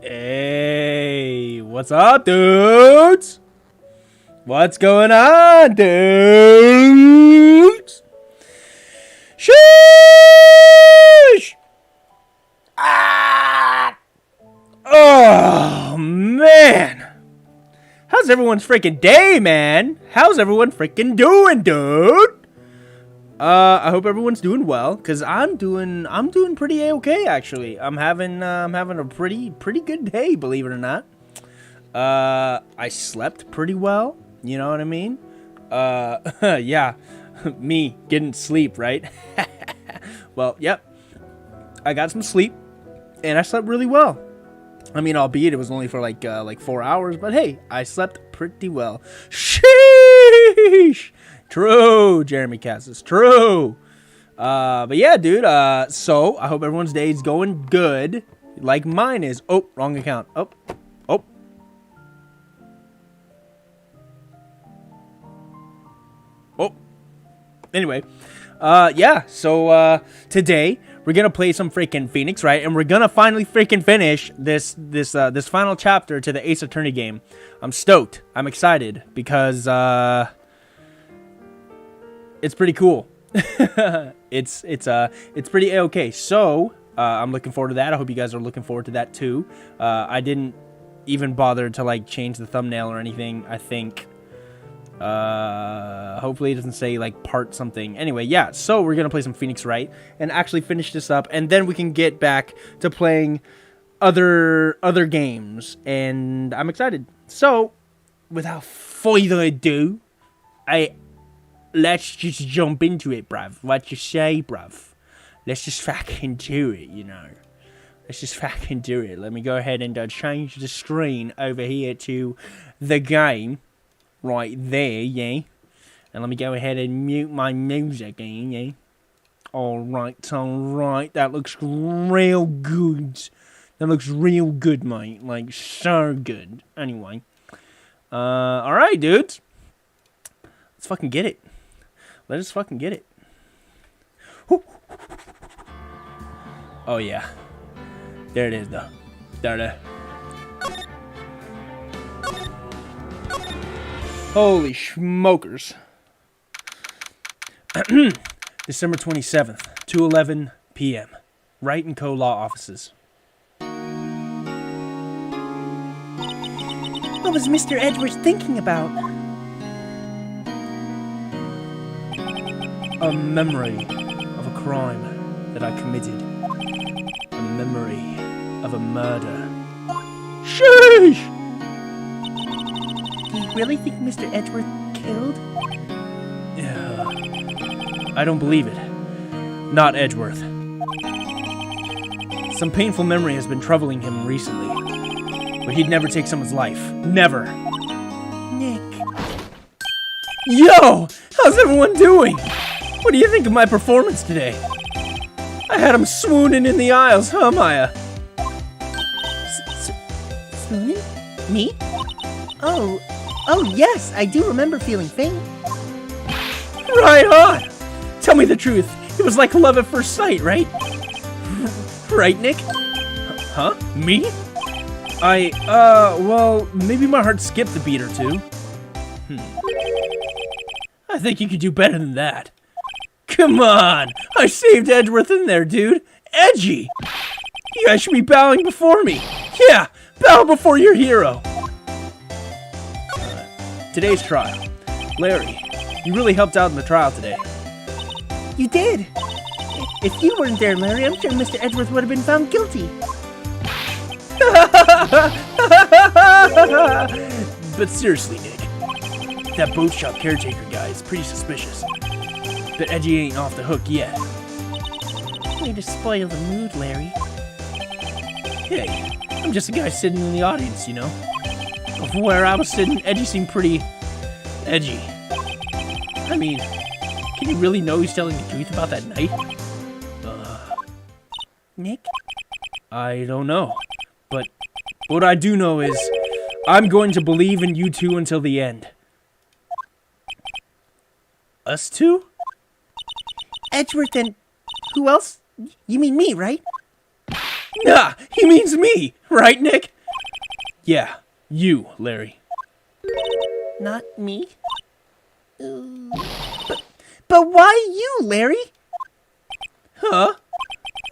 Hey, what's up, dudes? What's going on, dudes? Sheesh! Ah! Oh, man. How's everyone's freaking day, man? How's everyone freaking doing, dude? I hope everyone's doing well, cause I'm doing pretty okay actually. I'm having a pretty good day, believe it or not. I slept pretty well, you know what I mean? Yeah, me getting sleep, right? Well, yep. I got some sleep, and I slept really well. I mean, albeit it was only for like 4 hours, but hey, I slept pretty well. Sheesh. True, Jeremy Cassis. True. But yeah, dude. So I hope everyone's day is going good, like mine is. Oh, wrong account. Oh. Anyway, yeah. So today we're gonna play some freaking Phoenix, right? And we're gonna finally freaking finish this final chapter to the Ace Attorney game. I'm stoked. I'm excited because it's pretty cool. It's pretty A-okay. So I'm looking forward to that. I hope you guys are looking forward to that too. I didn't even bother to like change the thumbnail or anything. I think hopefully it doesn't say like part something. Anyway, yeah. So we're gonna play some Phoenix Wright and actually finish this up, and then we can get back to playing other games. And I'm excited. So without further ado, let's just jump into it, bruv. What you say, bruv? Let's just fucking do it, you know. Let's just fucking do it. Let me go ahead and change the screen over here to the game. Right there, yeah. And let me go ahead and mute my music, yeah. Alright. That looks real good. That looks real good, mate. Like, so good. Anyway. Alright, dudes. Let's fucking get it. Let us fucking get it. Oh, yeah. There it is, though. There it is. Holy smokers. December 27th, 2:11 p.m. Wright & Co. Law Offices. What was Mr. Edwards thinking about? A memory of a crime that I committed. A memory of a murder. Sheesh! Do you really think Mr. Edwards killed? Yeah. I don't believe it. Not Edgeworth. Some painful memory has been troubling him recently. But he'd never take someone's life. Never. Nick. Yo! How's everyone doing? What do you think of my performance today? I had him swooning in the aisles, huh, Maya? Swooning? Me? Oh, yes, I do remember feeling faint. Right on! Tell me the truth. It was like love at first sight, right? Right, Nick? Huh? Me? Well, maybe my heart skipped a beat or two. I think you could do better than that. Come on! I saved Edgeworth in there, dude! Edgy! You guys should be bowing before me! Yeah! Bow before your hero! Today's trial. Larry, you really helped out in the trial today. You did. If you weren't there, Larry, I'm sure Mr. Edwards would have been found guilty. But seriously, Nick, that boat shop caretaker guy is pretty suspicious. But Edgy ain't off the hook yet. Way to spoil the mood, Larry. Hey, I'm just a guy sitting in the audience, you know? Where I was sitting, Edgy seemed pretty edgy. I mean, can you really know he's telling the truth about that night? Nick? I don't know. But what I do know is I'm going to believe in you two until the end. Us two? Edgeworth and... who else? You mean me, right? Nah, he means me, right, Nick? Yeah, you, Larry. Not me? But why you, Larry? Huh?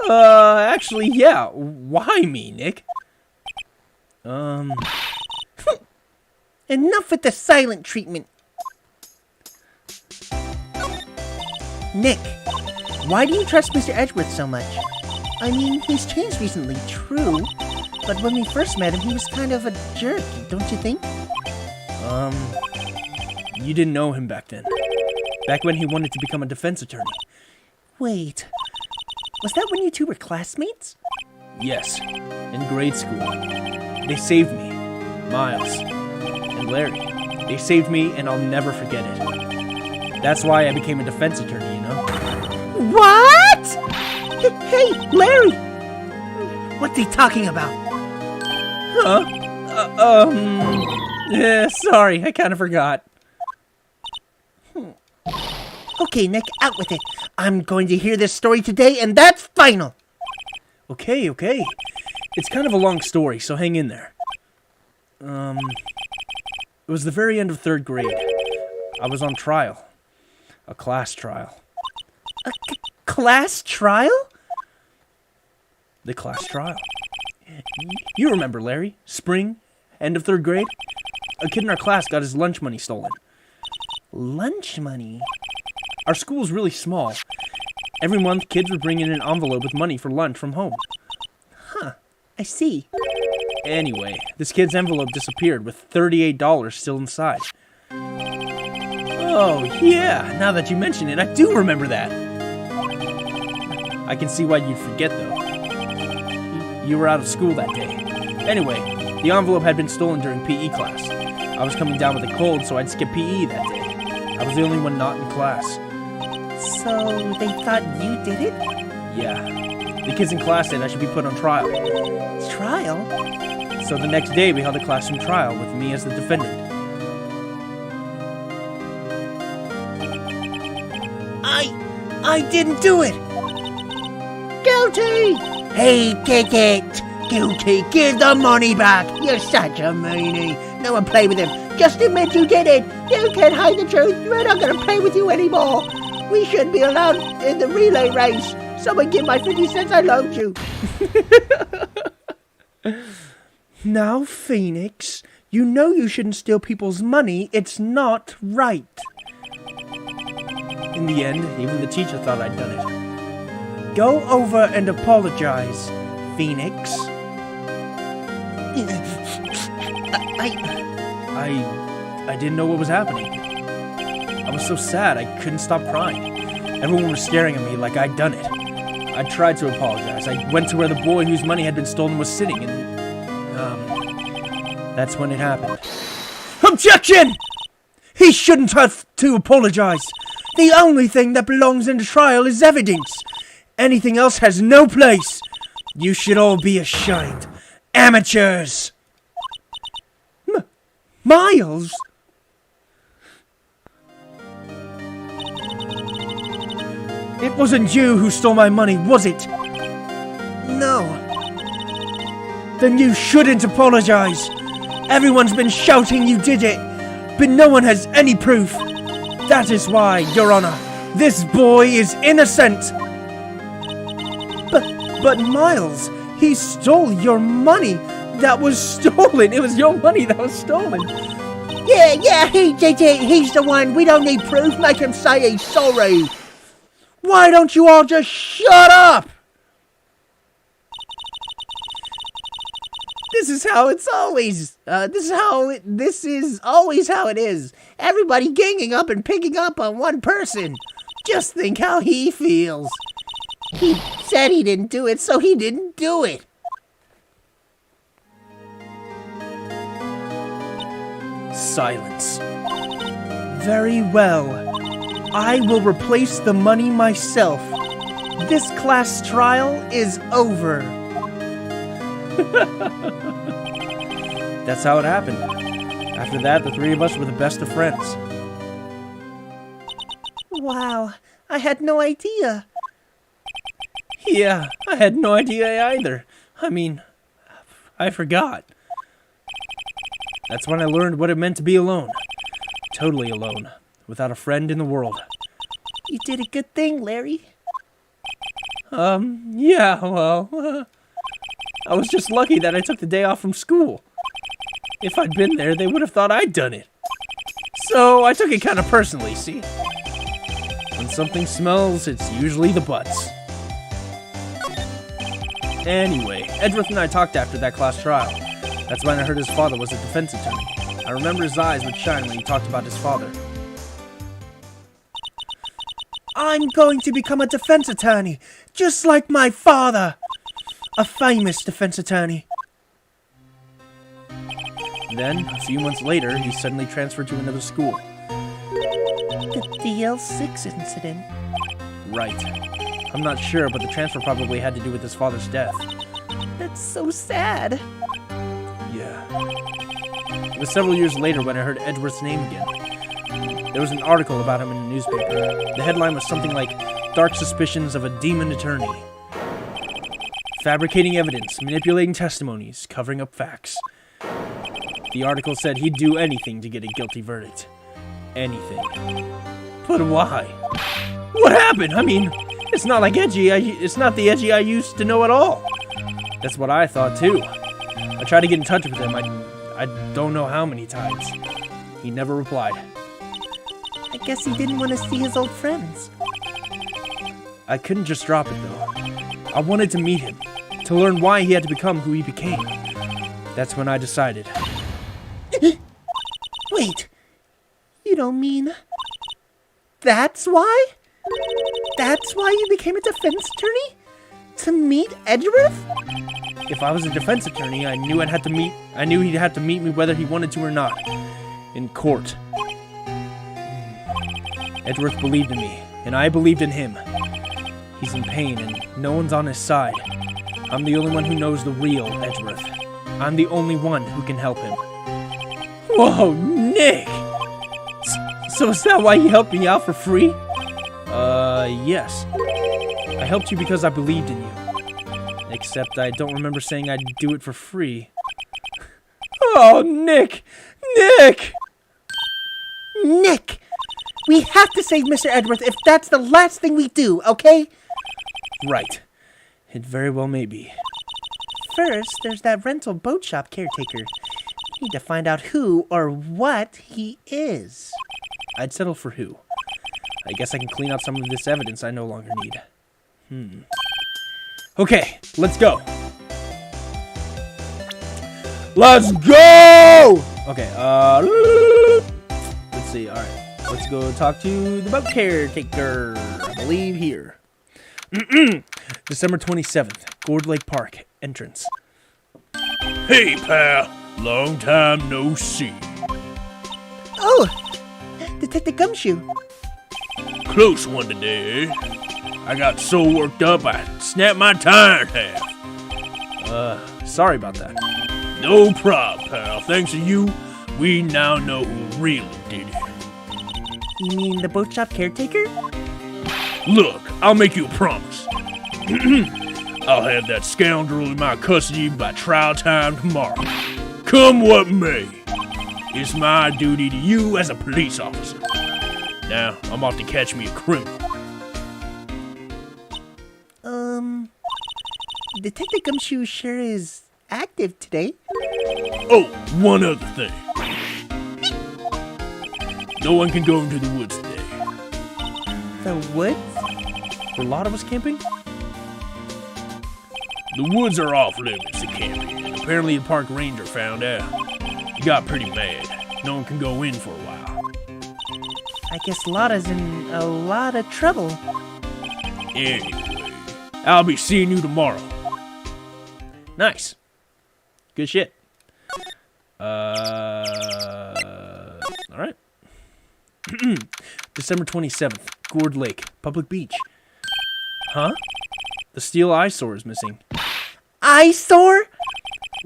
Actually, yeah. Why me, Nick? Enough with the silent treatment. Nick, why do you trust Mr. Edgeworth so much? I mean, he's changed recently, true. But when we first met him, he was kind of a jerk, don't you think? You didn't know him back then. Back when he wanted to become a defense attorney. Wait, was that when you two were classmates? Yes, in grade school. They saved me. Miles and Larry. They saved me, and I'll never forget it. That's why I became a defense attorney, you know? What? Hey, Larry! What's he talking about? Huh? Yeah, sorry, I kind of forgot. Okay, Nick, out with it. I'm going to hear this story today, and that's final. Okay. It's kind of a long story, so hang in there. It was the very end of 3rd grade. I was on trial. A class trial. A class trial? The class trial. You remember, Larry? Spring, end of 3rd grade? A kid in our class got his lunch money stolen. Lunch money? Our school's really small. Every month, kids would bring in an envelope with money for lunch from home. Huh, I see. Anyway, this kid's envelope disappeared with $38 still inside. Oh, yeah, now that you mention it, I do remember that. I can see why you'd forget, though. You were out of school that day. Anyway, the envelope had been stolen during PE class. I was coming down with a cold, so I'd skip PE that day. I was the only one not in class. So, they thought you did it? Yeah. The kids in class said I should be put on trial. Trial? So the next day, we held a classroom trial with me as the defendant. I didn't do it! Guilty! Hey, kick it! Guilty, give the money back! You're such a meanie! No one play with him! Just admit you did it! You can't hide the truth! We're not gonna play with you anymore! We shouldn't be allowed in the relay race! Someone give my 50 cents, I loaned you! Now, Phoenix, you know you shouldn't steal people's money. It's not right. In the end, even the teacher thought I'd done it. Go over and apologize, Phoenix. I didn't know what was happening. I was so sad, I couldn't stop crying. Everyone was staring at me like I'd done it. I tried to apologize. I went to where the boy whose money had been stolen was sitting, and that's when it happened. Objection! He shouldn't have to apologize. The only thing that belongs in the trial is evidence. Anything else has no place. You should all be ashamed. Amateurs! Miles? It wasn't you who stole my money, was it? No. Then you shouldn't apologize. Everyone's been shouting you did it, but no one has any proof. That is why, Your Honor, this boy is innocent. But Miles, he stole your money. That was stolen. It was your money that was stolen. Yeah, he did it. He's the one. We don't need proof. Make him say he's sorry. Why don't you all just shut up? This is always how it is. Everybody ganging up and picking up on one person. Just think how he feels. He said he didn't do it, so he didn't do it. Silence. Very well. I will replace the money myself. This class trial is over. That's how it happened. After that, the three of us were the best of friends. Wow, I had no idea. Yeah, I had no idea either. I mean, I forgot. That's when I learned what it meant to be alone. Totally alone. Without a friend in the world. You did a good thing, Larry. Yeah, well, I was just lucky that I took the day off from school. If I'd been there, they would have thought I'd done it. So I took it kind of personally, see? When something smells, it's usually the butts. Anyway, Edgeworth and I talked after that class trial. That's when I heard his father was a defense attorney. I remember his eyes would shine when he talked about his father. I'm going to become a defense attorney, just like my father. A famous defense attorney. Then, a few months later, he suddenly transferred to another school. The DL6 incident. Right. I'm not sure, but the transfer probably had to do with his father's death. That's so sad. Yeah. It was several years later when I heard Edgeworth's name again. There was an article about him in the newspaper. The headline was something like, "Dark Suspicions of a Demon Attorney." Fabricating evidence, manipulating testimonies, covering up facts. The article said he'd do anything to get a guilty verdict. Anything. But why? What happened? I mean, it's not like Edgy. It's not the Edgy I used to know at all. That's what I thought too. I tried to get in touch with him. I don't know how many times. He never replied. I guess he didn't want to see his old friends. I couldn't just drop it though. I wanted to meet him, to learn why he had to become who he became. That's when I decided. Wait, you don't mean... That's why? That's why you became a defense attorney? To meet Edgeworth? If I was a defense attorney, I knew he'd have to meet me whether he wanted to or not. In court. Edgeworth believed in me, and I believed in him. He's in pain, and no one's on his side. I'm the only one who knows the real Edgeworth. I'm the only one who can help him. Whoa, Nick! So is that why you helped me out for free? Yes. I helped you because I believed in you. Except I don't remember saying I'd do it for free. Oh, Nick! Nick! Nick! We have to save Mr. Edgeworth if that's the last thing we do, okay? Right. It very well may be. First, there's that rental boat shop caretaker. We need to find out who or what he is. I'd settle for who. I guess I can clean up some of this evidence I no longer need. Okay, let's go. Let's go! Okay, let's see, alright. Let's go talk to the boat caretaker. I believe here. December 27th, Gourd Lake Park, entrance. Hey, pal. Long time no see. Oh, Detective Gumshoe. Close one today, eh? I got so worked up I snapped my tire in half. Sorry about that. No problem, pal. Thanks to you, we now know who really did it. You mean the boat shop caretaker? Look, I'll make you a promise. I'll have that scoundrel in my custody by trial time tomorrow. Come what may. It's my duty to you as a police officer. Now, I'm off to catch me a criminal. Detective Gumshoe sure is active today. Oh, one other thing. No one can go into the woods today. The woods? Where Lotta was camping? The woods are off limits to camping, and apparently the park ranger found out. He got pretty mad. No one can go in for a while. I guess Lotta's in a lot of trouble. Anyway, I'll be seeing you tomorrow. Nice. Good shit. Alright. December 27th, Gourd Lake, public beach. Huh? The steel eyesore is missing. Eyesore?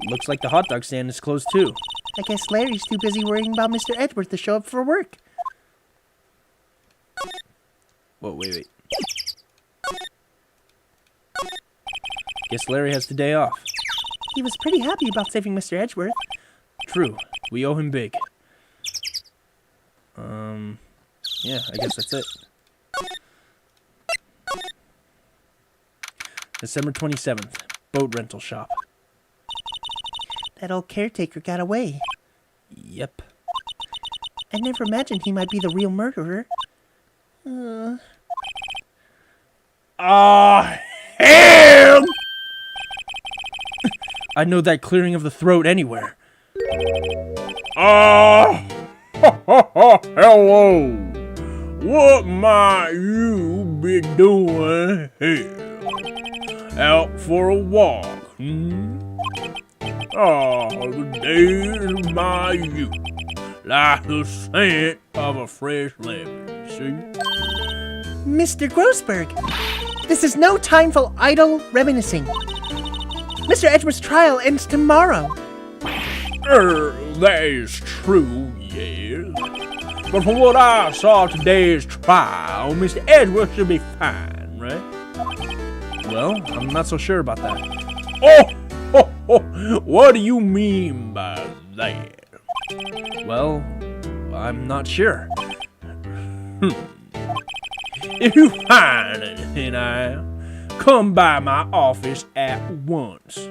Looks like the hot dog stand is closed too. I guess Larry's too busy worrying about Mr. Edgeworth to show up for work. Whoa, wait. Guess Larry has the day off. He was pretty happy about saving Mr. Edgeworth. True. We owe him big. Yeah, I guess that's it. December 27th. Boat rental shop. That old caretaker got away. Yep. I never imagined he might be the real murderer. Him! I'd know that clearing of the throat anywhere. Hello. What might you be doing here? Out for a walk, the days of my youth, like the scent of a fresh lemon, see? Mr. Grossberg, this is no time for idle reminiscing. Mr. Edgeworth's trial ends tomorrow. That is true, yes. But from what I saw today's trial, Mr. Edgeworth should be fine, right? Well, I'm not so sure about that. What do you mean by that? Well, I'm not sure. If you find anything out, come by my office at once.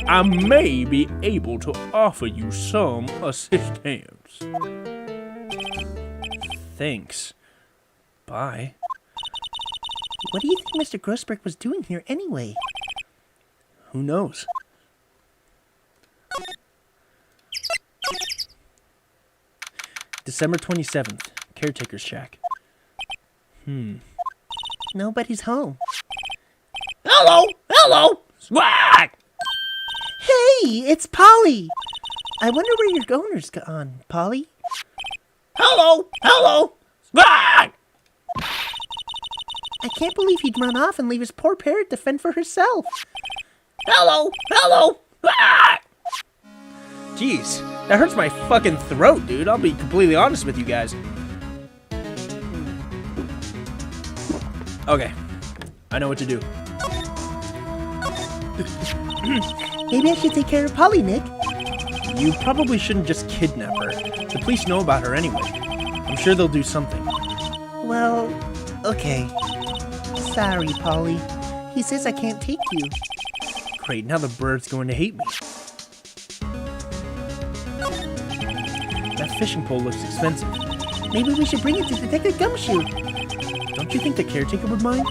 I may be able to offer you some assistance. Thanks. Bye. What do you think Mr. Grossberg was doing here anyway? Who knows? December 27th. Caretaker's shack. Nobody's home. Hello! Swag! Hey, it's Polly! I wonder where your owner's gone, Polly. Hello! Swag! I can't believe he'd run off and leave his poor parrot to fend for herself. Hello! Swag! Jeez, that hurts my fucking throat, dude. I'll be completely honest with you guys. Okay, I know what to do. Maybe I should take care of Polly, Nick. You probably shouldn't just kidnap her. The police know about her anyway. I'm sure they'll do something. Well, okay. Sorry, Polly. He says I can't take you. Great, now the bird's going to hate me. That fishing pole looks expensive. Maybe we should bring it to Detective Gumshoe. Don't you think the caretaker would mind?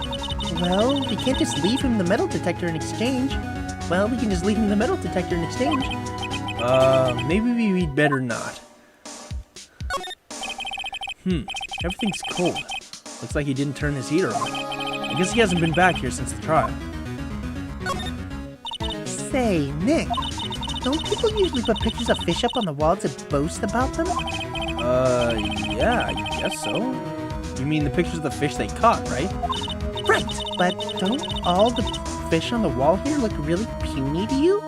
Well, we can't just leave him the metal detector in exchange. Well, we can just leave him the metal detector in exchange. Maybe we'd better not. Everything's cold. Looks like he didn't turn his heater on. I guess he hasn't been back here since the trial. Say, Nick, don't people usually put pictures of fish up on the wall to boast about them? Yeah, I guess so. You mean the pictures of the fish they caught, right? Right, but don't all the fish on the wall here look really puny to you?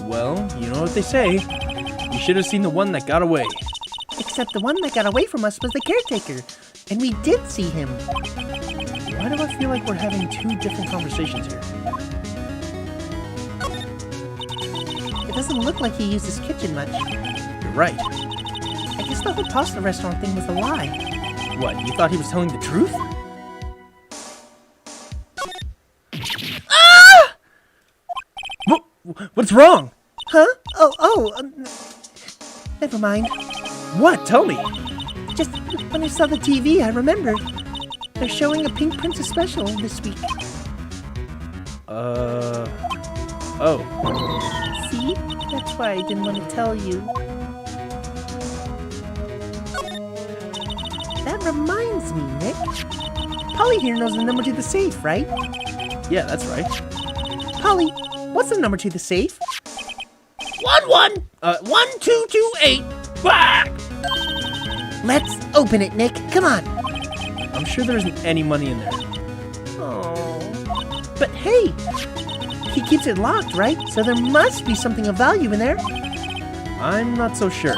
Well, you know what they say. You should have seen the one that got away. Except the one that got away from us was the caretaker, and we did see him. Why do I feel like we're having two different conversations here? It doesn't look like he used his kitchen much. You're right. I guess the whole pasta restaurant thing was a lie. What, you thought he was telling the truth? What's wrong? Huh? Never mind. What? Tell me. Just when I saw the TV, I remembered. They're showing a Pink Princess special this week. Oh. See? That's why I didn't want to tell you. That reminds me, Nick. Polly here knows the number to the safe, right? Yeah, that's right. Polly, what's the number to the safe? 1228. Quack! Let's open it, Nick. Come on. I'm sure there isn't any money in there. Oh. But hey, he keeps it locked, right? So there must be something of value in there. I'm not so sure.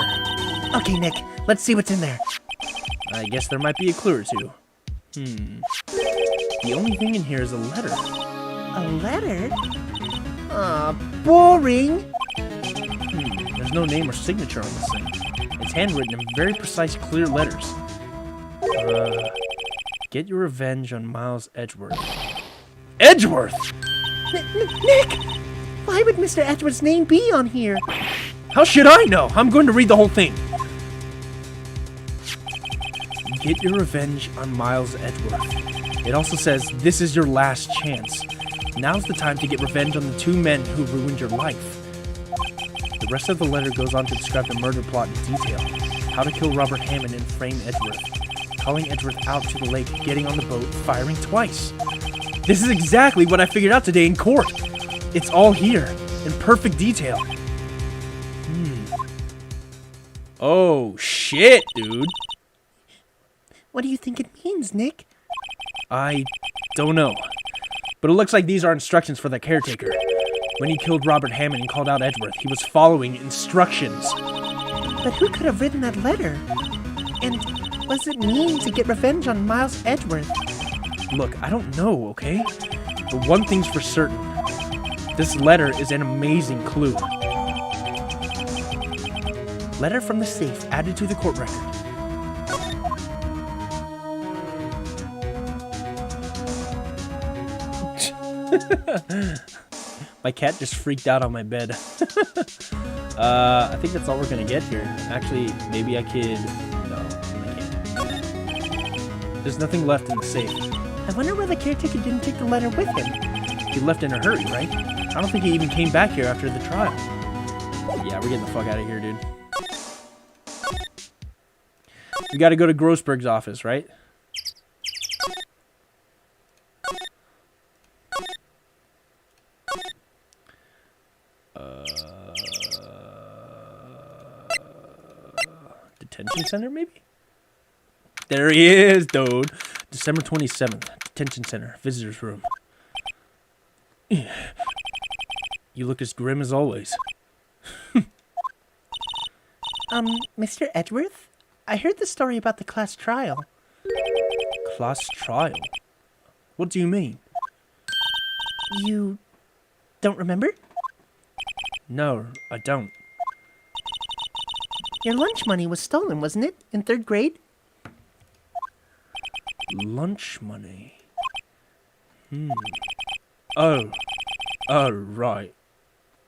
Okay, Nick, let's see what's in there. I guess there might be a clue or two. The only thing in here is a letter. A letter? Boring. There's no name or signature on this thing. It's handwritten in very precise, clear letters. Get your revenge on Miles Edgeworth. Edgeworth! Nick! Why would Mr. Edgeworth's name be on here? How should I know? I'm going to read the whole thing. Get your revenge on Miles Edgeworth. It also says, this is your last chance. Now's the time to get revenge on the two men who ruined your life. The rest of the letter goes on to describe the murder plot in detail. How to kill Robert Hammond and frame Edgeworth. Calling Edgeworth out to the lake, getting on the boat, firing twice. This is exactly what I figured out today in court. It's all here, in perfect detail. Oh, shit, dude. What do you think it means, Nick? I don't know. But it looks like these are instructions for the caretaker. When he killed Robert Hammond and called out Edgeworth, he was following instructions. But who could have written that letter? And what does it mean to get revenge on Miles Edgeworth? Look, I don't know, okay? But one thing's for certain. This letter is an amazing clue. Letter from the safe added to the court record. My cat just freaked out on my bed. I think that's all we're gonna get here. Actually, maybe I could... No, I can't. There's nothing left in the safe. I wonder why the caretaker didn't take the letter with him. He left in a hurry, right? I don't think he even came back here after the trial. Yeah, we're getting the fuck out of here, dude. We gotta go to Grossberg's office, right? Detention center, maybe? There he is, dude. December 27th, detention center, visitor's room. You look as grim as always. Mr. Edgeworth? I heard the story about the class trial. Class trial? What do you mean? You don't remember? No, I don't. Your lunch money was stolen, wasn't it? In 3rd grade? Lunch money? Oh, right.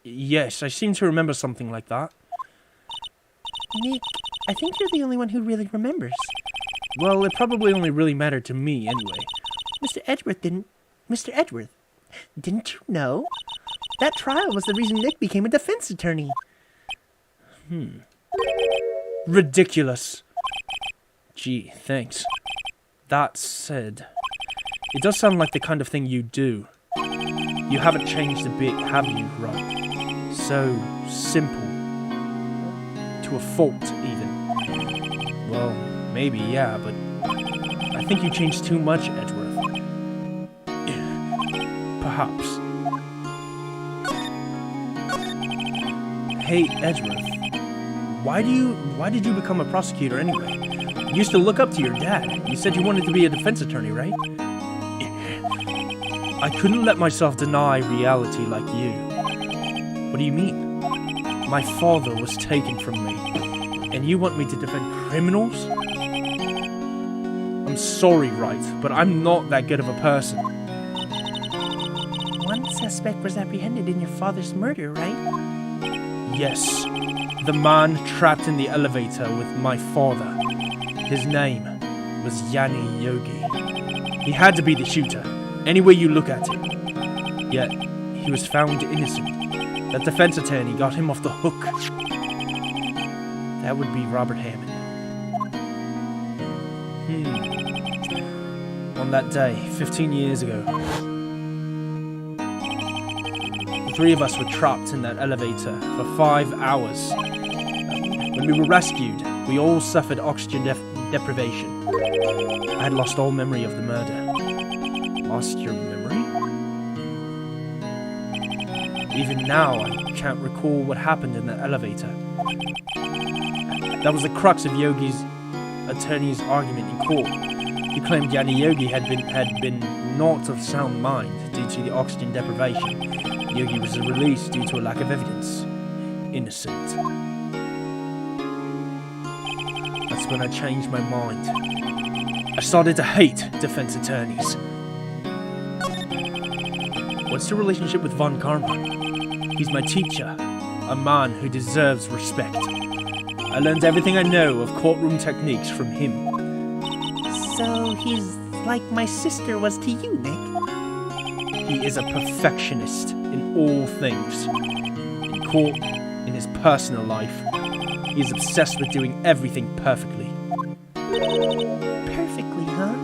Yes, I seem to remember something like that. Nick, I think you're the only one who really remembers. Well, it probably only really mattered to me anyway. Mr. Edgeworth, didn't you know? That trial was the reason Nick became a defense attorney. Ridiculous. Gee, thanks. That said, it does sound like the kind of thing you do. You haven't changed a bit, have you, Wright? So simple. To a fault, even. Well, maybe, yeah, but I think you changed too much, Edgeworth. Perhaps. Hey, Edgeworth. Why did you become a prosecutor anyway? You used to look up to your dad. You said you wanted to be a defense attorney, right? I couldn't let myself deny reality like you. What do you mean? My father was taken from me, and you want me to defend criminals? I'm sorry, Wright, but I'm not that good of a person. One suspect was apprehended in your father's murder, right? Yes, the man trapped in the elevator with my father. His name was Yanni Yogi. He had to be the shooter, any way you look at it. Yet, he was found innocent. That defense attorney got him off the hook. That would be Robert Hammond. On that day, 15 years ago, the 3 of us were trapped in that elevator for 5 hours. When we were rescued, we all suffered oxygen deprivation. I had lost all memory of the murder. Lost your memory? Even now, I can't recall what happened in that elevator. That was the crux of Yogi's argument in court. He claimed Yanni Yogi had been not of sound mind, due to the oxygen deprivation. Yogi was released due to a lack of evidence. Innocent. That's when I changed my mind. I started to hate defense attorneys. What's the relationship with Von Karma? He's my teacher, a man who deserves respect. I learned everything I know of courtroom techniques from him. So he's like my sister was to you, Nick? He is a perfectionist in all things. In court, in his personal life, he is obsessed with doing everything perfectly. Perfectly, huh?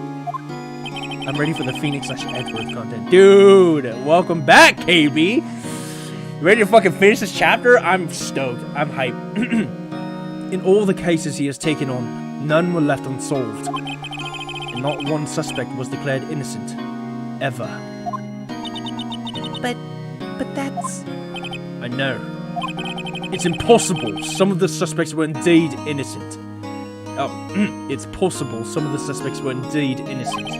I'm ready for the Phoenix/Edgeworth content. Dude, welcome back, KB! You ready to fucking finish this chapter? I'm stoked. I'm hyped. In all the cases he has taken on, none were left unsolved. And not one suspect was declared innocent. Ever. But that's... I know. It's impossible. Some of the suspects were indeed innocent. Oh, it's possible some of the suspects were indeed innocent.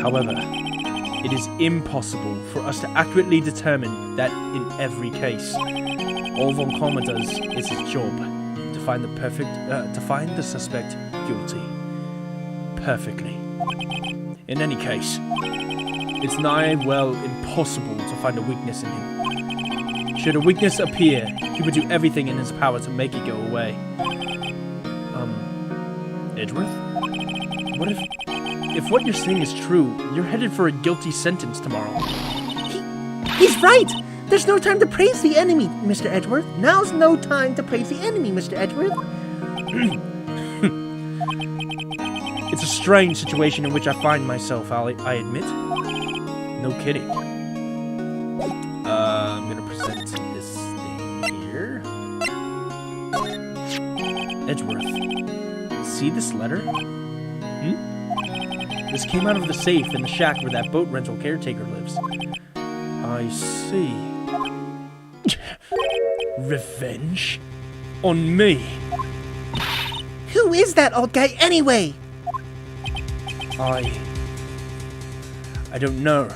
However, it is impossible for us to accurately determine that in every case. All Von Karma does is his job, to find the suspect guilty. Perfectly. In any case, it's nigh well impossible to find a weakness in him. Should a weakness appear, he would do everything in his power to make it go away. Edgeworth? What if what you're saying is true, you're headed for a guilty sentence tomorrow? He's right! There's no time to praise the enemy, Mr. Edgeworth. Now's no time to praise the enemy, Mr. Edgeworth. It's a strange situation in which I find myself, I admit. No kidding. I'm gonna present this thing here. Edgeworth, see this letter? This came out of the safe in the shack where that boat rental caretaker lives. I see. Revenge? On me? Who is that old guy anyway? I don't know.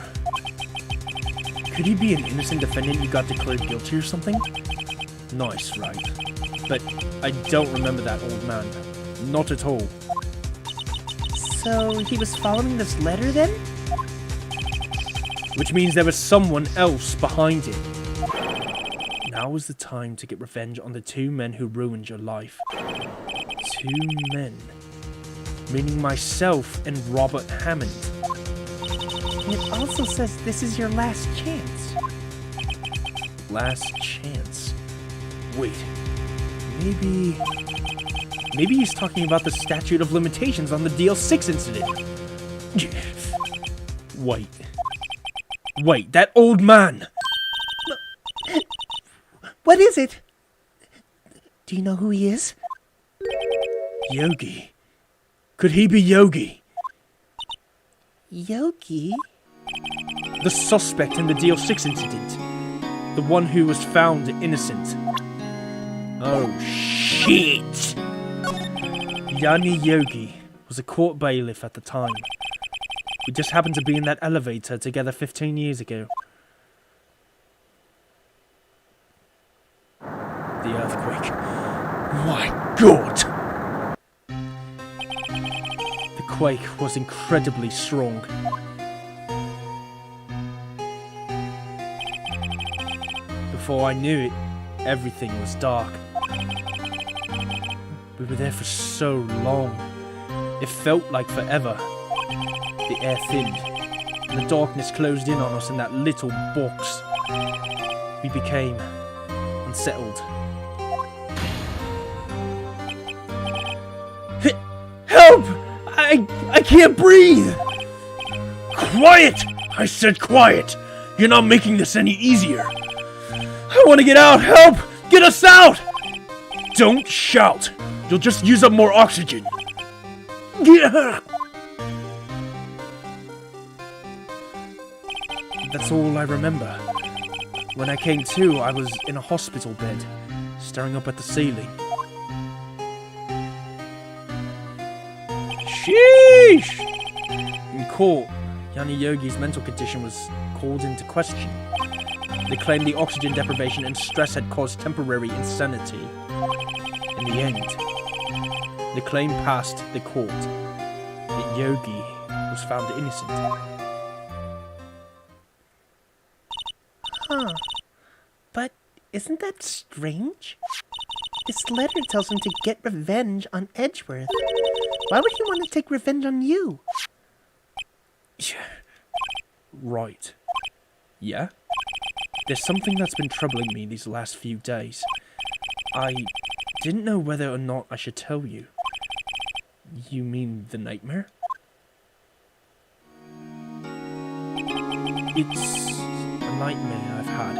Could he be an innocent defendant you got declared guilty or something? Nice, right? But I don't remember that old man. Not at all. So he was following this letter then? Which means there was someone else behind it. Now is the time to get revenge on the two men who ruined your life. Two men. Meaning myself and Robert Hammond. It also says this is your last chance. Last chance? Wait. Maybe he's talking about the statute of limitations on the DL6 incident. Wait, that old man! What is it? Do you know who he is? Yogi. Could he be Yogi? Yogi? The suspect in the DL6 incident. The one who was found innocent. Oh, shit! Yanni Yogi was a court bailiff at the time. We just happened to be in that elevator together 15 years ago. The earthquake. My God! The quake was incredibly strong. Before I knew it, everything was dark. We were there for so long. It felt like forever. The air thinned, and the darkness closed in on us in that little box. We became unsettled. Help! I can't breathe! Quiet! I said quiet! You're not making this any easier. I want to get out! Help! Get us out! Don't shout! You'll just use up more oxygen. That's all I remember. When I came to, I was in a hospital bed, staring up at the ceiling. Sheesh! In court, Yanni Yogi's mental condition was called into question. They claimed the oxygen deprivation and stress had caused temporary insanity. In the end, the claim passed the court that Yogi was found innocent. Huh. But isn't that strange? This letter tells him to get revenge on Edgeworth. Why would he want to take revenge on you? Right. Yeah? There's something that's been troubling me these last few days. I didn't know whether or not I should tell you. You mean the nightmare? It's a nightmare I've had.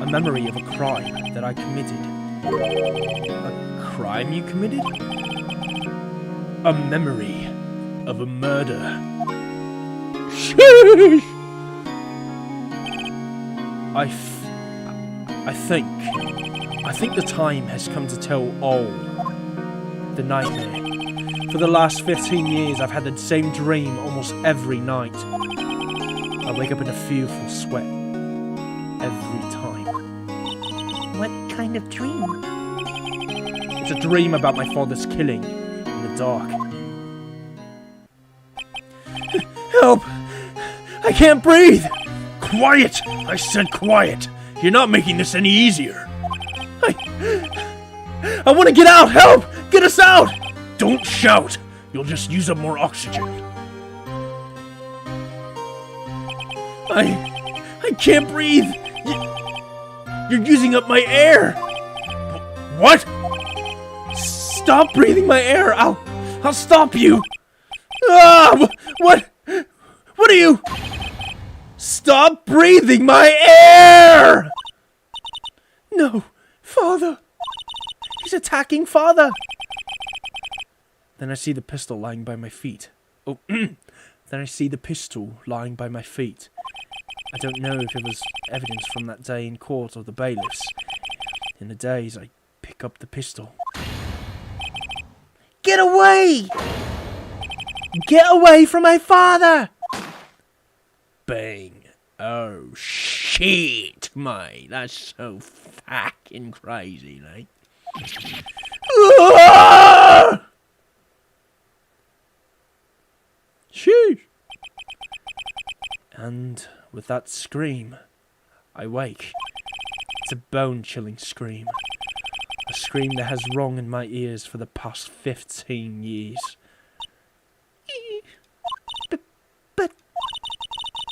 A memory of a crime that I committed. A crime you committed? A memory of a murder. Sheesh! I think the time has come to tell all. The nightmare. For the last 15 years, I've had the same dream almost every night. I wake up in a fearful sweat. Every time. What kind of dream? It's a dream about my father's killing in the dark. Help! I can't breathe! Quiet! I said quiet! You're not making this any easier. I want to get out! Help! Get us out! Don't shout! You'll just use up more oxygen. I can't breathe! You're using up my air! What? Stop breathing my air! I'll stop you! Ah! What are you? Stop breathing my air! No, Father! He's attacking Father! Then I see the pistol lying by my feet. Oh, then I see the pistol lying by my feet. I don't know if it was evidence from that day in court or the bailiffs. In a daze, I pick up the pistol. Get away! Get away from my father! Bang. Oh, shit, mate. That's so fucking crazy, like. Sheesh. And with that scream, I wake. It's a bone-chilling scream. A scream that has rung in my ears for the past 15 years. But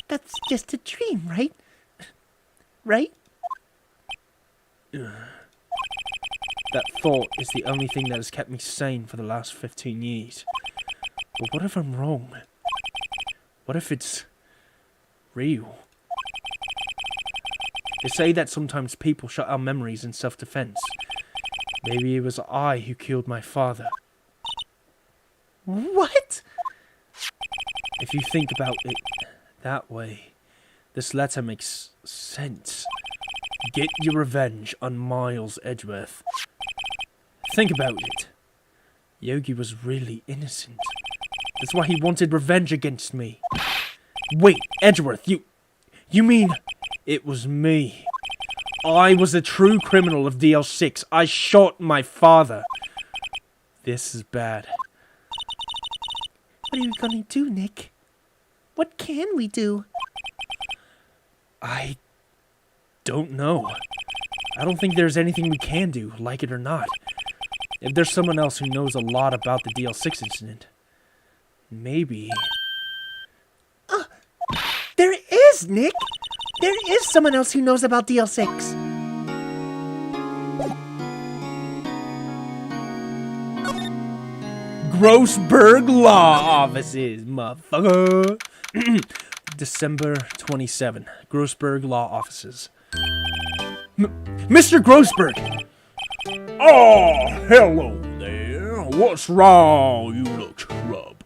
that's just a dream, right? Right? That thought is the only thing that has kept me sane for the last 15 years. But what if I'm wrong? What if it's real? They say that sometimes people shut out memories in self-defense. Maybe it was I who killed my father. What? If you think about it that way, this letter makes sense. Get your revenge on Miles Edgeworth. Think about it. Yogi was really innocent. That's why he wanted revenge against me. Wait, Edgeworth, you mean it was me? I was the true criminal of DL6. I shot my father. This is bad. What are we gonna do, Nick? What can we do? I don't know. I don't think there's anything we can do, like it or not. If there's someone else who knows a lot about the DL6 incident, maybe... There is, Nick! There is someone else who knows about DL6. Grossberg Law Offices, motherfucker. December 27. Grossberg Law Offices. Mr. Grossberg! Oh, hello there. What's wrong? You look troubled.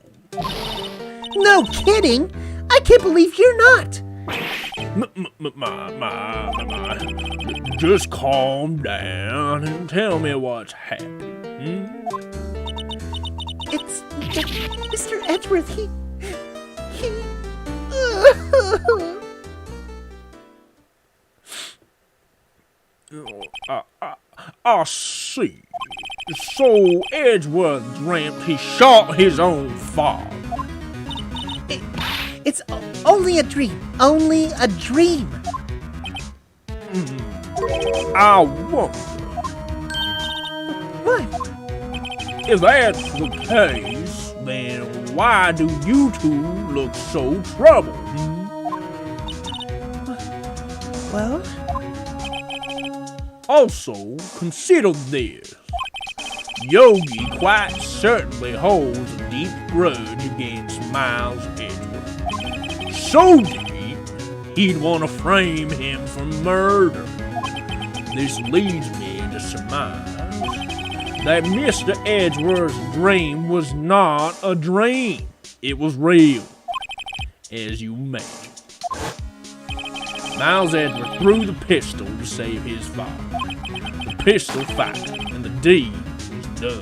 No kidding! I can't believe you're not! Just calm down and tell me what's happening. It's Mr. Edgeworth, he... I see. So Edgeworth dreamt he shot his own father. It's only a dream. Only a dream. I wonder What? if that's the case, then why do you two look so troubled? Well? Also, consider this. Yogi quite certainly holds a deep grudge against Miles Edgeworth. So deep, he'd want to frame him for murder. This leads me to surmise that Mr. Edgeworth's dream was not a dream. It was real, as you mentioned. Miles Edgeworth threw the pistol to save his father. The pistol fired, and the deed was done.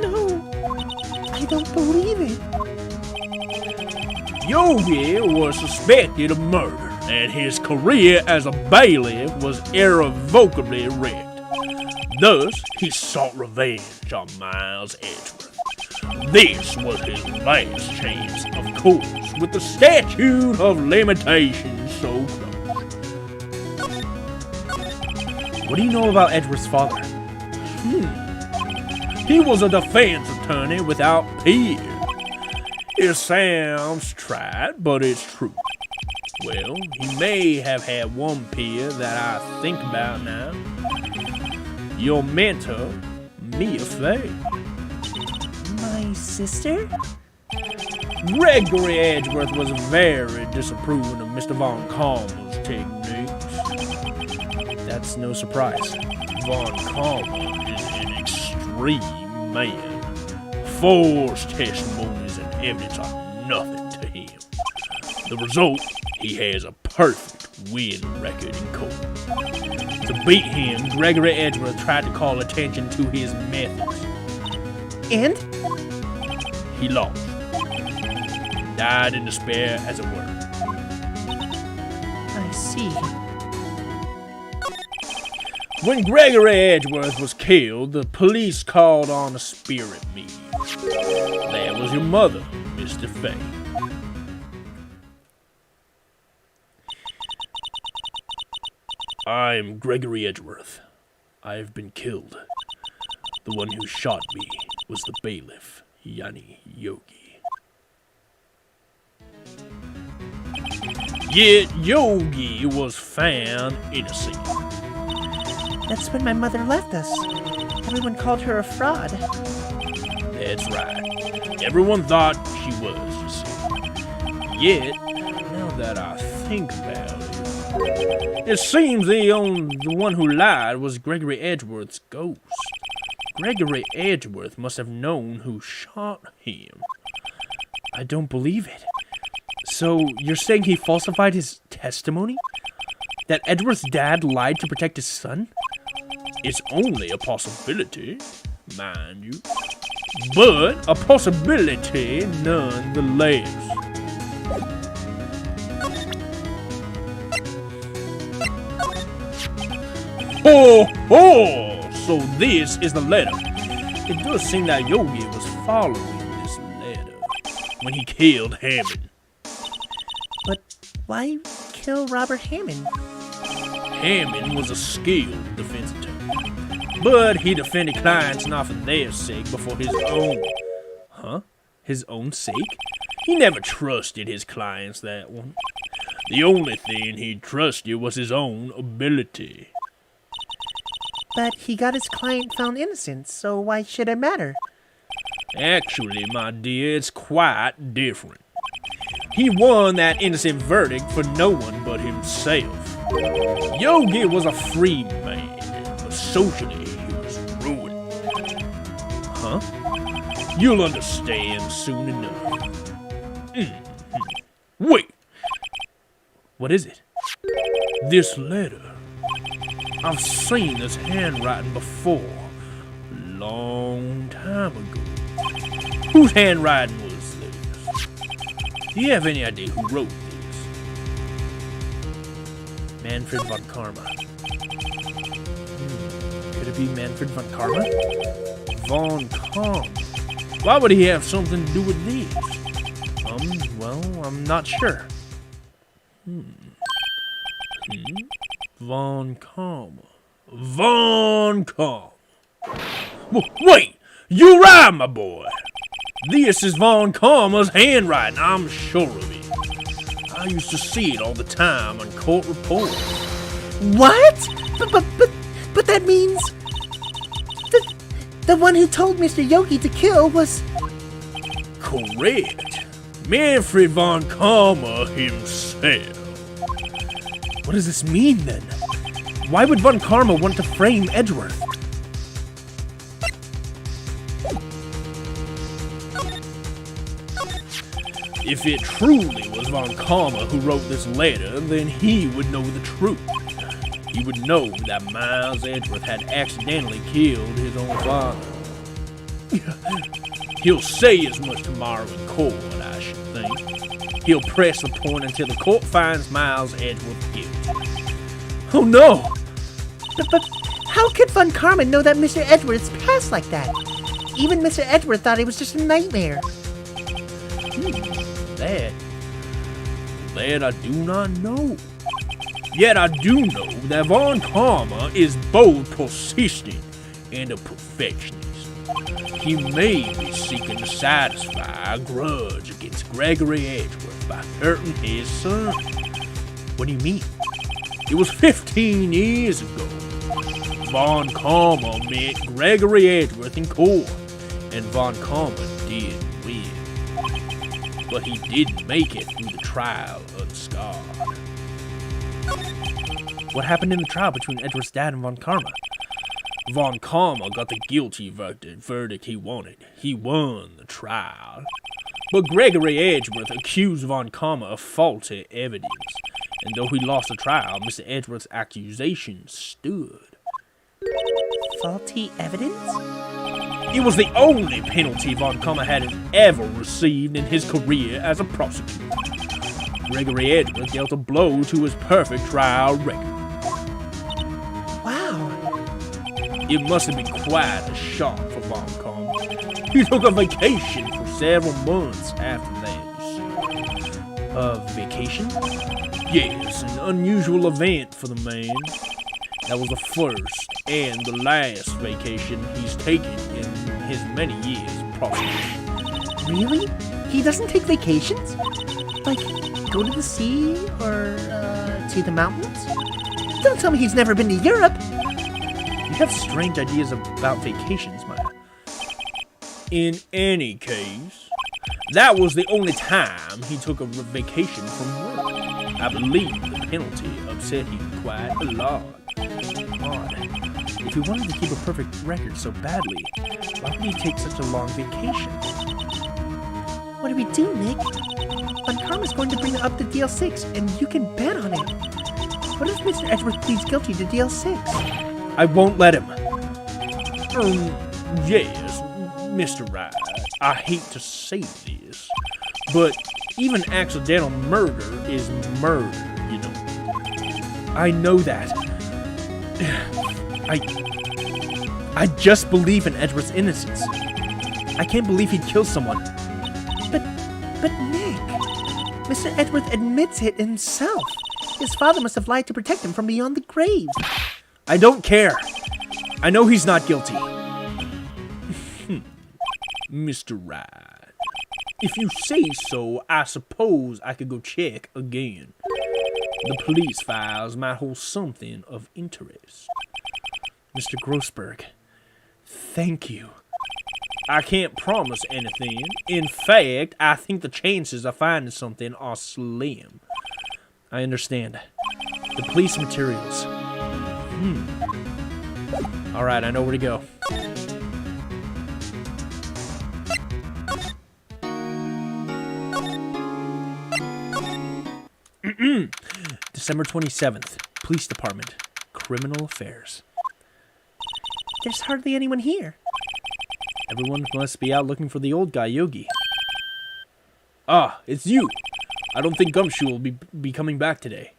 No. I don't believe it. Yogi was suspected of murder, and his career as a bailiff was irrevocably wrecked. Thus, he sought revenge on Miles Edgeworth. This was his last chance, of course, with the statute of limitations so close. What do you know about Edgeworth's father? He was a defense attorney without peers. It sounds trite, but it's true. Well, he may have had one peer that I think about now. Your mentor, Mia Fey. My sister? Gregory Edgeworth was very disapproving of Mr. Von Kalmer's techniques. That's no surprise. Von Kalmer is an extreme man. Forged testimonies and evidence are nothing to him. The result, he has a perfect win record in court. To beat him, Gregory Edgeworth tried to call attention to his methods. And? He lost. Died in despair, as it were. I see. When Gregory Edgeworth was killed, the police called on a spirit medium. That was your mother, Mr. Fay. I am Gregory Edgeworth. I have been killed. The one who shot me was the bailiff, Yanni Yogi. Yet Yogi was found innocent. That's when my mother left us. Everyone called her a fraud. That's right. Everyone thought she was, you see. Yet, now that I think about it, it seems the one who lied was Gregory Edgeworth's ghost. Gregory Edgeworth must have known who shot him. I don't believe it. So, you're saying he falsified his testimony? That Edgeworth's dad lied to protect his son? It's only a possibility, mind you. But a possibility nonetheless. Ho ho! So this is the letter. It does seem that Yogi was following this letter when he killed Hammond. But why kill Robert Hammond? Hammond was a skilled defense attorney, but he defended clients not for their sake, but for his own. Huh? His own sake? He never trusted his clients that one. The only thing he trusted was his own ability. But he got his client found innocent, so why should it matter? Actually, my dear, it's quite different. He won that innocent verdict for no one but himself. Yogi was a free man, but socially he was ruined. Huh? You'll understand soon enough. Wait! What is it? This letter. I've seen this handwriting before. Long time ago. Whose handwriting was this? Do you have any idea who wrote this? Manfred von Karma. Could it be Manfred von Karma? Von Karma. Why would he have something to do with these? Well, I'm not sure. Von Karma. Von Karma. Wait! You're right, my boy! This is Von Karma's handwriting, I'm sure of it. I used to see it all the time on court reports. What? But that means... The one who told Mr. Yogi to kill was... Correct. Manfred von Karma himself. What does this mean, then? Why would Von Karma want to frame Edgeworth? If it truly was Von Karma who wrote this letter, then he would know the truth. He would know that Miles Edgeworth had accidentally killed his own father. He'll say as much tomorrow in court, I should think. He'll press the point until the court finds Miles Edgeworth guilty. Oh no! But how could Von Karma know that Mr. Edgeworth's passed like that? Even Mr. Edgeworth thought it was just a nightmare. That I do not know. Yet I do know that Von Karma is both persistent and a perfectionist. He may be seeking to satisfy a grudge against Gregory Edgeworth by hurting his son. What do you mean? It was 15 years ago. Von Karma met Gregory Edgeworth in court, and Von Karma did win. But he didn't make it through the trial unscarred. What happened in the trial between Edgeworth's dad and Von Karma? Von Karma got the guilty verdict he wanted. He won the trial. But Gregory Edgeworth accused Von Karma of faulty evidence. And though he lost the trial, Mr. Edgeworth's accusation stood. Faulty evidence? It was the only penalty Von Karma had ever received in his career as a prosecutor. Gregory Edgeworth dealt a blow to his perfect trial record. Wow. It must have been quite a shock for Von Karma. He took a vacation for several months after that, you see. A vacation? Yes, an unusual event for the man. That was the first and the last vacation he's taken in his many years of prosecution. Really? He doesn't take vacations? Like, go to the sea or to the mountains? Don't tell me he's never been to Europe. You have strange ideas about vacations, Maya. In any case, that was the only time he took a vacation from work. I believe the penalty upset him quite a lot. Odd. If he wanted to keep a perfect record so badly, why would he take such a long vacation? What do we do, Nick? Von Karma's going to bring up the DL6, and you can bet on it. What if Mr. Edgeworth pleads guilty to DL6? I won't let him. Yes, Mr. Wright, I hate to say this, but even accidental murder is murder, you know. I know that. I just believe in Edgeworth's innocence. I can't believe he'd kill someone. But Nick, Mr. Edgeworth admits it himself. His father must have lied to protect him from beyond the grave. I don't care. I know he's not guilty. Mr. Wright, if you say so, I suppose I could go check again. The police files might hold something of interest. Mr. Grossberg, thank you. I can't promise anything. In fact, I think the chances of finding something are slim. I understand. The police materials. Alright, I know where to go. December 27th, Police Department, Criminal Affairs. There's hardly anyone here. Everyone must be out looking for the old guy, Yogi. Ah, it's you. I don't think Gumshoe will be coming back today.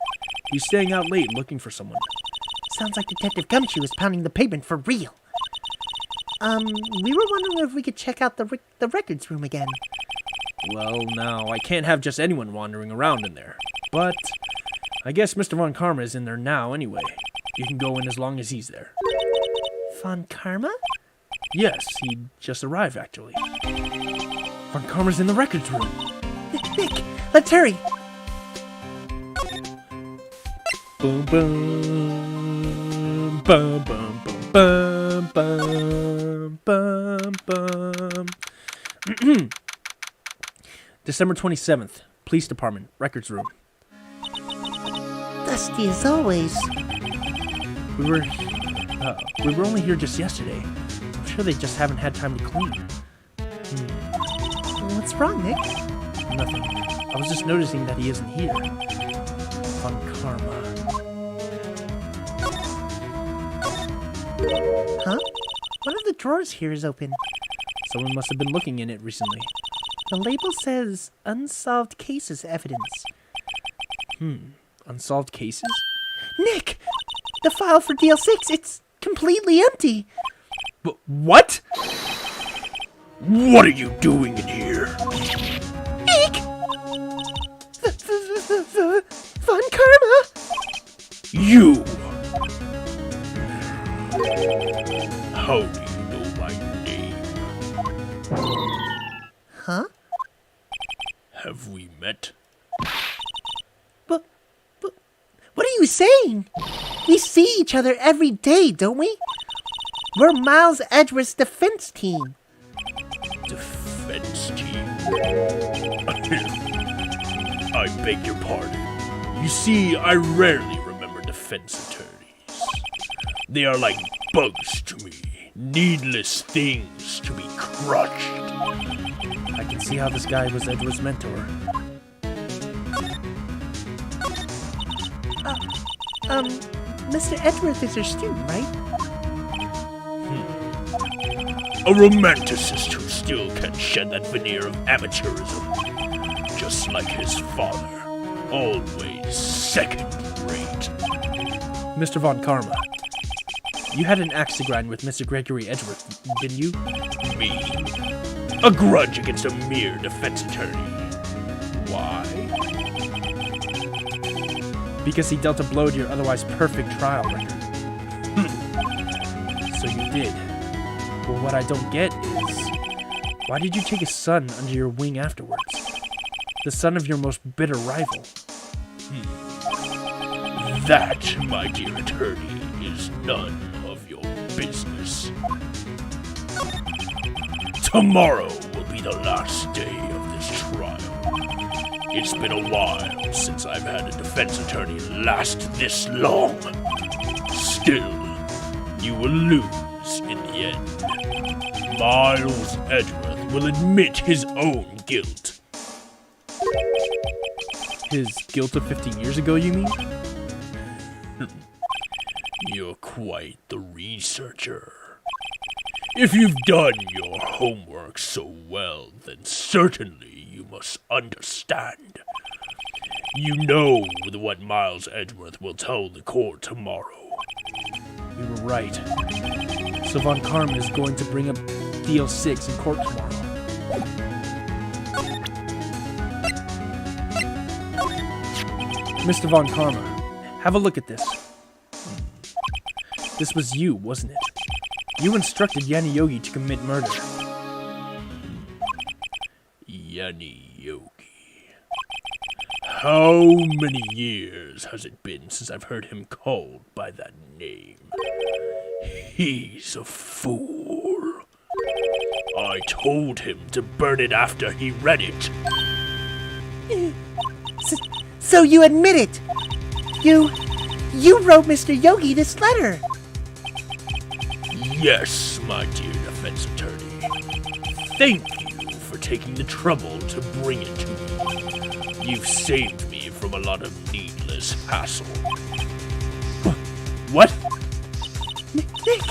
He's staying out late looking for someone. Sounds like Detective Gumshoe is pounding the pavement for real. We were wondering if we could check out the records room again. Well, now, I can't have just anyone wandering around in there. But I guess Mr. Von Karma is in there now anyway. You can go in as long as he's there. Von Karma? Yes, he just arrived, actually. Von Karma's in the records room. Nick, let's hurry. Boom, boom, bum, bum, bum, bum, bum, bum, bum. December 27th, Police Department, records room. Dusty as always. We were only here just yesterday. I'm sure they just haven't had time to clean. What's wrong, Nick? Nothing. I was just noticing that he isn't here. Von Karma. Huh? One of the drawers here is open. Someone must have been looking in it recently. The label says unsolved cases evidence. Unsolved cases? Nick! The file for DL6, it's completely empty. But what? What are you doing in here? Nick! Von Karma! You! How do you know my name? Huh? Have we met? But, what are you saying? We see each other every day, don't we? We're Miles Edgeworth's defense team. Defense team? I beg your pardon. You see, I rarely remember defense attorneys. They are like bugs to me. Needless things to be crushed. I can see how this guy was Edward's mentor. Mr. Edgeworth is your student, right? A romanticist who still can shed that veneer of amateurism. Just like his father. Always second rate. Mr. Von Karma, you had an axe to grind with Mr. Gregory Edgeworth, didn't you? Me? A grudge against a mere defense attorney. Why? Because he dealt a blow to your otherwise perfect trial record. So you did. Well, what I don't get is, why did you take his son under your wing afterwards? The son of your most bitter rival. That, my dear attorney, is none of your business. Tomorrow will be the last day of this trial. It's been a while since I've had a defense attorney last this long. Still, you will lose in the end. Miles Edgeworth will admit his own guilt. His guilt of 15 years ago, you mean? You're quite the researcher. If you've done your homework so well, then certainly you must understand. You know what Miles Edgeworth will tell the court tomorrow. We were right. So Von Karma is going to bring up DL6 in court tomorrow. Mr. Von Karma, have a look at this. This was you, wasn't it? You instructed Yanni Yogi to commit murder. Yanni Yogi. How many years has it been since I've heard him called by that name? He's a fool. I told him to burn it after he read it. So you admit it? You wrote Mr. Yogi this letter? Yes, my dear defense attorney. Thank you for taking the trouble to bring it to me. You've saved me from a lot of needless hassle. What? Nick,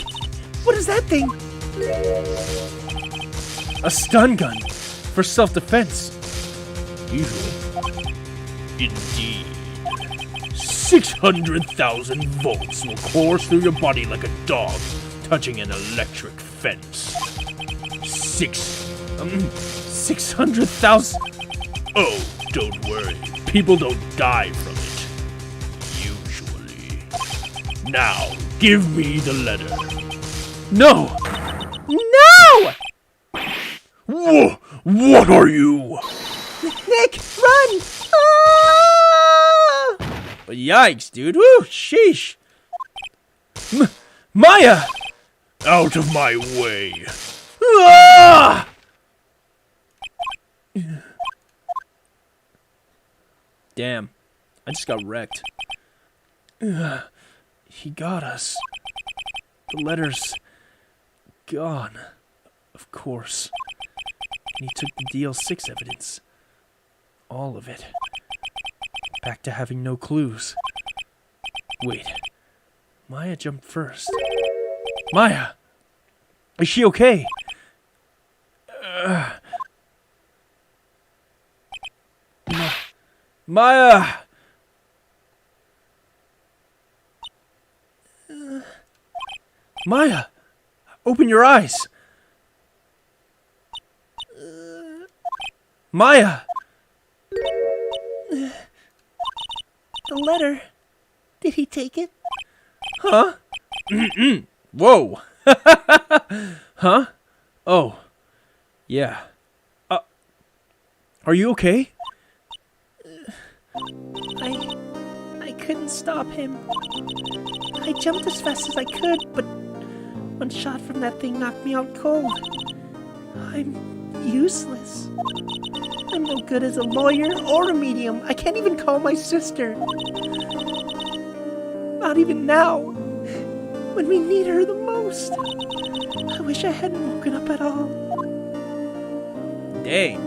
what is that thing? A stun gun for self-defense. Usual. Indeed. 600,000 volts will course through your body like a dog touching an electric fence. 600,000. Oh, don't worry. People don't die from it. Usually. Now, give me the letter. No! No! What are you? Nick, run! Ah! But yikes, dude. Woo, sheesh. Maya! Out of my way. Ah! Damn. I just got wrecked. He got us. The letter's gone. Of course. And he took the DL6 evidence. All of it. Back to having no clues. Wait. Maya jumped first. Maya! Is she okay? Maya! Maya! Open your eyes! Maya! The letter. Did he take it? Huh? Whoa! Huh? Oh. Yeah. Are you okay? I couldn't stop him. I jumped as fast as I could, but one shot from that thing knocked me out cold. I'm useless. I'm no good as a lawyer or a medium. I can't even call my sister. Not even now, when we need her the most. I wish I hadn't woken up at all. Dang.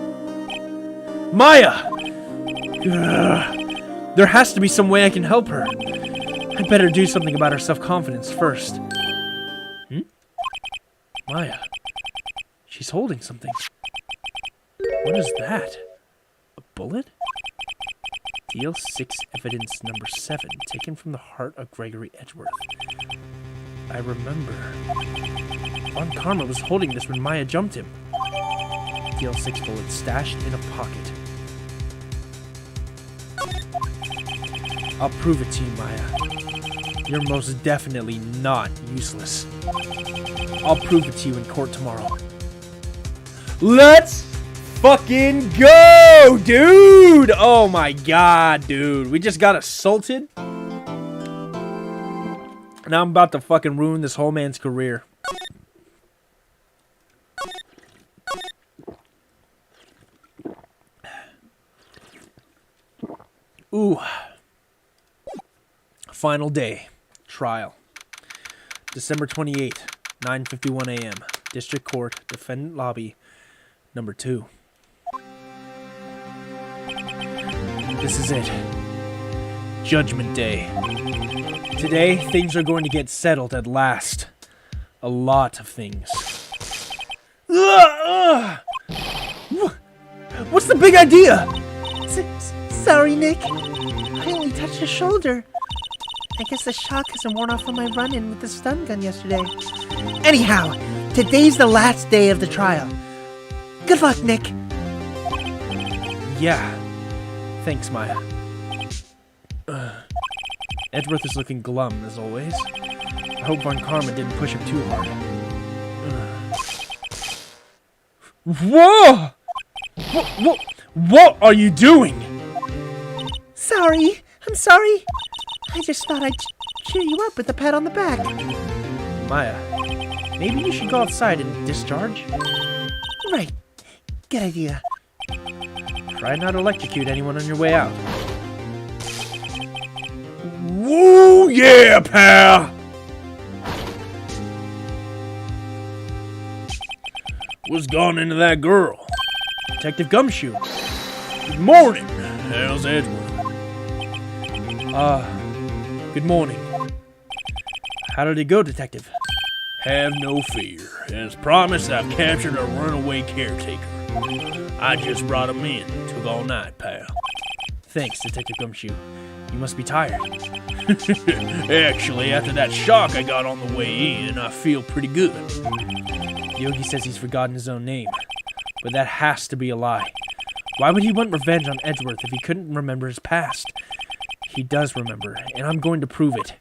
Maya! There has to be some way I can help her. I'd better do something about her self-confidence first. Maya. She's holding something. What is that? A bullet? DL6 evidence number 7, taken from the heart of Gregory Edgeworth. I remember. Von Karma was holding this when Maya jumped him. DL6 bullet stashed in a pocket. I'll prove it to you, Maya. You're most definitely not useless. I'll prove it to you in court tomorrow. Let's fucking go, dude! Oh my god, dude. We just got assaulted. Now I'm about to fucking ruin this whole man's career. Ooh. Final day. Trial. December 28th, 9:51 a.m. District Court, Defendant Lobby, number 2. This is it. Judgment Day. Today, things are going to get settled at last. A lot of things. What's the big idea? Sorry, Nick. I only touched his shoulder. I guess the shock hasn't worn off from my run-in with the stun gun yesterday. Anyhow, today's the last day of the trial. Good luck, Nick. Yeah. Thanks, Maya. Edgeworth is looking glum, as always. I hope Von Karma didn't push him too hard. Whoa! What are you doing? Sorry. I'm sorry. I just thought I'd cheer you up with a pat on the back. Maya, maybe you should go outside and discharge? Right. Good idea. Try not to electrocute anyone on your way out. Woo, yeah, pal! What's gone into that girl? Detective Gumshoe. Good morning. How's Edgeworth? Good morning. How did it go, Detective? Have no fear. As promised, I've captured a runaway caretaker. I just brought him in. Took all night, pal. Thanks, Detective Gumshoe. You must be tired. Actually, after that shock I got on the way in, I feel pretty good. Yogi says he's forgotten his own name, but that has to be a lie. Why would he want revenge on Edgeworth if he couldn't remember his past? He does remember, and I'm going to prove it.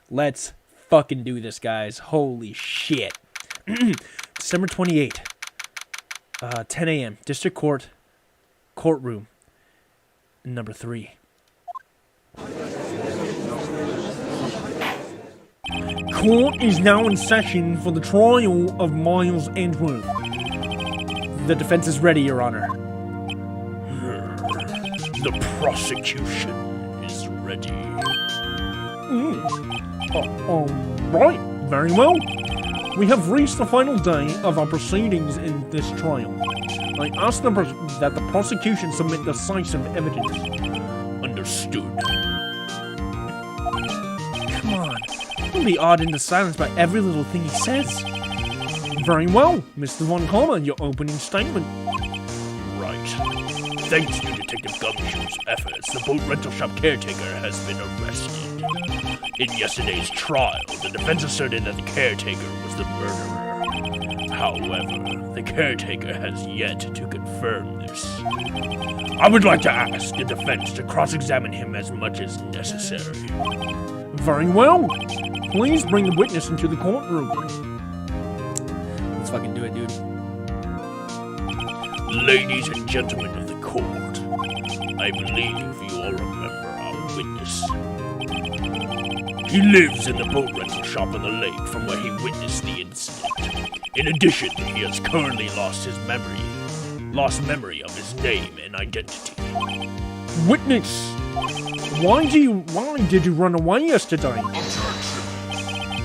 Let's fucking do this, guys. Holy shit. December 28th, 10 a.m., District Court, Courtroom, number 3. Court is now in session for the trial of Miles Edgeworth. The defense is ready, Your Honor. The prosecution is ready. Right, very well. We have reached the final day of our proceedings in this trial. I ask that the prosecution submit decisive evidence. Understood. Come on. Don't be awed into silence by every little thing he says. Very well, Mr. Von Karma, your opening statement. Right. Thanks to Detective Gumshoe's efforts, the boat rental shop caretaker has been arrested. In yesterday's trial, the defense asserted that the caretaker was the murderer. However, the caretaker has yet to confirm this. I would like to ask the defense to cross-examine him as much as necessary. Very well. Please bring the witness into the courtroom. Let's fucking do it, dude. Ladies and gentlemen of the court, I believe you all remember our witness. He lives in the boat rental shop on the lake from where he witnessed the incident. In addition, he has currently lost memory of his name and identity. Witness, why did you run away yesterday?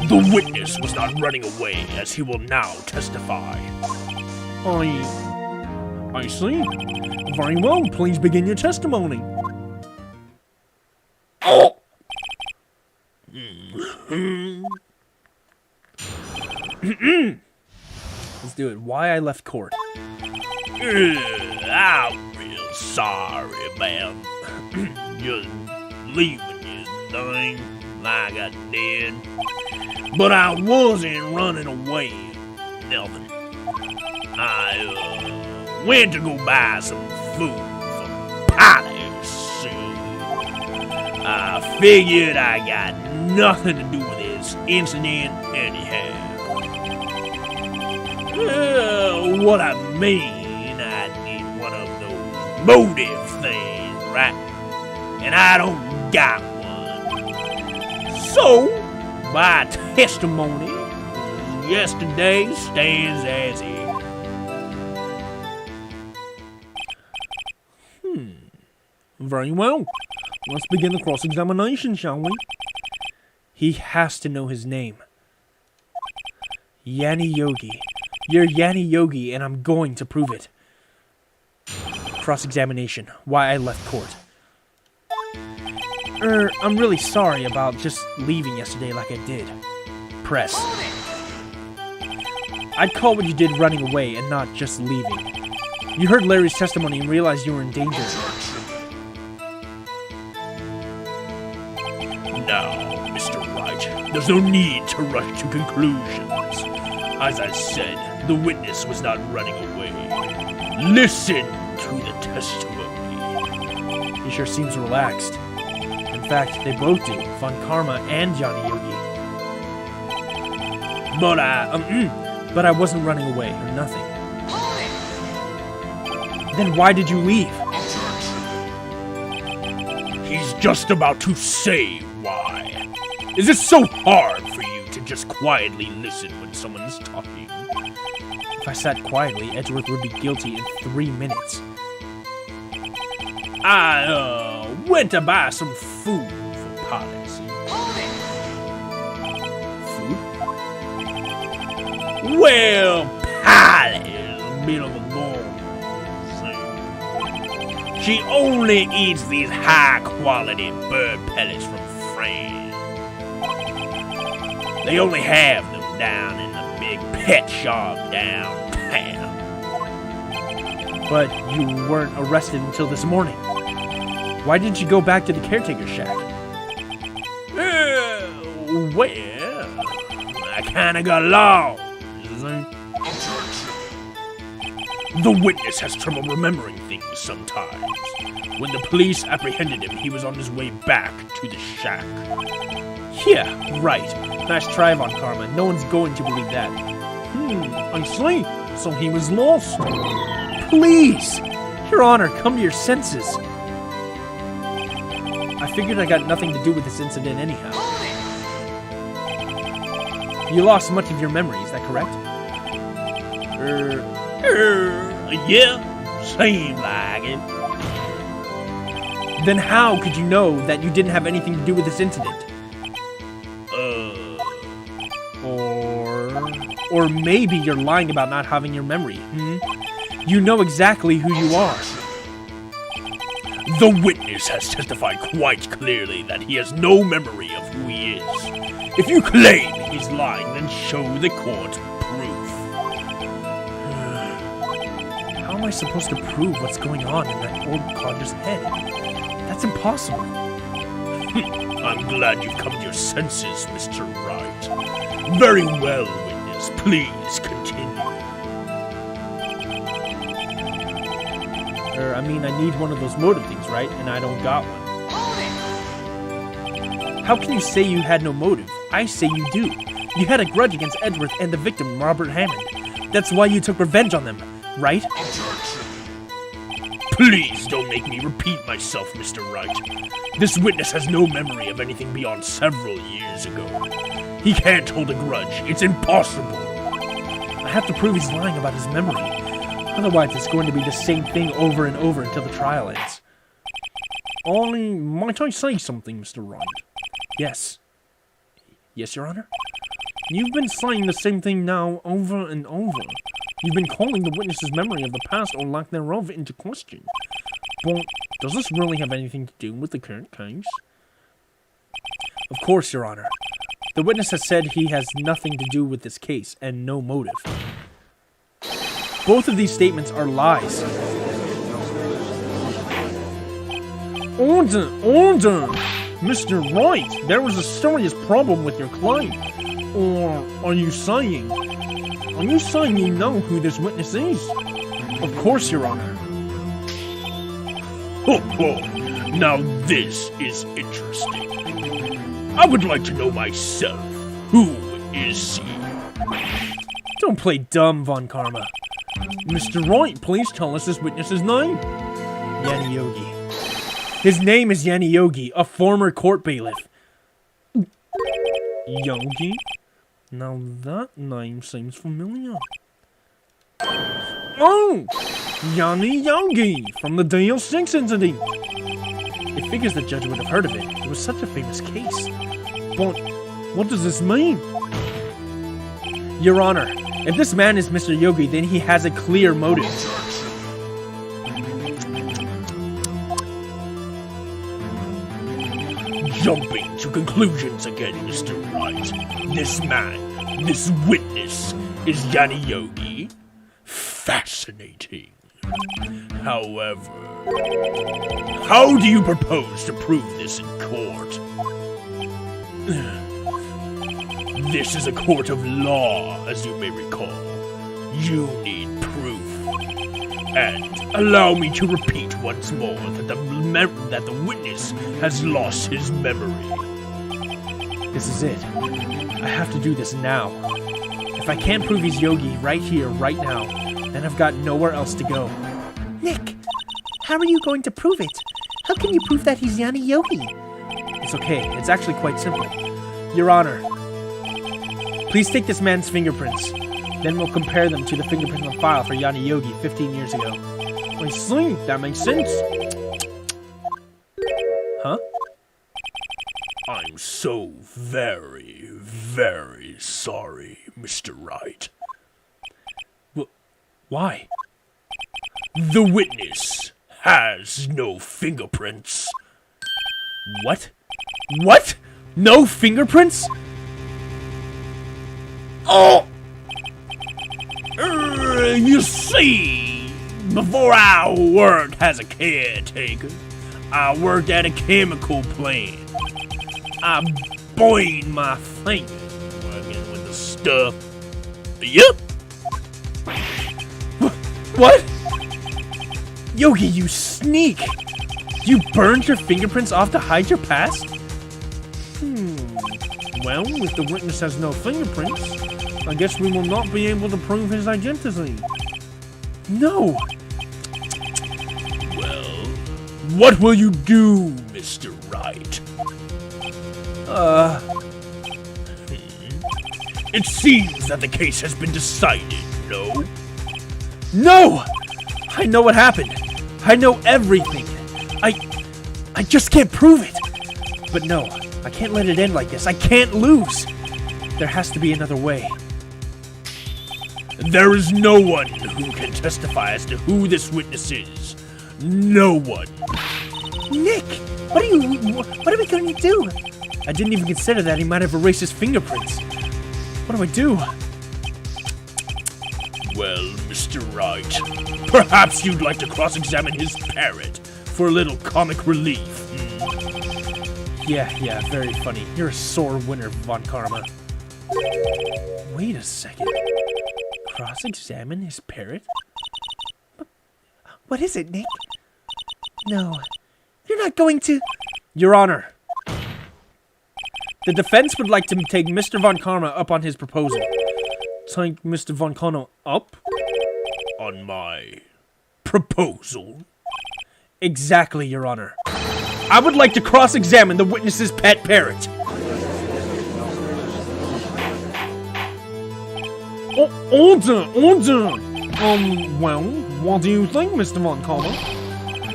The witness was not running away, as he will now testify. I see. Very well, please begin your testimony. Let's do it. Why I left court. I'm real sorry, man. Just leaving this thing like I did. But I wasn't running away. Nothing. I went to go buy some food for Polly's soon. I figured I got nothing to do with this incident anyhow. What I mean, I need one of those motive things, right? And I don't got one. So, my testimony yesterday stands as is. Very well. Let's begin the cross-examination, shall we? He has to know his name. Yanni Yogi. You're Yanni Yogi, and I'm going to prove it. Cross-examination. Why I left court. I'm really sorry about just leaving yesterday like I did. Press. I'd call what you did running away and not just leaving. You heard Larry's testimony and realized you were in danger. Now, Mr. Wright, there's no need to rush to conclusions. As I said, the witness was not running away. Listen to the testimony. He sure seems relaxed. In fact, they both do, Von Karma and Johnny Yogi. But I wasn't running away, or nothing. Then why did you leave? He's just about to say why. Is it so hard for you to just quietly listen when someone's talking? If I sat quietly, Edgeworth would be guilty in 3 minutes. I, went to buy some food for Polly's. Food? Well, Polly's a bit of a gourmet. She only eats these high-quality bird pellets from France. They only have them down in the big pet shop downtown. But you weren't arrested until this morning. Why didn't you go back to the caretaker shack? Well, I kinda got lost. The witness has trouble remembering things sometimes. When the police apprehended him, he was on his way back to the shack. Yeah, right. Nice try, Von Karma. No one's going to believe that. I see. So he was lost. Please! Your Honor, come to your senses. I figured I got nothing to do with this incident anyhow. You lost much of your memory, is that correct? Yeah, seemed like it. Then how could you know that you didn't have anything to do with this incident? Or maybe you're lying about not having your memory, You know exactly who you are. The witness has testified quite clearly that he has no memory of who he is. If you claim he's lying, then show the court proof. How am I supposed to prove what's going on in that old codger's head? That's impossible. I'm glad you've come to your senses, Mr. Wright. Very well, witness. Please continue. I mean, I need one of those motive things, right? And I don't got one. How can you say you had no motive? I say you do. You had a grudge against Edgeworth and the victim, Robert Hammond. That's why you took revenge on them, right? Please don't make me repeat myself, Mr. Wright. This witness has no memory of anything beyond several years ago. He can't hold a grudge. It's impossible. I have to prove he's lying about his memory. Otherwise, it's going to be the same thing over and over until the trial ends. Might I say something, Mr. Wright? Yes. Yes, Your Honor? You've been saying the same thing now over and over. You've been calling the witness's memory of the past or lack thereof into question. But does this really have anything to do with the current case? Of course, Your Honor. The witness has said he has nothing to do with this case and no motive. Both of these statements are lies. Order! Order! Mr. Wright, there was a serious problem with your claim. Or are you saying you know who this witness is? Of course, Your Honor. Ho ho! Now this is interesting. I would like to know myself. Who is he? Don't play dumb, Von Karma. Mr. Wright, please tell us this witness's name. Yanni Yogi. His name is Yanni Yogi, a former court bailiff. Yogi? Now that name seems familiar. Oh! Yanni Yogi, from the DL6 incident. It figures the judge would have heard of it. It was such a famous case. But what does this mean? Your Honor, if this man is Mr. Yogi, then he has a clear motive. Jumping to conclusions again, Mr. Wright. This man, this witness, is Yanni Yogi. Fascinating. However, how do you propose to prove this in court? This is a court of law, as you may recall. You need proof. And allow me to repeat once more that the witness has lost his memory. This is it. I have to do this now. If I can't prove he's Yogi right here, right now, then I've got nowhere else to go. Nick, how are you going to prove it? How can you prove that he's Yanni Yogi? It's okay. It's actually quite simple. Your Honor, please take this man's fingerprints. Then we'll compare them to the fingerprints on file for Yanni Yogi 15 years ago. I see. That makes sense. Huh? I'm so very, very sorry, Mr. Wright. Why? The witness has no fingerprints. What? What? No fingerprints? Oh! You see, before I worked as a caretaker, I worked at a chemical plant. I burned my finger working with the stuff. Yep. What? Yogi, you sneak! You burned your fingerprints off to hide your past? Well, if the witness has no fingerprints, I guess we will not be able to prove his identity. No! Well, what will you do, Mr. Wright? It seems that the case has been decided, no? No! I know what happened. I know everything. I just can't prove it. But no, I can't let it end like this. I can't lose. There has to be another way. There is no one who can testify as to who this witness is. No one. Nick, what are we going to do? I didn't even consider that he might have erased his fingerprints. What do I do? Well, Mr. Wright, perhaps you'd like to cross-examine his parrot for a little comic relief. Yeah, very funny. You're a sore winner, Von Karma. Wait a second. Cross-examine his parrot? What is it, Nick? No, you're not going to... Your Honor. The defense would like to take Mr. Von Karma up on his proposal. Take Mr. Von Karma up? On my proposal? Exactly, Your Honor. I would like to cross-examine the witness's pet parrot. Order! Well, what do you think, Mr. Von Karma?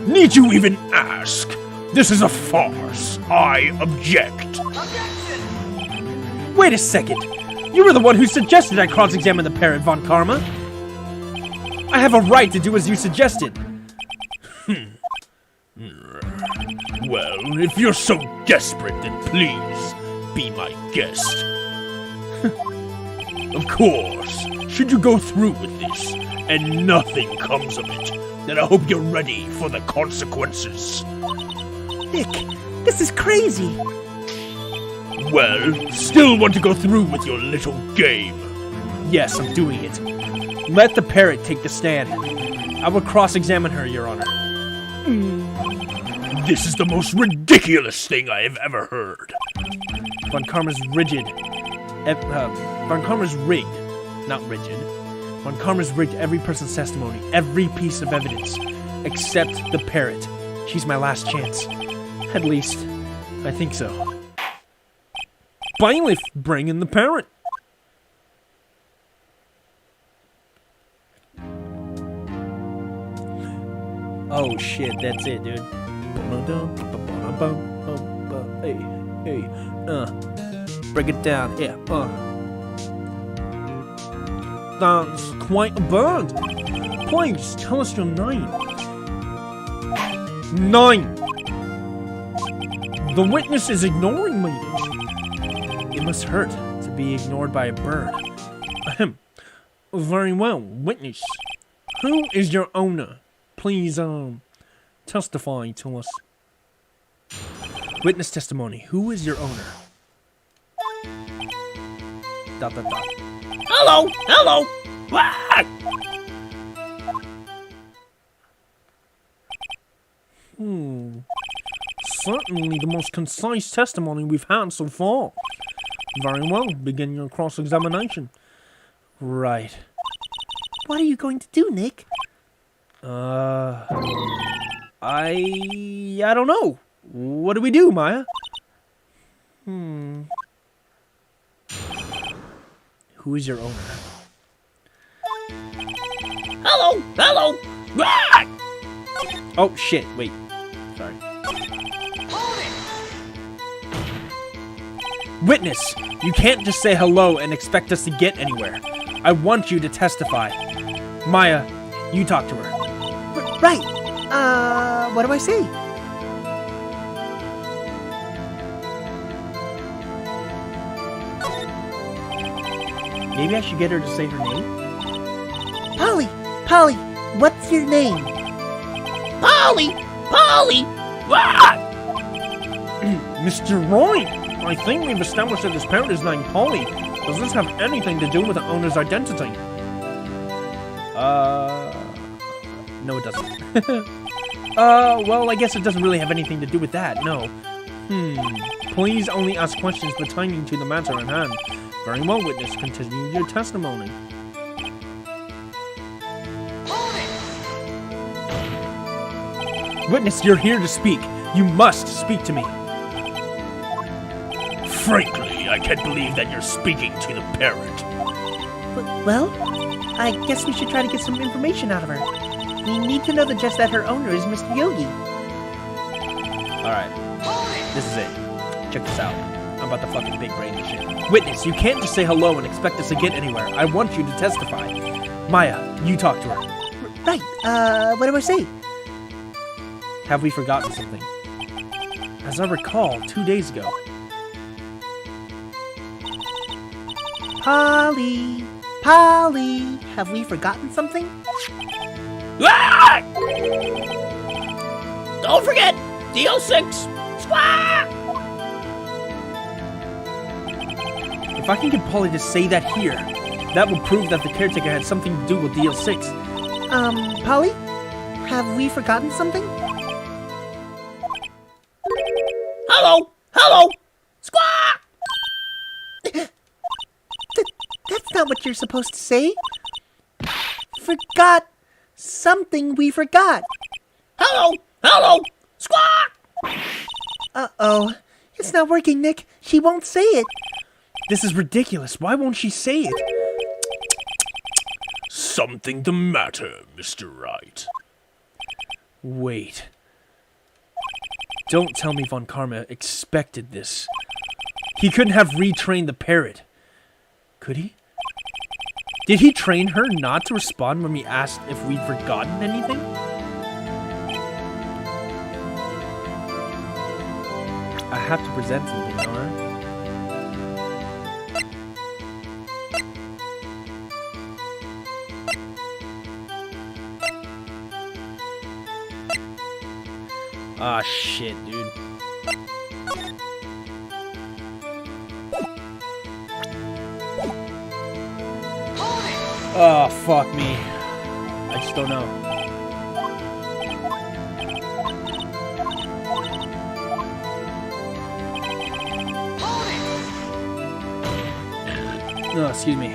Need you even ask? This is a farce. I object. Wait a second. You were the one who suggested I cross-examine the parrot, Von Karma. I have a right to do as you suggested. Well, if you're so desperate, then please be my guest. Of course, should you go through with this and nothing comes of it, then I hope you're ready for the consequences. Nick, this is crazy. Well, still want to go through with your little game? Yes, I'm doing it. Let the parrot take the stand. I will cross-examine her, Your Honor. This is the most ridiculous thing I have ever heard. Von Karma's rigid. Von Karma's rigged. Not rigid. Von Karma's rigged every person's testimony, every piece of evidence, except the parrot. She's my last chance. At least, I think so. Bailiff, bring in the parrot. Oh shit, that's it, dude. Hey, break it down, yeah, That's quite a bird. Please, tell us your name. 9. The witness is ignoring me. It must hurt to be ignored by a bird. Ahem. Very well, witness. Who is your owner? Please, testify to us. Witness testimony. Who is your owner? ... Hello! Ah! Certainly the most concise testimony we've had so far. Very well, begin your cross-examination. Right. What are you going to do, Nick? I don't know. What do we do, Maya? Who is your owner? Hello! Ah! Oh, shit, wait. Sorry. Witness, you can't just say hello and expect us to get anywhere. I want you to testify. Maya, you talk to her. Right. What do I say? Maybe I should get her to say her name? Polly, what's your name? Polly! Mr. Wright, I think we've established that this parent is named Polly. Does this have anything to do with the owner's identity? No it doesn't. Well, I guess it doesn't really have anything to do with that, no. Please only ask questions pertaining to the matter at hand. Very well, witness, continue your testimony. Witness, you're here to speak. You must speak to me. Frankly, I can't believe that you're speaking to the parent. Well, I guess we should try to get some information out of her. We need to know the gist that her owner is Mr. Yogi. Alright. This is it. Check this out. I'm about to fucking big brain this shit. Witness, you can't just say hello and expect us to get anywhere. I want you to testify. Maya, you talk to her. Right, what do I say? Have we forgotten something? As I recall, 2 days ago. Polly, have we forgotten something? Ah! Don't forget, Deal 6. Squawk! If I can get Polly to say that here, that will prove that the caretaker had something to do with DL6. Polly? Have we forgotten something? Hello! Squawk! That's not what you're supposed to say. Forgot something we forgot. Hello! Squawk! Uh-oh. It's not working, Nick. She won't say it. This is ridiculous. Why won't she say it? Something the matter, Mr. Wright. Wait. Don't tell me Von Karma expected this. He couldn't have retrained the parrot. Could he? Did he train her not to respond when we asked if we'd forgotten anything? I have to present something, don't I? Ah, shit, dude. Oh, fuck me. I just don't know. No, excuse me.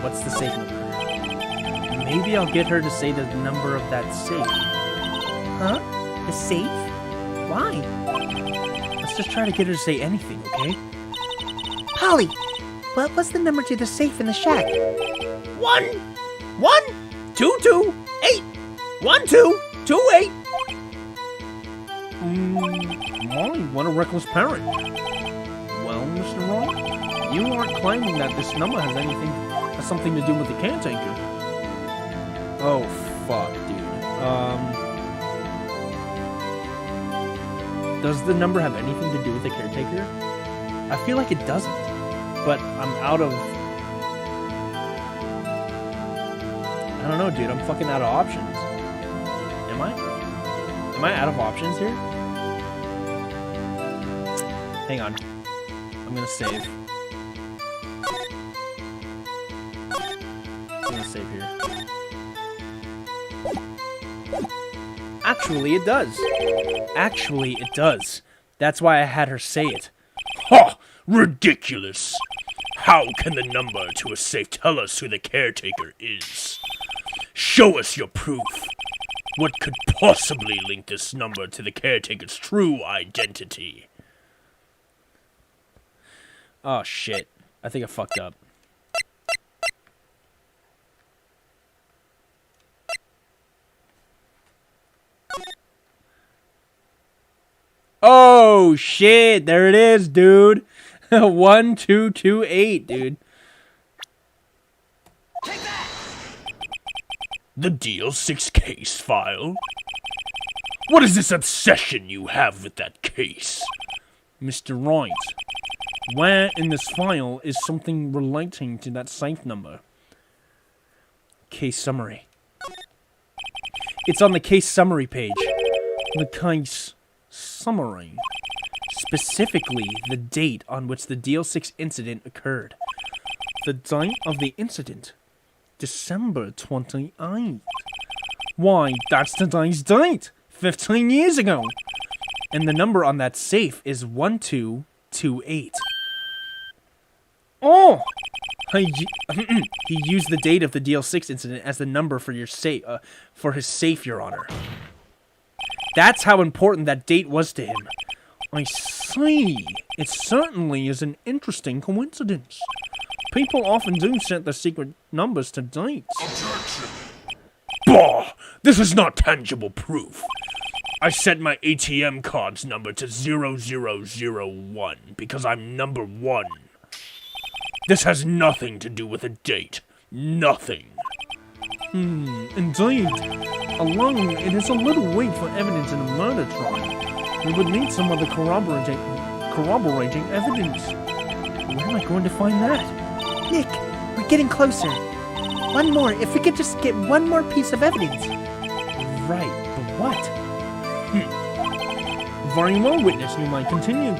What's the safe number? Maybe I'll get her to say the number of that safe. Huh? The safe? Why? Let's just try to get her to say anything, okay? Polly, what was the number to the safe in the shack? 1-1-2-2-8 1-2-2-8. Molly, what a reckless parent. Well, Mr. Wright, you aren't claiming that this number has something to do with the caretaker. Oh, fuck, dude. Does the number have anything to do with the caretaker? I feel like it doesn't, but I'm out of... I don't know, dude. I'm fucking out of options. Am I? Am I out of options here? Hang on. I'm gonna save. I'm gonna save here. Actually, it does. Actually, it does. That's why I had her say it. Ha! Ridiculous! How can the number to a safe tell us who the caretaker is? Show us your proof. What could possibly link this number to the caretaker's true identity? Oh, shit. I think I fucked up. Oh, shit. There it is, dude. 1228, dude. The Deal 6 case file? What is this obsession you have with that case? Mr. Wright, where in this file is something relating to that safe number? Case summary. It's on the case summary page. The case summary. Specifically, the date on which the DL6 incident occurred. The date of the incident. December 28th. Why, that's today's date! 15 years ago! And the number on that safe is 1228. Oh! He used the date of the DL6 incident as the number for your safe, for his safe, Your Honor. That's how important that date was to him. I see. It certainly is an interesting coincidence. People often do set their secret numbers to dates. Objection! Bah! This is not tangible proof. I set my ATM card's number to 0001 because I'm number 1. This has nothing to do with a date. Nothing. Indeed. Alone, it is a little weak for evidence in a murder trial. We would need some other corroborating evidence. Where am I going to find that? Nick, we're getting closer. One more. If we could just get one more piece of evidence. Right, but what? Very well, witness. You might continue.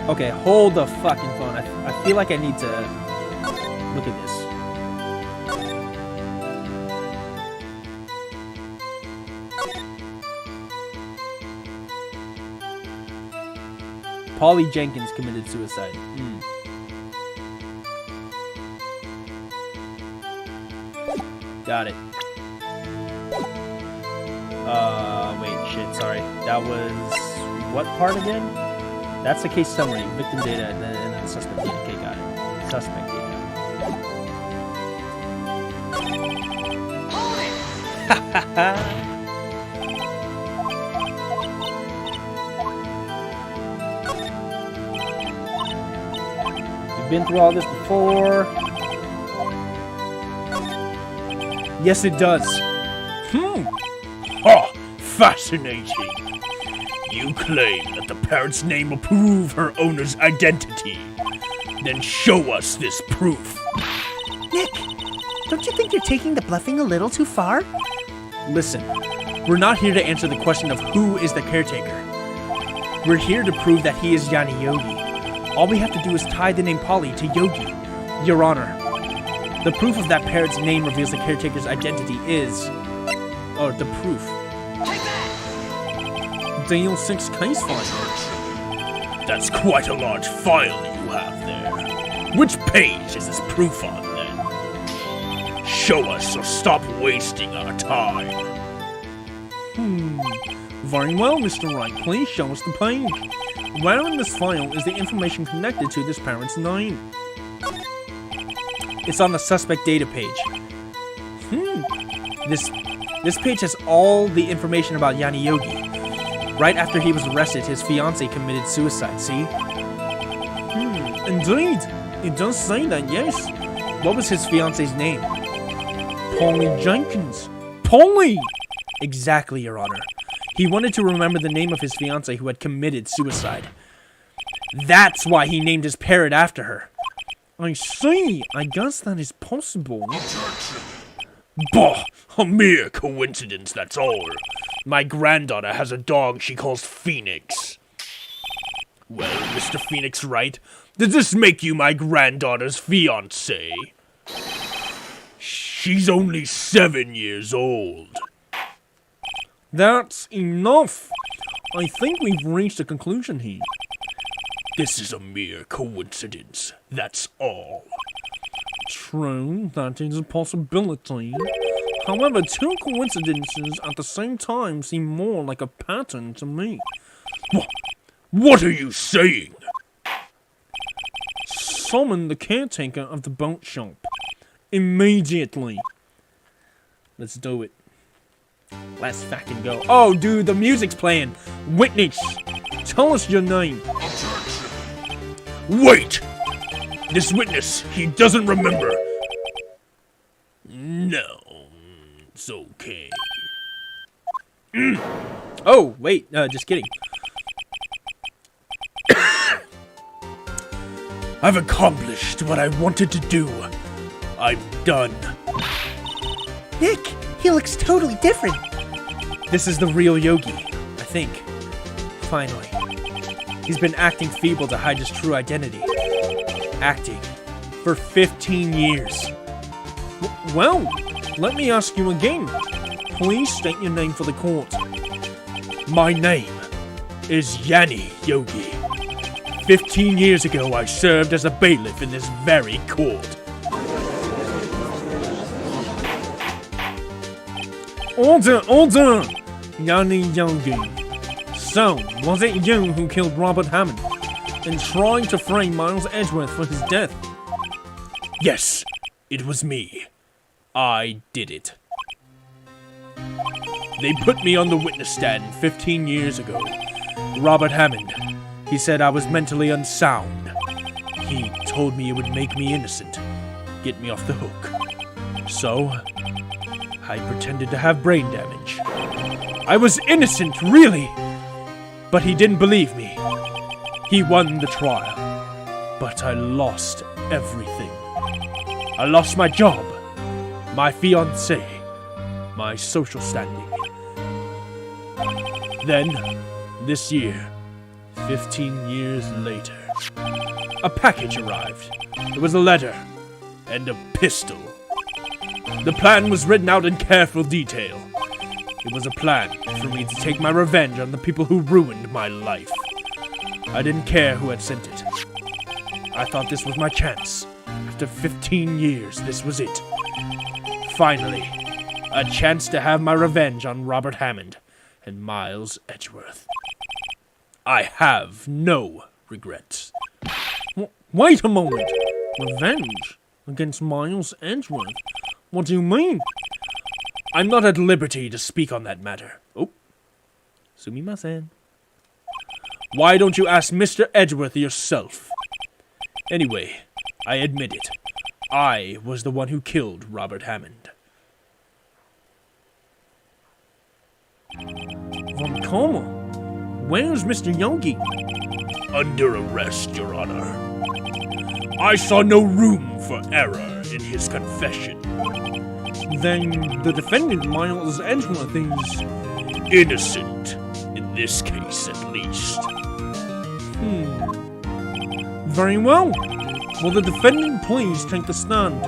Okay, hold the fucking phone. I feel like I need to look at this. Polly Jenkins committed suicide. Got it. Wait, shit, sorry. That was what part again? That's the case summary, victim data, and then suspect data. Okay, got it. Suspect data. You've been through all this before. Yes, it does. Ha! Fascinating. You claim that the parent's name will prove her owner's identity. Then show us this proof. Nick, don't you think you're taking the bluffing a little too far? Listen, we're not here to answer the question of who is the caretaker. We're here to prove that he is Yanni Yogi. All we have to do is tie the name Polly to Yogi. Your Honor, the proof of that parrot's name reveals the caretaker's identity is... Oh, the proof. DL6 case file. That's quite a large file you have there. Which page is this proof on, then? Show us or stop wasting our time. Very well, Mr. Wright. Please show us the page. Where in this file is the information connected to this parent's name? It's on the suspect data page. This page has all the information about Yanni Yogi. Right after he was arrested, his fiancée committed suicide, see? Indeed. It does say that, yes. What was his fiancée's name? Polly Jenkins. Polly! Exactly, Your Honor. He wanted to remember the name of his fiancée who had committed suicide. That's why he named his parrot after her. I see. I guess that is possible. Bah! A mere coincidence, that's all. My granddaughter has a dog she calls Phoenix. Well, Mr. Phoenix Wright, does this make you my granddaughter's fiancé? She's only 7 years old. That's enough. I think we've reached a conclusion here. This is a mere coincidence, that's all. True, that is a possibility. However, two coincidences at the same time seem more like a pattern to me. What are you saying? Summon the caretaker of the boat shop. Immediately. Let's do it. Let's fucking go. Oh, dude, the music's playing. Witness, tell us your name. Wait! This witness, he doesn't remember. No, it's okay. Oh, wait, just kidding. I've accomplished what I wanted to do. I'm done. Nick, He looks totally different. This is the real Yogi, I think. Finally. He's been acting feeble to hide his true identity. Acting. For 15 years. Well, let me ask you again. Please state your name for the court. My name is Yanni Yogi. 15 years ago, I served as a bailiff in this very court. Order! Yanni Yogi. So, was it you who killed Robert Hammond and tried to frame Miles Edgeworth for his death? Yes, it was me. I did it. They put me on the witness stand 15 years ago. Robert Hammond, he said I was mentally unsound. He told me it would make me innocent, get me off the hook. So, I pretended to have brain damage. I was innocent, really! But he didn't believe me. He won the trial, but I lost everything. I lost my job, my fiancée, my social standing. Then, this year, 15 years later, a package arrived. It was a letter and a pistol. The plan was written out in careful detail. It was a plan for me to take my revenge on the people who ruined my life. I didn't care who had sent it. I thought this was my chance. After 15 years, this was it. Finally, a chance to have my revenge on Robert Hammond and Miles Edgeworth. I have no regrets. Wait a moment. Revenge against Miles Edgeworth? What do you mean? I'm not at liberty to speak on that matter. Oh. Sumimasen. Why don't you ask Mr. Edgeworth yourself? Anyway, I admit it. I was the one who killed Robert Hammond. Von Karma? Where's Mr. Yogi? Under arrest, Your Honor. I saw no room for error in his confession. Then the defendant, Miles Edgeworth, is innocent, in this case at least. Very well. Will the defendant please take the stand?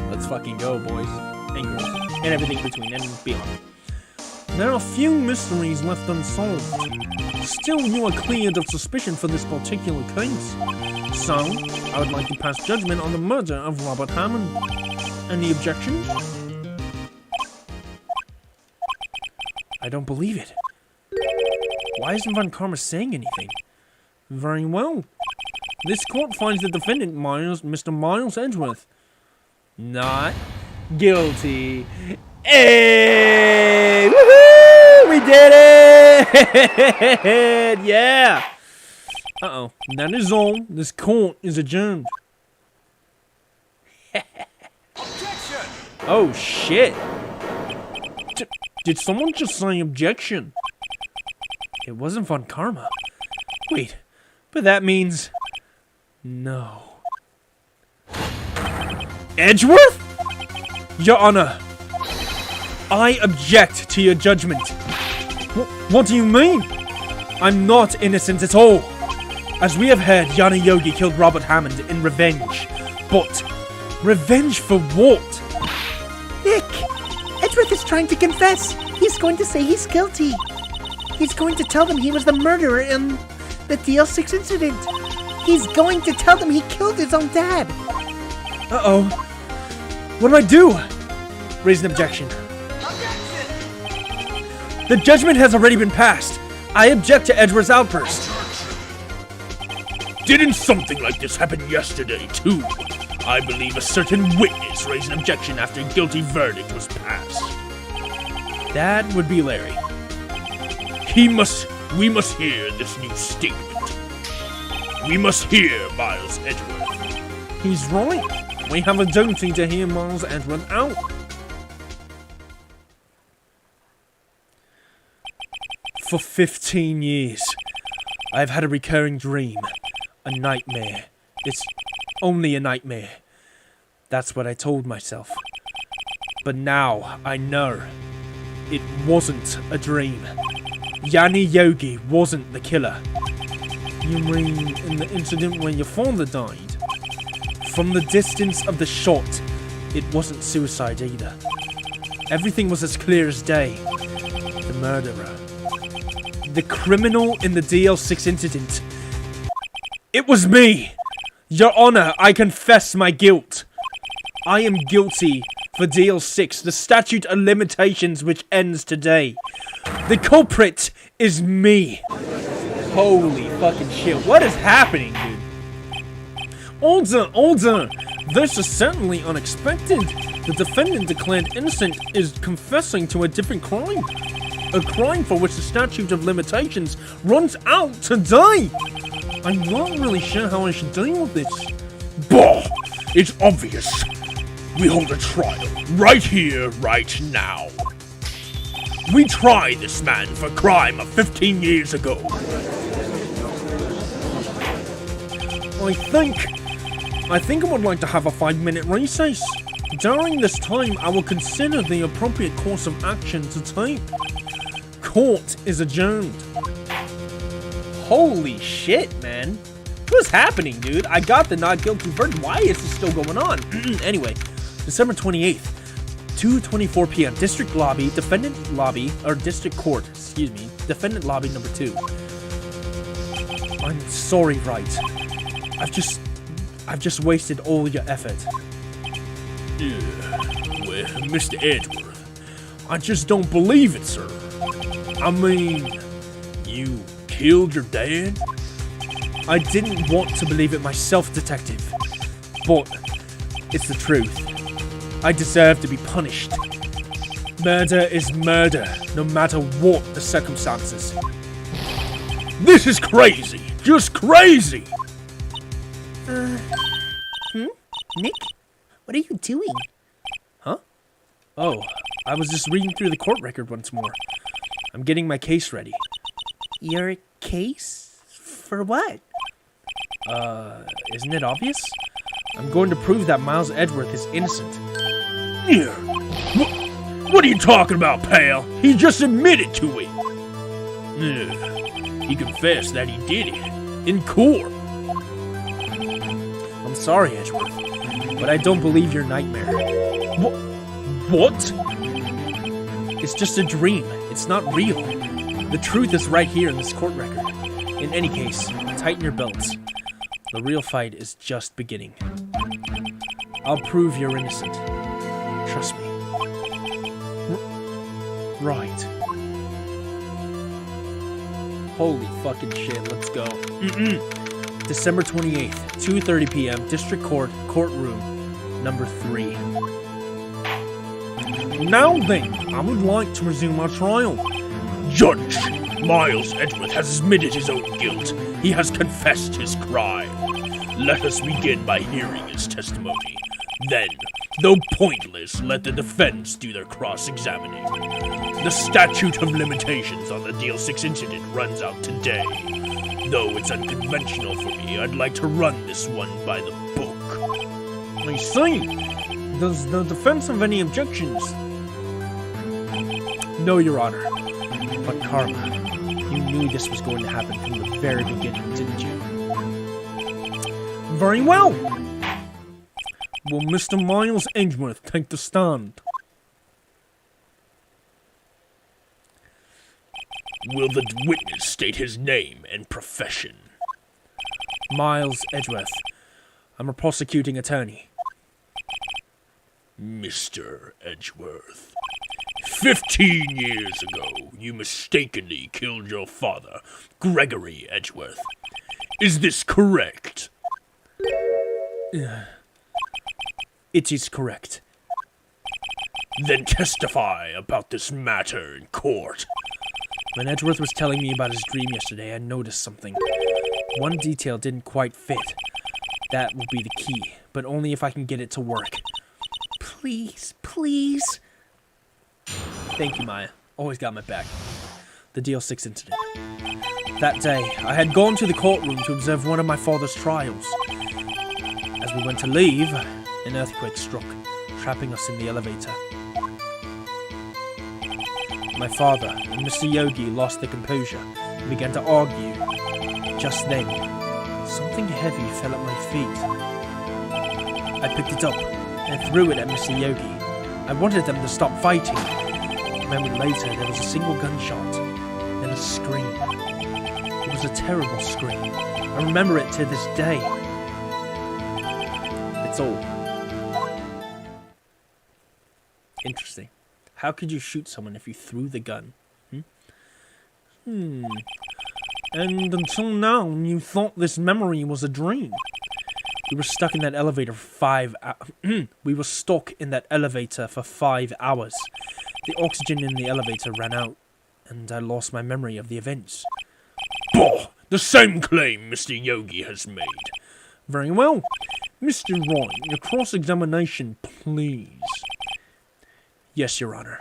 Let's fucking go, boys. And girls. And everything between and beyond. There are few mysteries left unsolved. Still, you are cleared of suspicion for this particular case. So, I would like to pass judgment on the murder of Robert Hammond. Any objection? I don't believe it. Why isn't Von Karma saying anything? Very well. This court finds the defendant, Mr. Miles Edgeworth, not guilty. Hey! Woohoo! We did it! Yeah! Uh-oh. That is all. This court is adjourned. Oh, shit. Did someone just say objection? It wasn't Von Karma. Wait, but that means... No. Edgeworth? Your Honor, I object to your judgment. What do you mean? I'm not innocent at all. As we have heard, Yanni Yogi killed Robert Hammond in revenge. But, revenge for what? Nick! Edgeworth is trying to confess. He's going to say he's guilty. He's going to tell them he was the murderer in the DL6 incident. He's going to tell them he killed his own dad. Uh-oh. What do I do? Raise an objection. The judgment has already been passed. I object to Edgeworth's outburst. Didn't something like this happen yesterday, too? I believe a certain witness raised an objection after a guilty verdict was passed. That would be Larry. We must hear this new statement. We must hear Miles Edgeworth. He's right. We have a duty to hear Miles Edgeworth out. For 15 years, I've had a recurring dream. A nightmare. It's only a nightmare. That's what I told myself. But now I know it wasn't a dream. Yanni Yogi wasn't the killer. You mean in the incident when your father died? From the distance of the shot, it wasn't suicide either. Everything was as clear as day. The murderer. The criminal in the DL6 incident. It was me! Your Honor, I confess my guilt. I am guilty for DL6, the statute of limitations which ends today. The culprit is me. Holy fucking shit, what is happening, dude? Order! This is certainly unexpected. The defendant declared innocent is confessing to a different crime. A crime for which the statute of limitations runs out today. I'm not really sure how I should deal with this. Bah! It's obvious. We hold a trial right here, right now. We tried this man for crime of 15 years ago. I think I would like to have a 5-minute recess. During this time, I will consider the appropriate course of action to take. Court is adjourned. Holy shit, man. What's happening, dude? I got the not guilty verdict. Why is this still going on? Anyway, December 28th, 2:24 p.m. District Lobby, Defendant Lobby, or District Court, excuse me. Defendant Lobby number 2. I'm sorry, Wright. I've just wasted all your effort. Yeah, well, Mr. Edgeworth, I just don't believe it, sir. I mean, you killed your dad? I didn't want to believe it myself, Detective. But it's the truth. I deserve to be punished. Murder is murder, no matter what the circumstances. This is crazy! Just crazy! Nick? What are you doing? Huh? Oh, I was just reading through the court record once more. I'm getting my case ready. Your case? For what? Isn't it obvious? I'm going to prove that Miles Edgeworth is innocent. Here. What are you talking about, pal? He just admitted to it. He confessed that he did it. In court. I'm sorry, Edgeworth, but I don't believe your nightmare. What? It's just a dream. It's not real. The truth is right here in this court record. In any case, tighten your belts. The real fight is just beginning. I'll prove you're innocent. Trust me. Right. Holy fucking shit, let's go. December 28th, 2:30 p.m., District Court, Courtroom, number 3. Now then, I would like to resume our trial. Judge, Miles Edgeworth has admitted his own guilt. He has confessed his crime. Let us begin by hearing his testimony. Then, though pointless, let the defense do their cross-examining. The statute of limitations on the DL6 incident runs out today. Though it's unconventional for me, I'd like to run this one by the book. I see. Does the defense have any objections? No, Your Honor. But Karma, you knew this was going to happen from the very beginning, didn't you? Very well. Will Mr. Miles Edgeworth take the stand? Will the witness state his name and profession? Miles Edgeworth. I'm a prosecuting attorney. Mr. Edgeworth, 15 years ago, you mistakenly killed your father, Gregory Edgeworth. Is this correct? It is correct. Then testify about this matter in court. When Edgeworth was telling me about his dream yesterday, I noticed something. One detail didn't quite fit. That will be the key, but only if I can get it to work. Please, please. Thank you, Maya. Always got my back. The DL6 incident. That day, I had gone to the courtroom to observe one of my father's trials. As we went to leave, an earthquake struck, trapping us in the elevator. My father and Mr. Yogi lost their composure and began to argue. Just then, something heavy fell at my feet. I picked it up and threw it at Mr. Yogi. I wanted them to stop fighting. A moment later, there was a single gunshot, then a scream. It was a terrible scream. I remember it to this day. It's all. Interesting. How could you shoot someone if you threw the gun? And until now, you thought this memory was a dream. We were stuck in that elevator for 5 hours. We were stuck in that elevator for 5 hours. The oxygen in the elevator ran out, and I lost my memory of the events. Bah! The same claim Mr. Yogi has made. Very well. Mr. Wright, your cross-examination, please. Yes, Your Honor.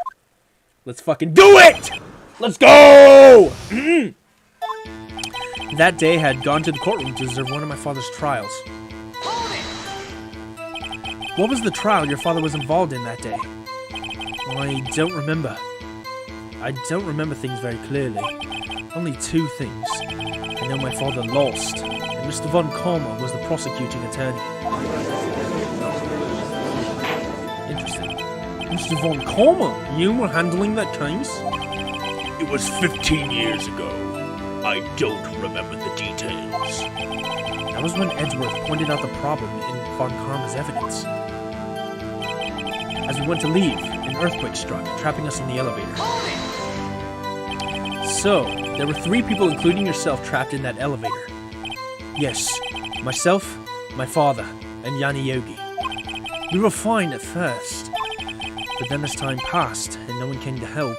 Let's fucking do it! Let's go! That day I had gone to the courtroom to observe one of my father's trials. What was the trial your father was involved in that day? I don't remember. I don't remember things very clearly. Only 2 things. I know my father lost, and Mr. Von Karma was the prosecuting attorney. Interesting. Mr. Von Karma, you were handling that case? It was 15 years ago. I don't remember the details. That was when Edgeworth pointed out the problem in Von Karma's evidence. As we went to leave, an earthquake struck, trapping us in the elevator. So, there were 3 people, including yourself, trapped in that elevator. Yes, myself, my father, and Yanni Yogi. We were fine at first, but then as time passed and no one came to help,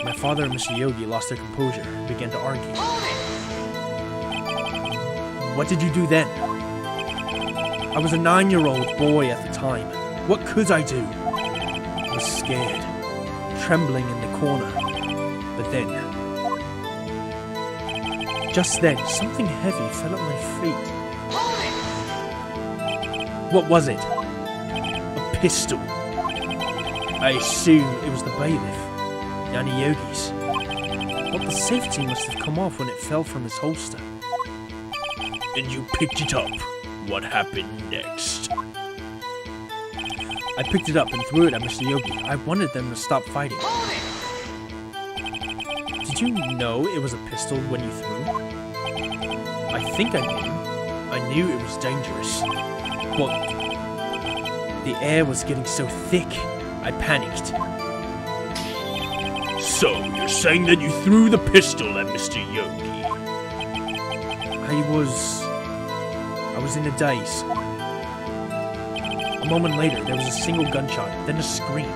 my father and Mr. Yogi lost their composure and began to argue. What did you do then? I was a 9-year-old boy at the time. What could I do? I was scared, trembling in the corner. But then, just then, something heavy fell at my feet. What was it? A pistol. I assume it was the bailiff, Yanni Yogi's. But the safety must have come off when it fell from his holster. And you picked it up. What happened next? I picked it up and threw it at Mr. Yogi. I wanted them to stop fighting. Did you know it was a pistol when you threw? I think I knew. I knew it was dangerous. But the air was getting so thick, I panicked. So, you're saying that you threw the pistol at Mr. Yogi? I was in a daze. A moment later, there was a single gunshot, then a scream.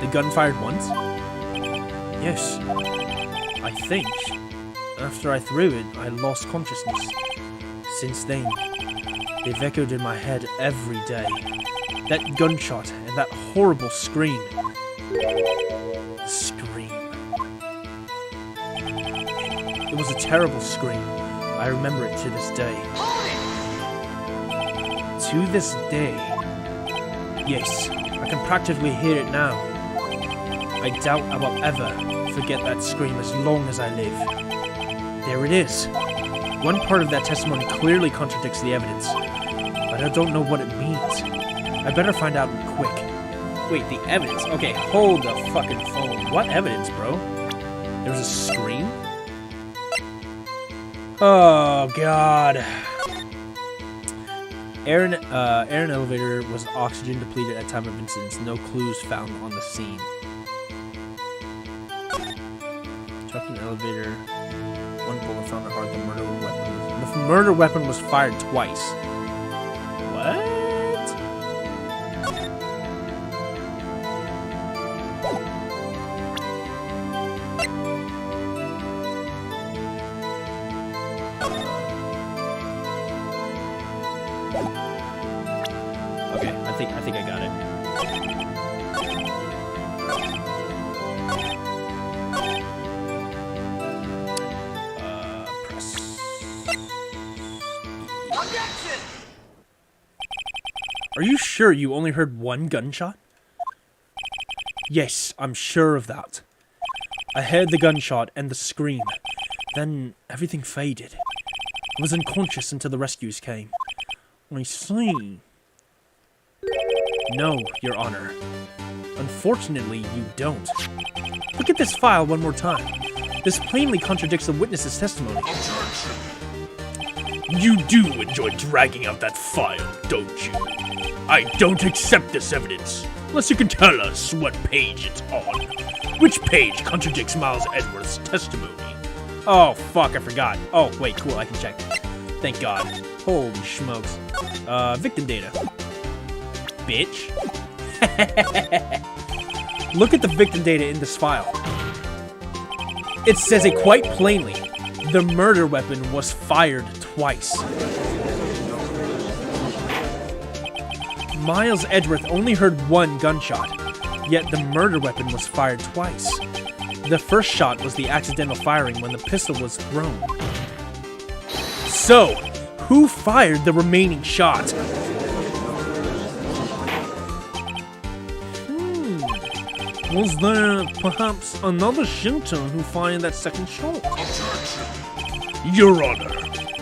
The gun fired once? Yes, I think. After I threw it, I lost consciousness. Since then, they've echoed in my head every day. That gunshot and that horrible scream. The scream. It was a terrible scream. I remember it to this day. To this day. Yes, I can practically hear it now. I doubt I will ever forget that scream as long as I live. There it is. One part of that testimony clearly contradicts the evidence, but I don't know what it means. I better find out quick. Wait, the evidence? Okay, hold the fucking phone. What evidence, bro? There was a scream? Oh, God. Air in elevator was oxygen depleted at time of incidents. No clues found on the scene. Trapped in elevator. One bullet found at heart. The murder weapon. The murder weapon was fired twice. What? Okay, I think I got it. Press. Are you sure you only heard one gunshot? Yes, I'm sure of that. I heard the gunshot and the scream. Then everything faded. I was unconscious until the rescues came. I see. No, Your Honor. Unfortunately, you don't. Look at this file one more time. This plainly contradicts the witness's testimony. You do enjoy dragging out that file, don't you? I don't accept this evidence, unless you can tell us what page it's on. Which page contradicts Miles Edgeworth's testimony? Oh, fuck, I forgot. Oh, wait, cool, I can check. Thank God. Holy smokes. Victim data. Bitch. Look at the victim data in this file. It says it quite plainly. The murder weapon was fired twice. Miles Edgeworth only heard one gunshot, yet the murder weapon was fired twice. The first shot was the accidental firing when the pistol was thrown. So, who fired the remaining shot? Was there perhaps another shooter who fired that second shot? Your Honor,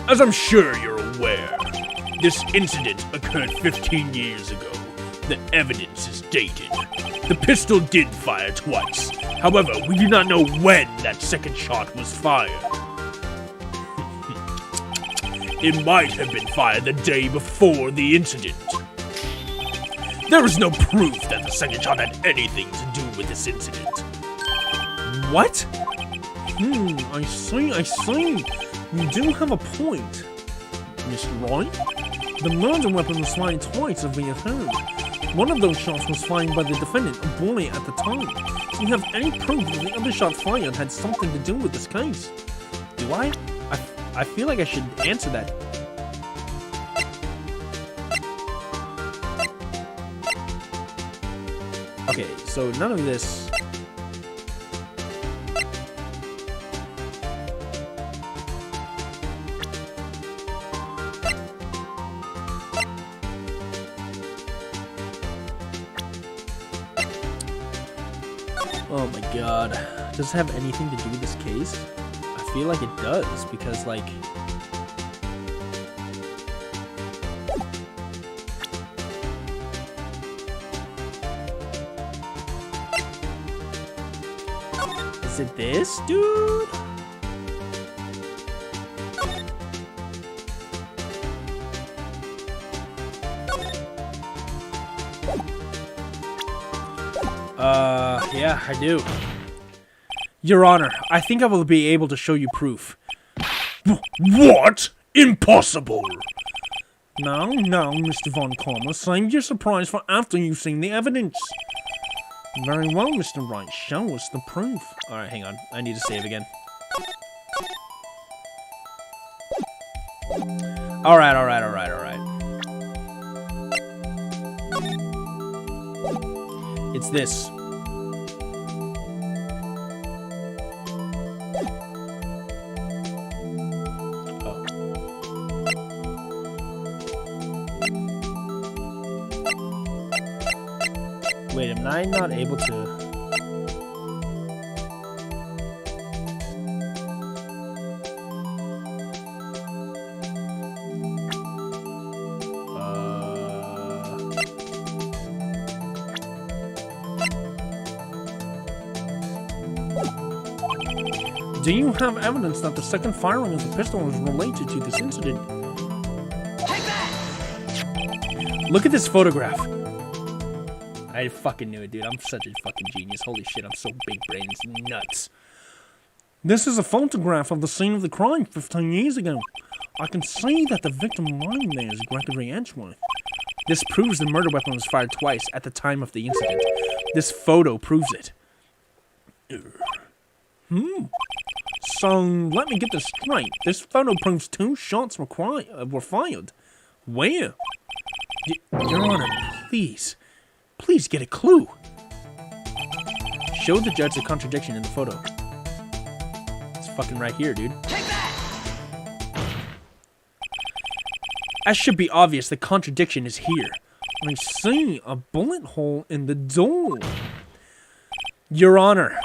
as I'm sure you're aware, this incident occurred 15 years ago. The evidence is dated. The pistol did fire twice. However, we do not know when that second shot was fired. It might have been fired the day before the incident. There is no proof that the second shot had anything to do with this incident. What? I see. You do have a point, Mr. Wright. The murder weapon was fired twice, as we have heard. One of those shots was fired by the defendant, a boy at the time. Do you have any proof that the other shot fired had something to do with this case? Do I? I feel like I should answer that. Okay, so none of this... Oh my god. Does it have anything to do with this case? I feel like it does, because like... Is it this, dude? Yeah, I do. Your Honor, I think I will be able to show you proof. What? Impossible! Now, Mr. Von Karma, save your surprise for after you've seen the evidence. Very well, Mr. Wright, show us the proof. Alright, hang on. I need to save again. Alright. It's this. Oh. Wait, am I not able to... Do you have evidence that the second firing of the pistol is related to this incident? Look at this photograph. I fucking knew it, dude. I'm such a fucking genius. Holy shit, I'm so big brain. It's nuts. This is a photograph of the scene of the crime 15 years ago. I can see that the victim lying there is Gregory Edgeworth. This proves the murder weapon was fired twice at the time of the incident. This photo proves it. So, let me get this straight. This photo proves 2 shots were fired. Where? Your Honor, please. Please get a clue. Show the judge the contradiction in the photo. It's fucking right here, dude. Take that! As should be obvious, the contradiction is here. I see a bullet hole in the door. Your Honor,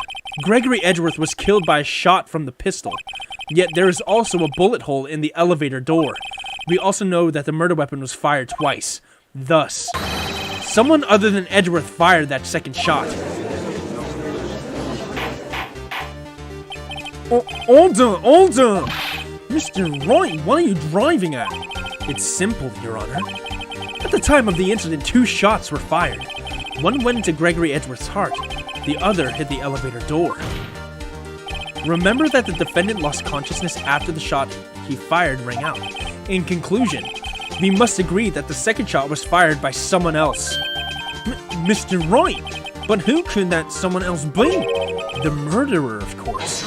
Gregory Edgeworth was killed by a shot from the pistol. Yet there is also a bullet hole in the elevator door. We also know that the murder weapon was fired twice. Thus, someone other than Edgeworth fired that second shot. Order! Mr. Wright, what are you driving at? It's simple, Your Honor. At the time of the incident, 2 shots were fired. One went into Gregory Edgeworth's heart. The other hit the elevator door. Remember that the defendant lost consciousness after the shot he fired rang out. In conclusion, we must agree that the second shot was fired by someone else. Mr. Wright, but who could that someone else be? The murderer, of course.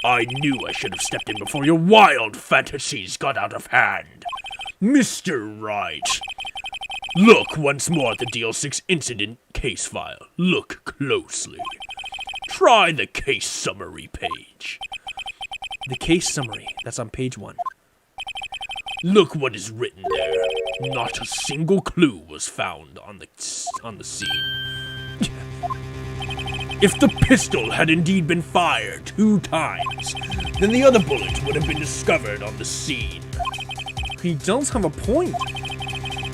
I knew I should have stepped in before your wild fantasies got out of hand. Mr. Wright. Look once more at the DL6 incident case file. Look closely. Try the case summary page. The case summary, that's on page 1. Look what is written there. Not a single clue was found on the scene. If the pistol had indeed been fired 2 times, then the other bullet would have been discovered on the scene. He does have a point.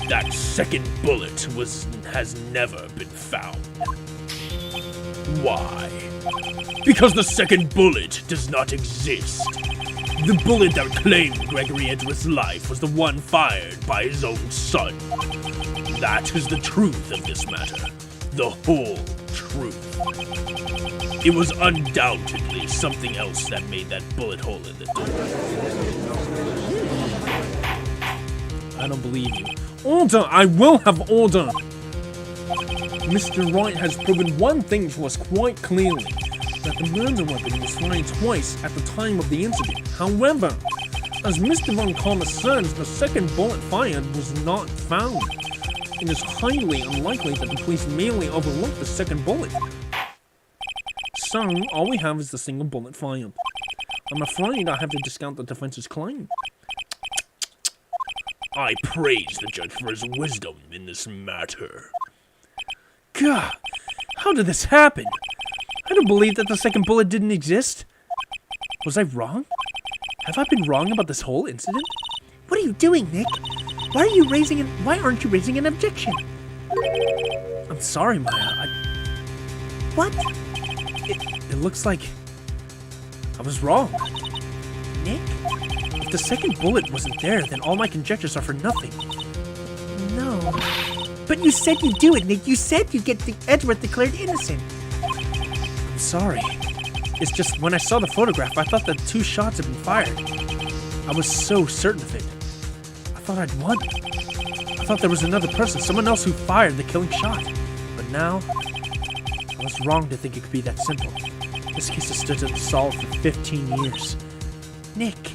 That second bullet has never been found. Why? Because the second bullet does not exist. The bullet that claimed Gregory Edgeworth's life was the one fired by his own son. That is the truth of this matter. The whole truth. It was undoubtedly something else that made that bullet hole in the door. I don't believe you. Order! I will have order! Mr. Wright has proven one thing to us quite clearly, that the murder weapon was fired twice at the time of the incident. However, as Mr. Von Karma says, the second bullet fired was not found. It is highly unlikely that the police merely overlooked the second bullet. So, all we have is the single bullet fired. I'm afraid I have to discount the defense's claim. I praise the judge for his wisdom in this matter. God, how did this happen? I don't believe that the second bullet didn't exist. Was I wrong? Have I been wrong about this whole incident? What are you doing, Nick? Why aren't you raising an objection? I'm sorry, Maya. What? It looks like I was wrong. Nick? If the second bullet wasn't there, then all my conjectures are for nothing. No. But you said you'd do it, Nick. You said you'd get Edgeworth declared innocent. I'm sorry. It's just when I saw the photograph, I thought that 2 shots had been fired. I was so certain of it. I thought I'd won. I thought there was another person, someone else who fired the killing shot. But now, I was wrong to think it could be that simple. This case has stood unsolved for 15 years. Nick.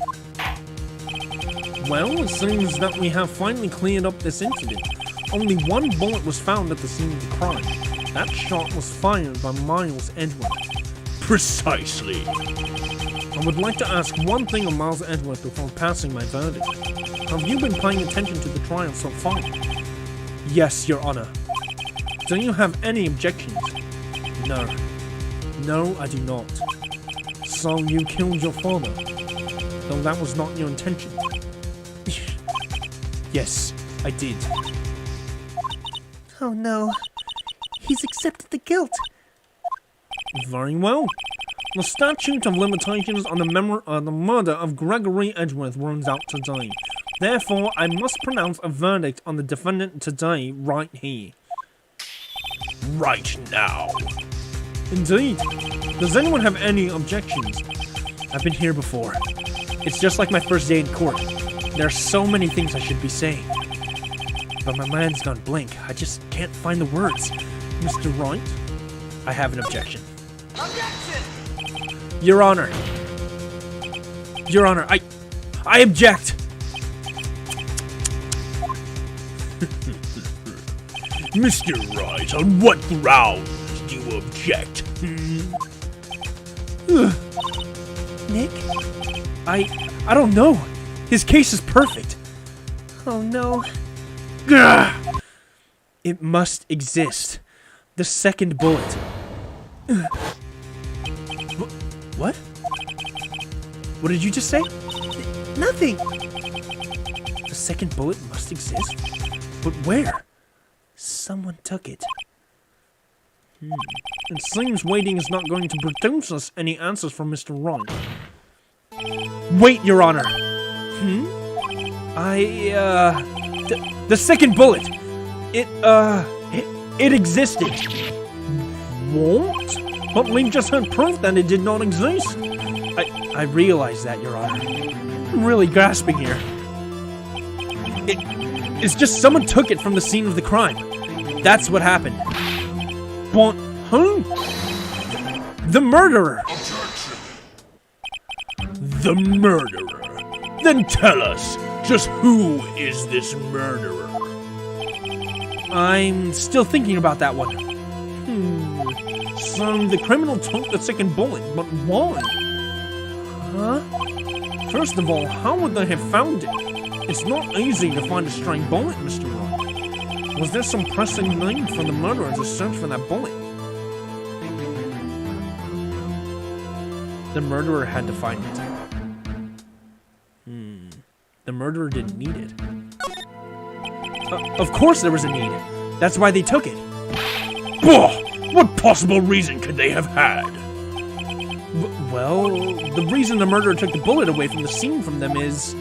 Well, it seems that we have finally cleared up this incident. Only 1 bullet was found at the scene of the crime. That shot was fired by Miles Edgeworth. Precisely. I would like to ask one thing of Miles Edgeworth before passing my verdict. Have you been paying attention to the trial so far? Yes, Your Honor. Do you have any objections? No. No, I do not. So you killed your father, though that was not your intention? Yes, I did. Oh no. He's accepted the guilt. Very well. The statute of limitations on the murder of Gregory Edgeworth runs out today. Therefore, I must pronounce a verdict on the defendant today, right here. Right now. Indeed. Does anyone have any objections? I've been here before. It's just like my first day in court. There are so many things I should be saying. But my mind's gone blank. I just can't find the words. Mr. Wright? I have an objection. Objection! Your Honor. Your Honor, I object! Mr. Wright, on what grounds do you object? Nick? I don't know. His case is perfect. Oh no. Gah! It must exist. The second bullet. What? What did you just say? Nothing. The second bullet must exist? But where? Someone took it. It seems waiting is not going to produce us any answers from Mr. Wright. Wait, Your Honor. The second bullet. It existed. What? But we just had proof that it did not exist. I realize that, Your Honor. I'm really grasping here. It's just someone took it from the scene of the crime. That's what happened. But who? The murderer. The murderer? Then tell us, just who is this murderer? I'm still thinking about that one. So the criminal took the second bullet, but why? Huh? First of all, how would they have found it? It's not easy to find a stray bullet, Mr. Wright. Was there some pressing need for the murderer to search for that bullet? The murderer had to find it. The murderer didn't need it. Of course there was a need. That's why they took it. Bah! What possible reason could they have had? Well, the reason the murderer took the bullet away from the scene from them is...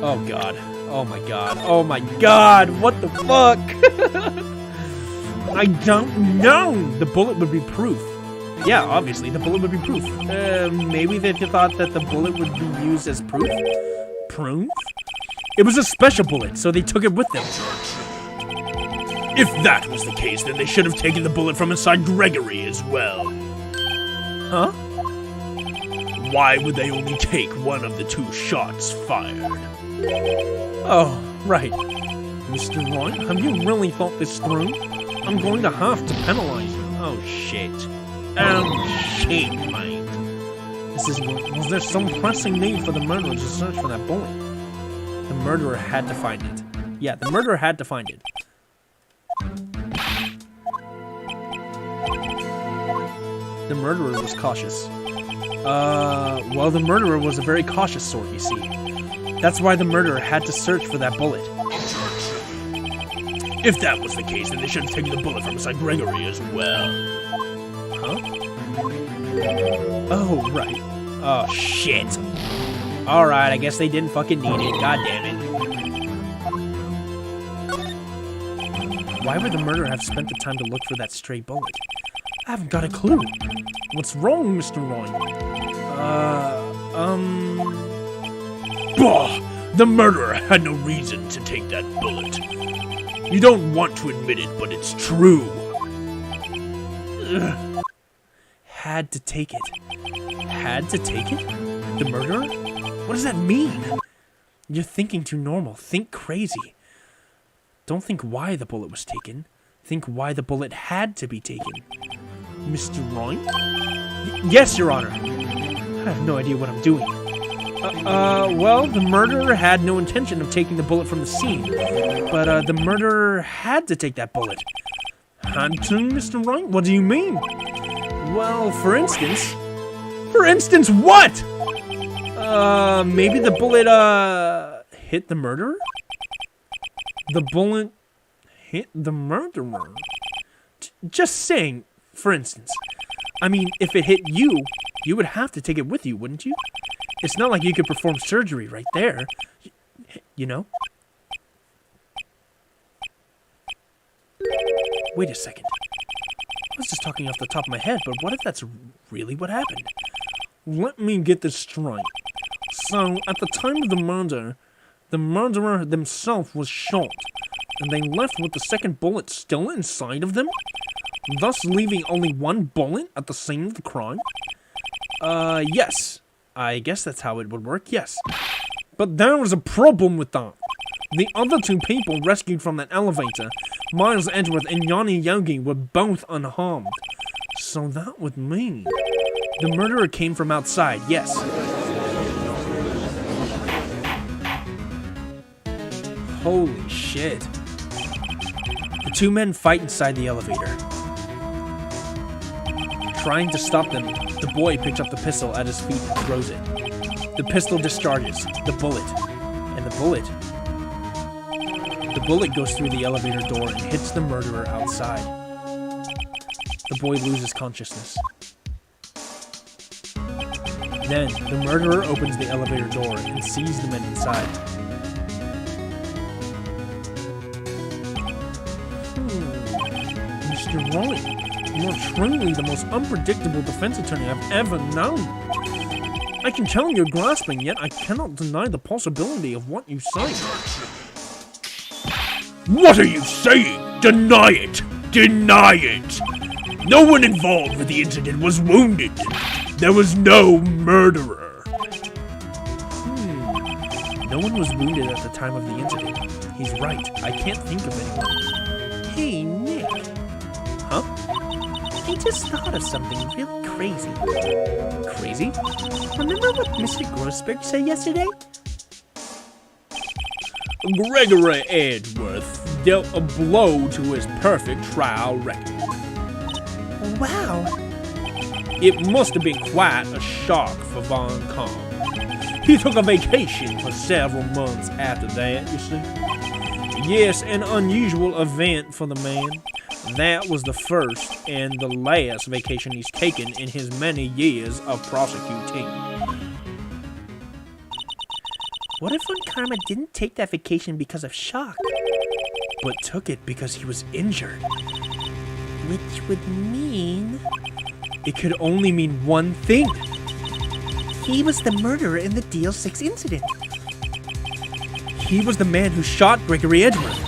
Oh god. Oh my god. Oh my god! What the fuck? I don't know! The bullet would be proof. Yeah, obviously, the bullet would be proof. Maybe they thought that the bullet would be used as proof? Proof? It was a special bullet, so they took it with them. If that was the case, then they should have taken the bullet from inside Gregory as well. Huh? Why would they only take one of the 2 shots fired? Oh, right. Mr. Wright, have you really thought this through? I'm going to have to penalize you. Oh, shit. Oh, shit, mate. This is... Was there some pressing need for the murderer to search for that bullet? The murderer had to find it. Yeah, the murderer had to find it. The murderer was cautious. Well, the murderer was a very cautious sort, you see. That's why the murderer had to search for that bullet. If that was the case, then they should have taken the bullet from inside Gregory as well. Huh? Oh, right. Oh, shit. Alright, I guess they didn't fucking need it. God damn it. Why would the murderer have spent the time to look for that stray bullet? I haven't got a clue. What's wrong, Mr. Wright? Bah! The murderer had no reason to take that bullet. You don't want to admit it, but it's true. Ugh. Had to take it. Had to take it? The murderer? What does that mean? You're thinking too normal. Think crazy. Don't think why the bullet was taken. Think why the bullet had to be taken. Mr. Wright? Yes, Your Honor. I have no idea what I'm doing. Well, the murderer had no intention of taking the bullet from the scene. But, the murderer had to take that bullet. Had to, Mr. Wright? What do you mean? Well, for instance... For instance, what? Maybe the bullet, hit the murderer? The bullet hit the murderer? Just saying, for instance. I mean, if it hit you, you would have to take it with you, wouldn't you? It's not like you could perform surgery right there. You know? Wait a second. I was just talking off the top of my head, but what if that's really what happened? Let me get this straight. So, at the time of the murder, the murderer themselves was shot, and they left with the second bullet still inside of them, thus leaving only one bullet at the scene of the crime? Yes. I guess that's how it would work, yes. But there was a problem with that. The other 2 people rescued from that elevator, Miles Edgeworth and Yanni Yogi, were both unharmed. So that would mean... The murderer came from outside, yes. Holy shit. The two men fight inside the elevator. Trying to stop them, the boy picks up the pistol at his feet and throws it. The pistol discharges the bullet, and the bullet goes through the elevator door and hits the murderer outside. The boy loses consciousness. Then, the murderer opens the elevator door and sees the men inside. Mr. Wright, you are truly the most unpredictable defense attorney I've ever known. I can tell you're grasping, yet I cannot deny the possibility of what you say. What are you saying? Deny it! Deny it! No one involved with the incident was wounded. There was no murderer. No one was wounded at the time of the incident. He's right. I can't think of anyone. Hey, Nick. Huh? I just thought of something really crazy. Crazy? Remember what Mr. Grossberg said yesterday? Gregory Edgeworth dealt a blow to his perfect trial record. Wow. It must have been quite a shock for Von Kamm. He took a vacation for several months after that, you see. Yes, an unusual event for the man. That was the first and the last vacation he's taken in his many years of prosecuting. What if Von Karma didn't take that vacation because of shock, but took it because he was injured? which would mean It could only mean one thing. he was the murderer in the Deal 6 incident. He was the man who shot Gregory Edgeworth.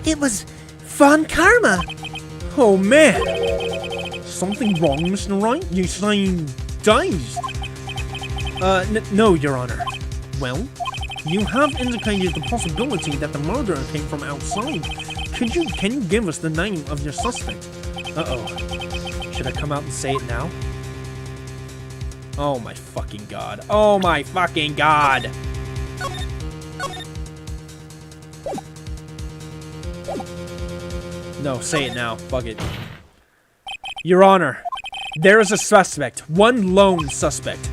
It was Von Karma. Oh man! Something wrong, Mr. Wright? You seem dazed. No, Your Honor. Well, you have indicated the possibility that the murderer came from outside. Can you give us the name of your suspect? Uh-oh. Should I come out and say it now? Oh my fucking god. Oh my fucking god! No, say it now. Fuck it. Your Honor, there is a suspect. One lone suspect.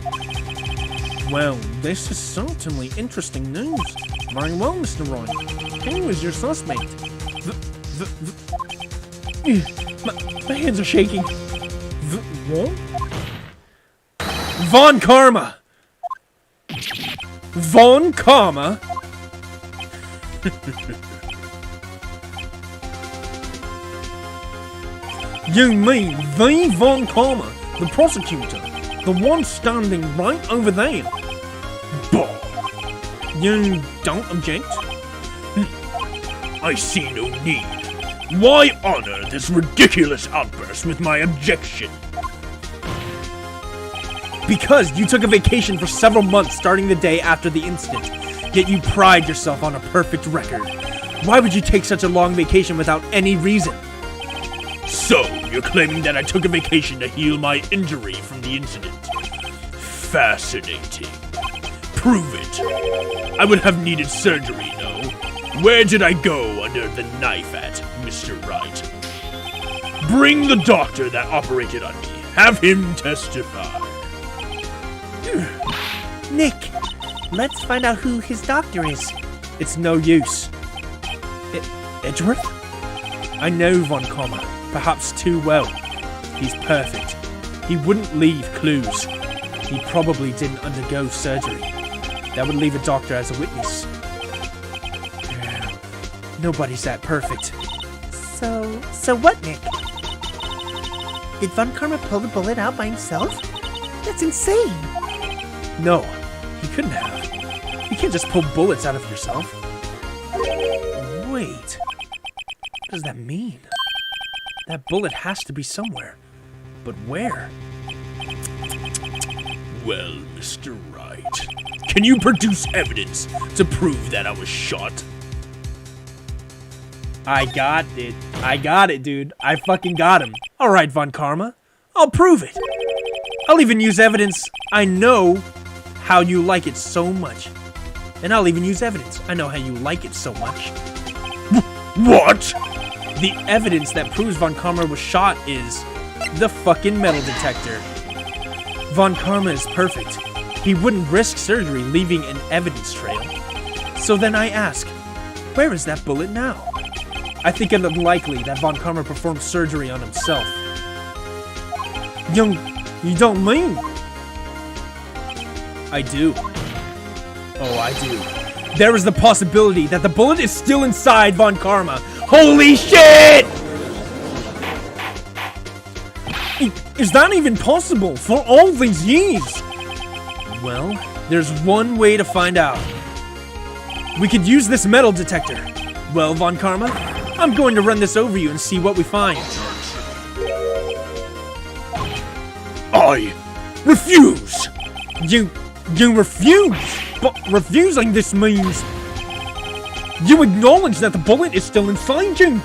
Well, this is certainly interesting news. Very well, Mr. Wright. Who is your suspect? My hands are shaking. What? Von Karma! Von Karma? You mean the Von Karma, the prosecutor, the one standing right over there? Bah! You don't object? I see no need. Why honor this ridiculous outburst with my objection? Because you took a vacation for several months starting the day after the incident, yet you pride yourself on a perfect record. Why would you take such a long vacation without any reason? So, you're claiming that I took a vacation to heal my injury from the incident? Fascinating. Prove it. I would have needed surgery, no? Where did I go under the knife at, Mr. Wright? Bring the doctor that operated on me. Have him testify. Nick, let's find out who his doctor is. It's no use. Edgeworth? I know Von Karma, perhaps too well. He's perfect. He wouldn't leave clues. He probably didn't undergo surgery. That would leave a doctor as a witness. Nobody's that perfect. So what, Nick? Did Von Karma pull the bullet out by himself? That's insane. No, he couldn't have. You can't just pull bullets out of yourself. Wait. What does that mean? That bullet has to be somewhere. But where? Well, Mr. Wright, can you produce evidence to prove that I was shot? I got it. I got it, dude. I fucking got him. Alright, Von Karma. I'll prove it. I'll even use evidence I know how you like it so much. And I'll even use evidence. I know how you like it so much. What? The evidence that proves Von Karma was shot is the fucking metal detector. Von Karma is perfect. He wouldn't risk surgery leaving an evidence trail. So then I ask, where is that bullet now? I think it unlikely that Von Karma performed surgery on himself. You don't mean? I do. Oh, I do. There is the possibility that the bullet is still inside Von Karma. Holy shit! Is that even possible for all these years? Well, there's one way to find out. We could use this metal detector. Well, Von Karma, I'm going to run this over you and see what we find. I refuse! You refuse? But refusing this means you acknowledge that the bullet is still inside you.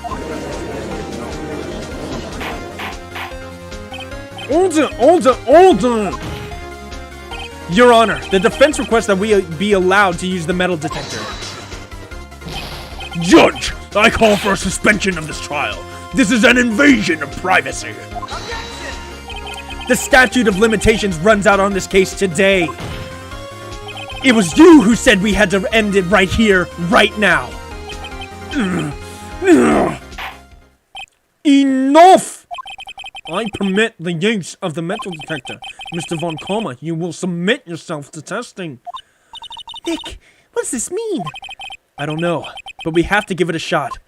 Order! Your Honor, the defense requests that we be allowed to use the metal detector. Judge, I call for a suspension of this trial. This is an invasion of privacy. The statute of limitations runs out on this case today. It was you who said we had to end it right here, right now. Enough! I permit the use of the metal detector. Mr. Von Karma, you will submit yourself to testing. Nick, what does this mean? I don't know, but we have to give it a shot.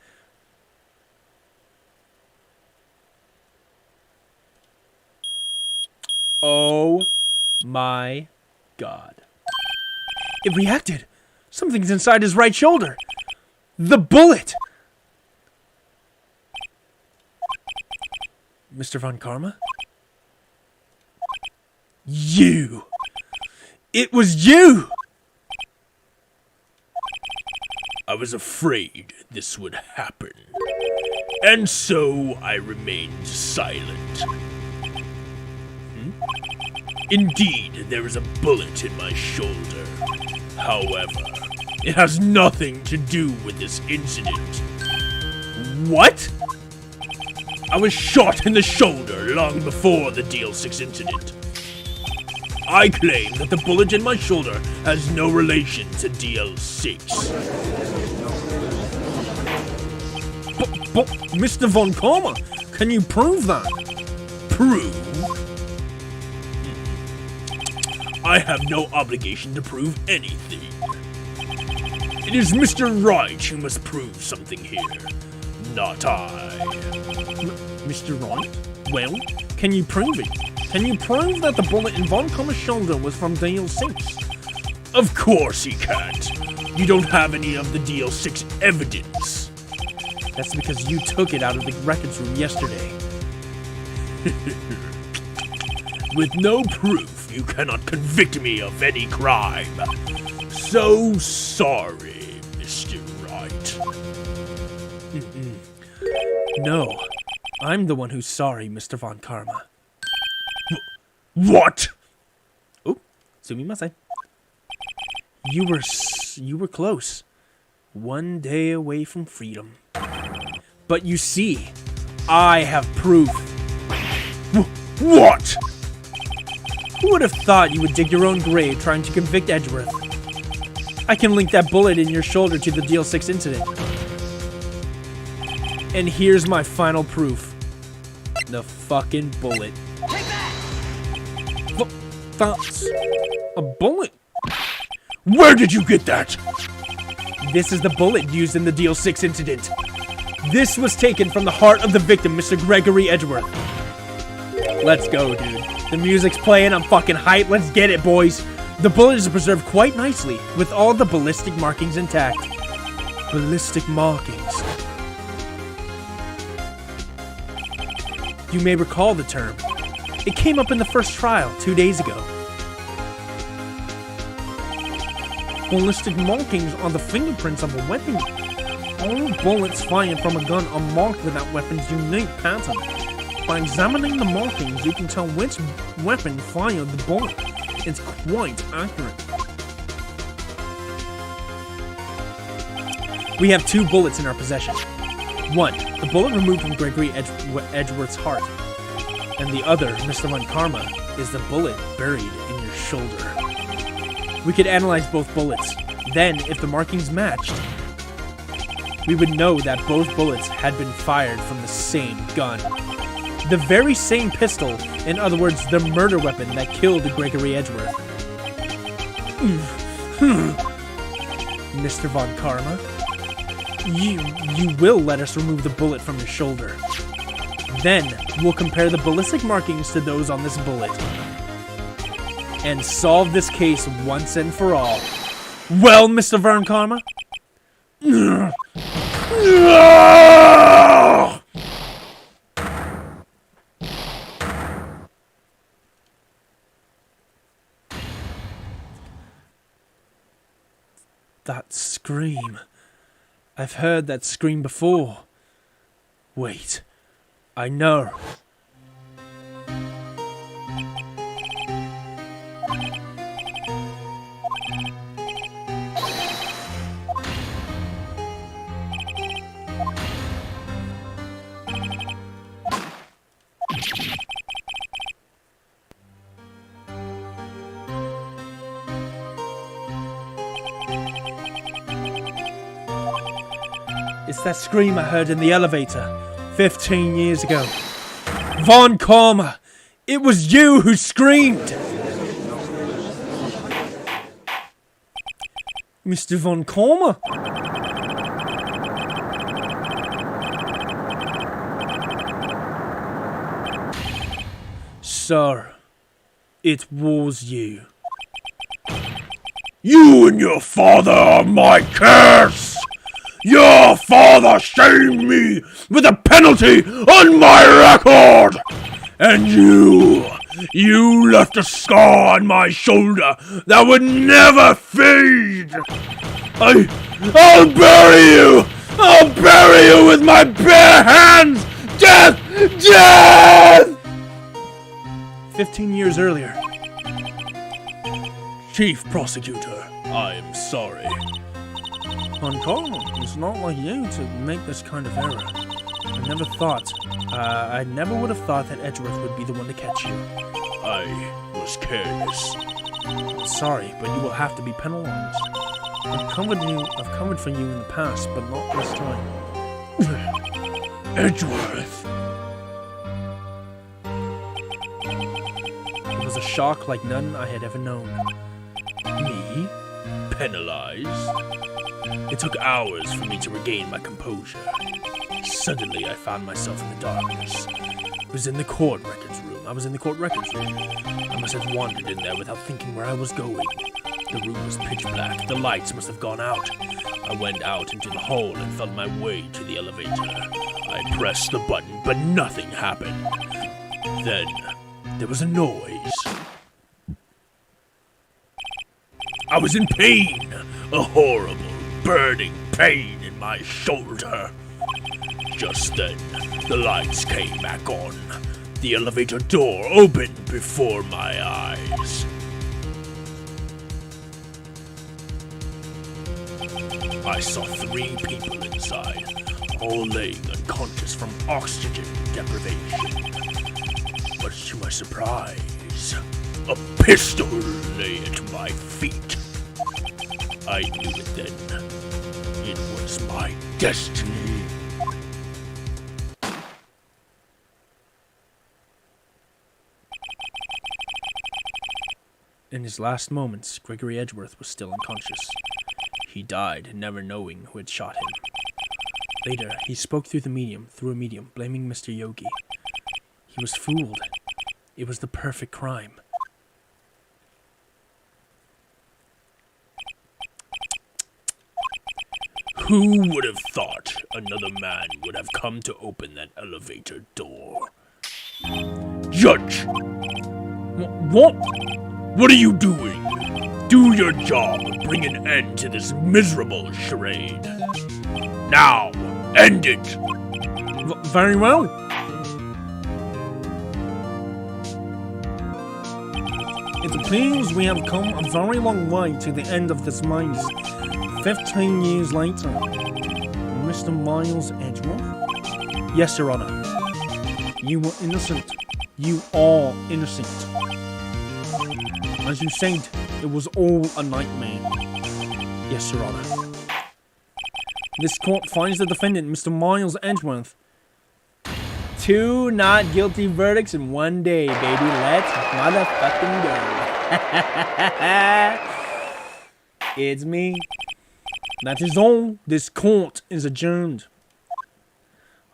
Oh my God. It reacted. Something's inside his right shoulder. The bullet! Mr. Von Karma? You! It was you! I was afraid this would happen, and so I remained silent. Indeed, there is a bullet in my shoulder. However, it has nothing to do with this incident. What? I was shot in the shoulder long before the DL6 incident. I claim that the bullet in my shoulder has no relation to DL6. But Mr. Von Karma, can you prove that? Prove? I have no obligation to prove anything. It is Mr. Wright who must prove something here, not I. Mr. Wright? Well, can you prove it? Can you prove that the bullet in Von Karma's shoulder was from DL6? Of course he can't. You don't have any of the DL6 evidence. That's because you took it out of the records room yesterday. With no proof, you cannot convict me of any crime. So sorry, Mr. Wright. No, I'm the one who's sorry, Mr. Von Karma. What? Oh, sumimasen. You were close. One day away from freedom. But you see, I have proof. What? Who would have thought you would dig your own grave trying to convict Edgeworth? I can link that bullet in your shoulder to the DL6 incident. And here's my final proof. The fucking bullet. That's a bullet. Where did you get that? This is the bullet used in the DL6 incident. This was taken from the heart of the victim, Mr. Gregory Edgeworth. Let's go, dude. The music's playing, I'm fucking hyped. Let's get it, boys. The bullet is preserved quite nicely, with all the ballistic markings intact. Ballistic markings. You may recall the term. It came up in the first trial 2 days ago. Ballistic markings are the fingerprints of a weapon. All bullets fired from a gun are marked with that weapon's unique pattern. By examining the markings, you can tell which weapon fired the bullet. It's quite accurate. We have 2 bullets in our possession. 1, the bullet removed from Gregory Edgeworth's heart. And the other, Mr. Von Karma, is the bullet buried in your shoulder. We could analyze both bullets. Then, if the markings matched, we would know that both bullets had been fired from the same gun. The very same pistol, in other words, the murder weapon that killed Gregory Edgeworth. Mr. Von Karma, you will let us remove the bullet from your shoulder. Then, we'll compare the ballistic markings to those on this bullet. And solve this case once and for all. Well, Mr. Von Karma? That scream. I've heard that scream before. Wait, I know. It's that scream I heard in the elevator 15 years ago. Von Karma, it was you who screamed! Mr. Von Karma? Sir, it was you. You and your father are my curse! Your father shamed me with a penalty on my record! And you left a scar on my shoulder that would never fade! I'll bury you! I'll bury you with my bare hands! Death! Death! 15 years earlier. Chief Prosecutor, I am sorry. Von Karma, it's not like you to make this kind of error. I never would have thought that Edgeworth would be the one to catch you. I was careless. I'm sorry, but you will have to be penalized. I've covered for you in the past, but not this time. Edgeworth! It was a shock like none I had ever known. Me? Penalized? It took hours for me to regain my composure. Suddenly, I found myself in the darkness. I was in the court records room. I must have wandered in there without thinking where I was going. The room was pitch black. The lights must have gone out. I went out into the hall and felt my way to the elevator. I pressed the button, but nothing happened. Then, there was a noise. I was in pain. A horrible, burning pain in my shoulder. Just then, the lights came back on. The elevator door opened before my eyes. I saw 3 people inside, all laying unconscious from oxygen deprivation. But to my surprise, a pistol lay at my feet. I knew it then. It was my destiny. In his last moments, Gregory Edgeworth was still unconscious. He died, never knowing who had shot him. Later, he spoke through a medium, blaming Mr. Yogi. He was fooled. It was the perfect crime. Who would have thought another man would have come to open that elevator door? Judge! What? What are you doing? Do your job. Bring an end to this miserable charade. Now, end it! Very well. It appears we have come a very long way to the end of this maze. 15 years later, Mr. Miles Edgeworth? Yes, Your Honor. You were innocent. You are innocent. As you said, it was all a nightmare. Yes, Your Honor. This court finds the defendant, Mr. Miles Edgeworth. 2 not guilty verdicts in 1 day, baby. Let's motherfucking go. It's me. That is all. This court is adjourned.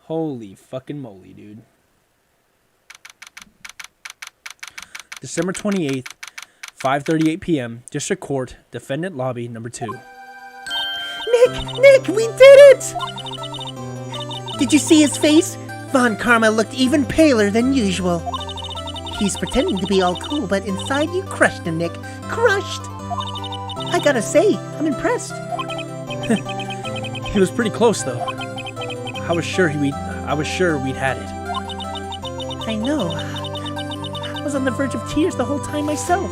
Holy fucking moly, dude. December 28th, 5:38 p.m. District Court, Defendant Lobby Number 2. Nick, we did it! Did you see his face? Von Karma looked even paler than usual. He's pretending to be all cool, but inside you crushed him, Nick. Crushed! I gotta say, I'm impressed. He was pretty close, though. I was sure we'd had it. I know. I was on the verge of tears the whole time myself.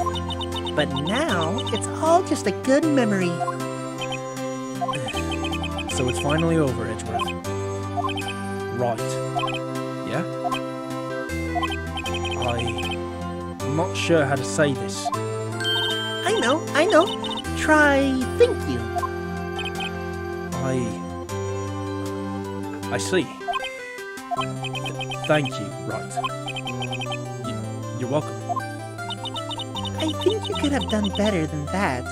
But now, it's all just a good memory. So it's finally over, Edgeworth. Right. Yeah? I'm not sure how to say this. I know. Try thank you. I see. Thank you, Wright. You're welcome. I think you could have done better than that.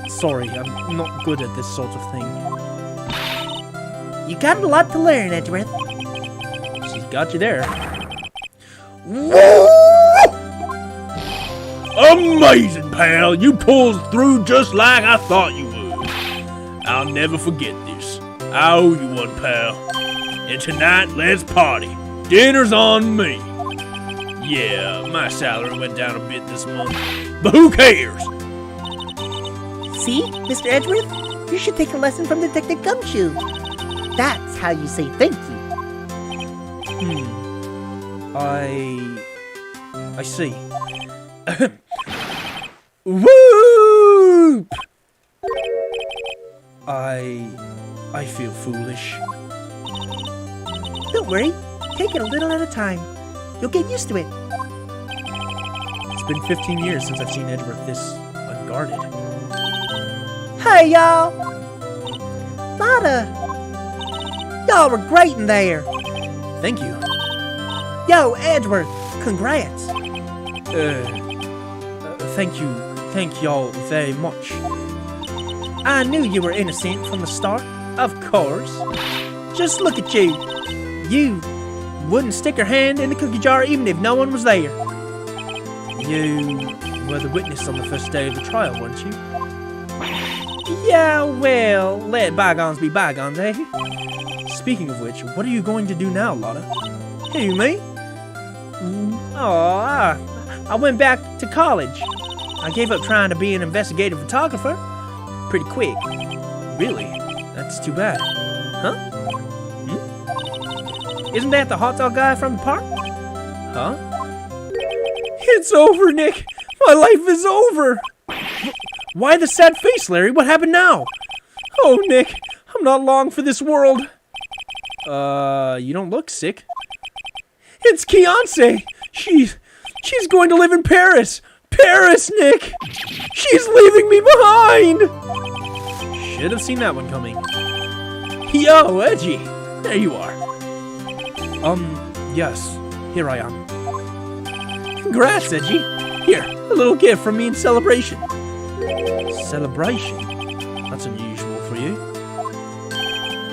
Sorry, I'm not good at this sort of thing. You got a lot to learn, Edgeworth. She's got you there. Amazing, pal. You pulled through just like I thought you would. I'll never forget this. I owe you one, pal. And tonight, let's party. Dinner's on me. Yeah, my salary went down a bit this month, but who cares? See, Mr. Edgeworth? You should take a lesson from Detective Gumshoe. That's how you say thank you. I see. Whoop! I feel foolish. Don't worry. Take it a little at a time. You'll get used to it. It's been 15 years since I've seen Edgeworth this unguarded. Hey, y'all! Lotta! Y'all were great in there. Thank you. Yo, Edgeworth, congrats. Thank y'all very much. I knew you were innocent from the start. Of course. Just look at you. You wouldn't stick your hand in the cookie jar even if no one was there. You were the witness on the first day of the trial, weren't you? Yeah, well, let bygones be bygones, eh? Speaking of which, what are you going to do now, Lotta? Who, me? Oh, I went back to college. I gave up trying to be an investigative photographer. Pretty quick. Really? That's too bad. Huh? Isn't that the hot dog guy from the park? Huh? It's over, Nick. My life is over. Why the sad face, Larry? What happened now? Oh, Nick, I'm not long for this world. You don't look sick. It's Keonce. She's going to live in Paris. Paris, Nick. She's leaving me behind. Should have seen that one coming. Yo, Edgy. There you are. Yes. Here I am. Congrats, Edgy. Here, a little gift from me in celebration. Celebration? That's unusual for you.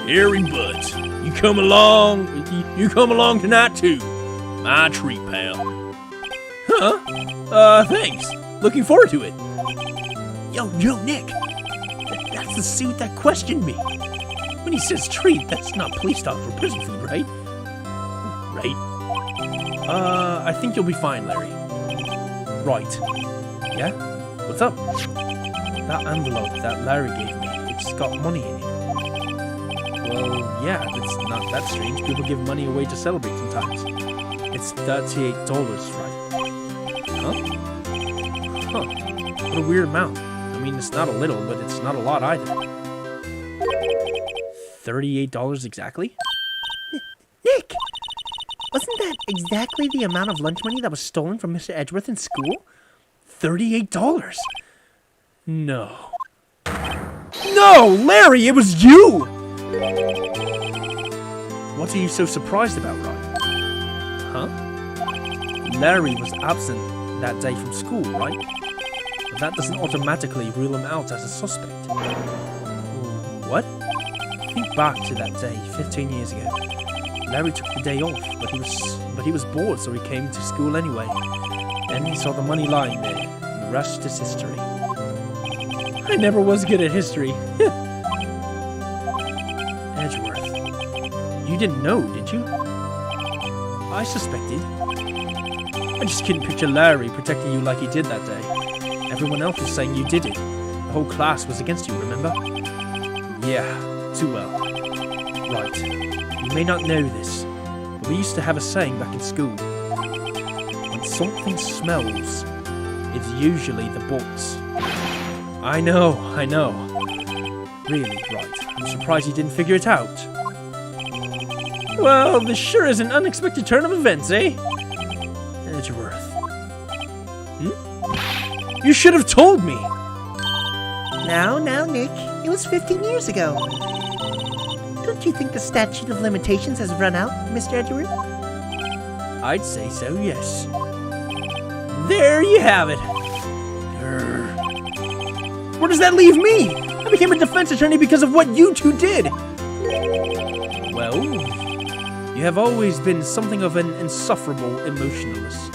Harry Butts, you come along tonight too. My treat, pal. Huh? Thanks. Looking forward to it. Yo, Nick. That's the suit that questioned me. When he says treat, that's not police talk for prison food, right? Right? I think you'll be fine, Larry. Right. Yeah? What's up? That envelope that Larry gave me, it's got money in it. Well, yeah, it's not that strange. People give money away to celebrate sometimes. It's $38, right? Huh? Huh. What a weird amount. mean, it's not a little, but it's not a lot either. $38 exactly? Nick! Wasn't that exactly the amount of lunch money that was stolen from Mr. Edgeworth in school? $38? No. No, Larry, it was you! What are you so surprised about, Wright? Huh? Larry was absent that day from school, right? But that doesn't automatically rule him out as a suspect. What? Think back to that day 15 years ago. Larry took the day off, but he was bored, so he came to school anyway. Then he saw the money lying there, and the rest is history. I never was good at history. Edgeworth. You didn't know, did you? I suspected. I just couldn't picture Larry protecting you like he did that day. Everyone else was saying you did it. The whole class was against you, remember? Yeah, too well. Right. You may not know this, but we used to have a saying back in school. When something smells, it's usually the bolts. I know. Really, Wright. I'm surprised you didn't figure it out. Well, this sure is an unexpected turn of events, eh? Edgeworth. You should have told me! Now, Nick. It was 15 years ago. Don't you think the statute of limitations has run out, Mr. Edgeworth? I'd say so, yes. There you have it. Where does that leave me? I became a defense attorney because of what you two did. Well, you have always been something of an insufferable emotionalist.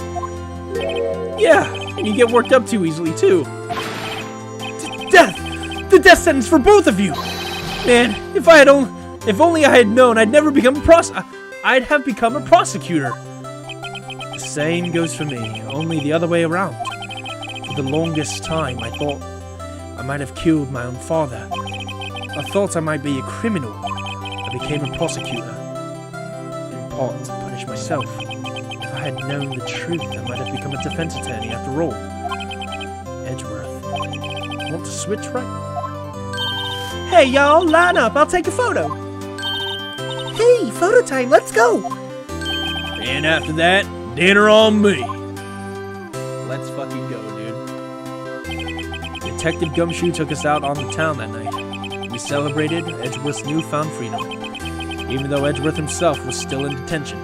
Yeah, and you get worked up too easily, too. Death! The death sentence for both of you! Man, if only I had known, I'd have become a prosecutor. The same goes for me, only the other way around. For the longest time, I thought I might have killed my own father. I thought I might be a criminal. I became a prosecutor. In part to punish myself. If I had known the truth, I might have become a defense attorney after all. Edgeworth. Want to switch, right? Hey, y'all, line up. I'll take a photo. Hey, photo time. Let's go. And after that, dinner on me. Let's fucking go, dude. Detective Gumshoe took us out on the town that night. We celebrated Edgeworth's newfound freedom, even though Edgeworth himself was still in detention.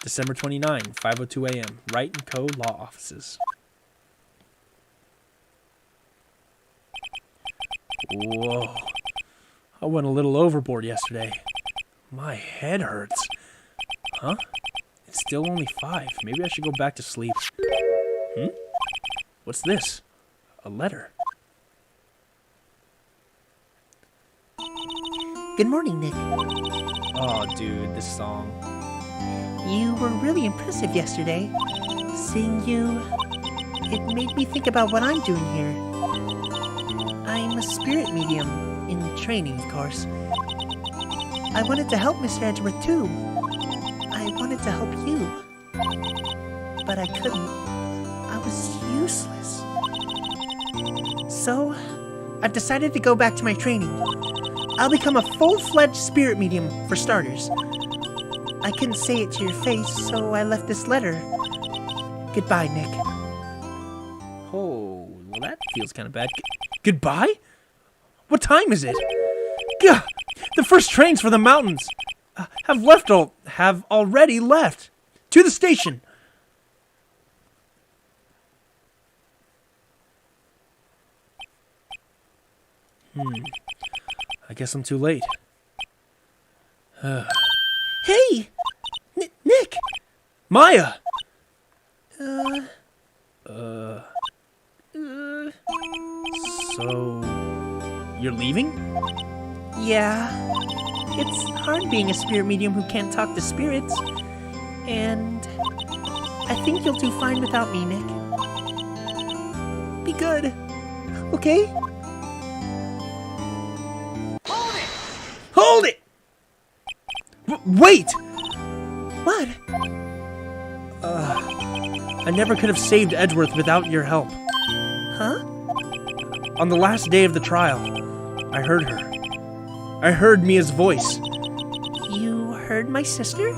December 29, 5:02 a.m. Wright & Co. Law Offices. Whoa. I went a little overboard yesterday. My head hurts. Huh? It's still only 5. Maybe I should go back to sleep. What's this? A letter. Good morning, Nick. Oh, dude, this song. You were really impressive yesterday. Seeing you, it made me think about what I'm doing here. I'm a spirit medium, in training, of course. I wanted to help Mr. Edgeworth, too. I wanted to help you. But I couldn't. I was useless. So, I've decided to go back to my training. I'll become a full-fledged spirit medium, for starters. I couldn't say it to your face, so I left this letter. Goodbye, Nick. Oh, well that feels kind of bad. Goodbye? What time is it? Gah! The first trains for the mountains have already left. To the station. I guess I'm too late. Hey! Nick! Maya! So... You're leaving? Yeah. It's hard being a spirit medium who can't talk to spirits. And... I think you'll do fine without me, Nick. Be good. Okay? Hold it! Wait! What? I never could have saved Edgeworth without your help. Huh? On the last day of the trial, I heard her. I heard Mia's voice. You heard my sister?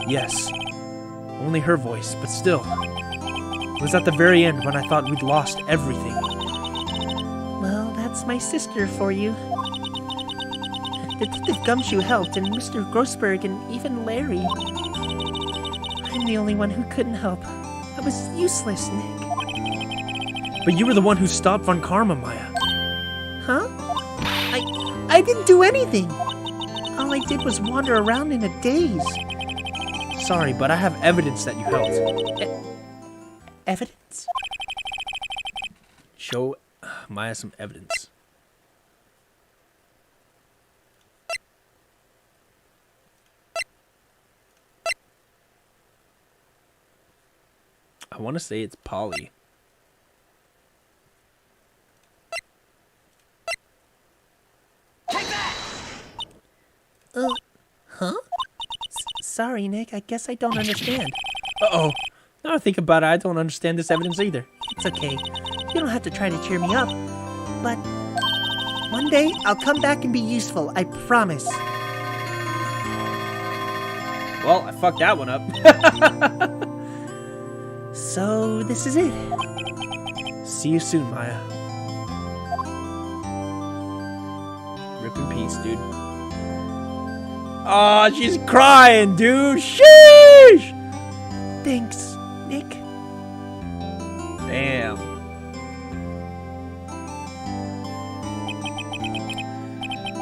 Yes. Only her voice, but still. It was at the very end when I thought we'd lost everything. Well, that's my sister for you. Detective Gumshoe helped, and Mr. Grossberg, and even Larry. I'm the only one who couldn't help. I was useless, Nick. But you were the one who stopped Von Karma, Maya. Huh? I didn't do anything. All I did was wander around in a daze. Sorry, but I have evidence that you helped. Evidence? Show Maya some evidence. I want to say it's Polly. Huh? Sorry, Nick. I guess I don't understand. Uh-oh. Now I think about it, I don't understand this evidence either. It's okay. You don't have to try to cheer me up. But one day, I'll come back and be useful. I promise. Well, I fucked that one up. So, this is it. See you soon, Maya. Rip in peace, dude. Aw, she's crying, dude. Sheesh! Thanks, Nick. Damn.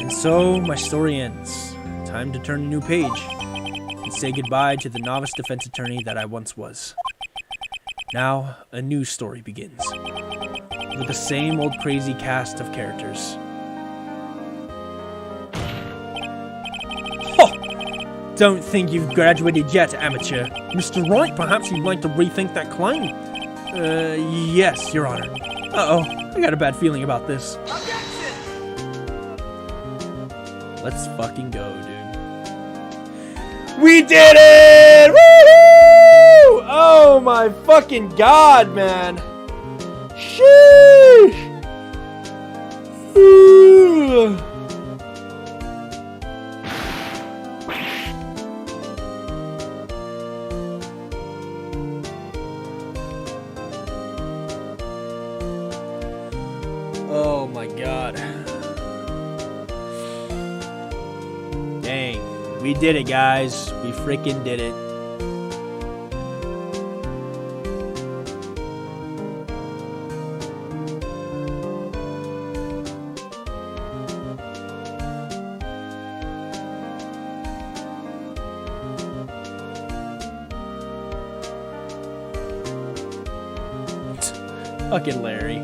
And so, my story ends. Time to turn a new page and say goodbye to the novice defense attorney that I once was. Now, a new story begins, with the same old crazy cast of characters. Ho! Don't think you've graduated yet, amateur. Mr. Wright, perhaps you'd like to rethink that claim? Yes, Your Honor. Uh-oh, I got a bad feeling about this. Let's fucking go, dude. We did it! Woo! Oh my fucking god, man. Sheesh! Ooh. Oh my god. Dang. We did it, guys. We freaking did it. Fucking Larry.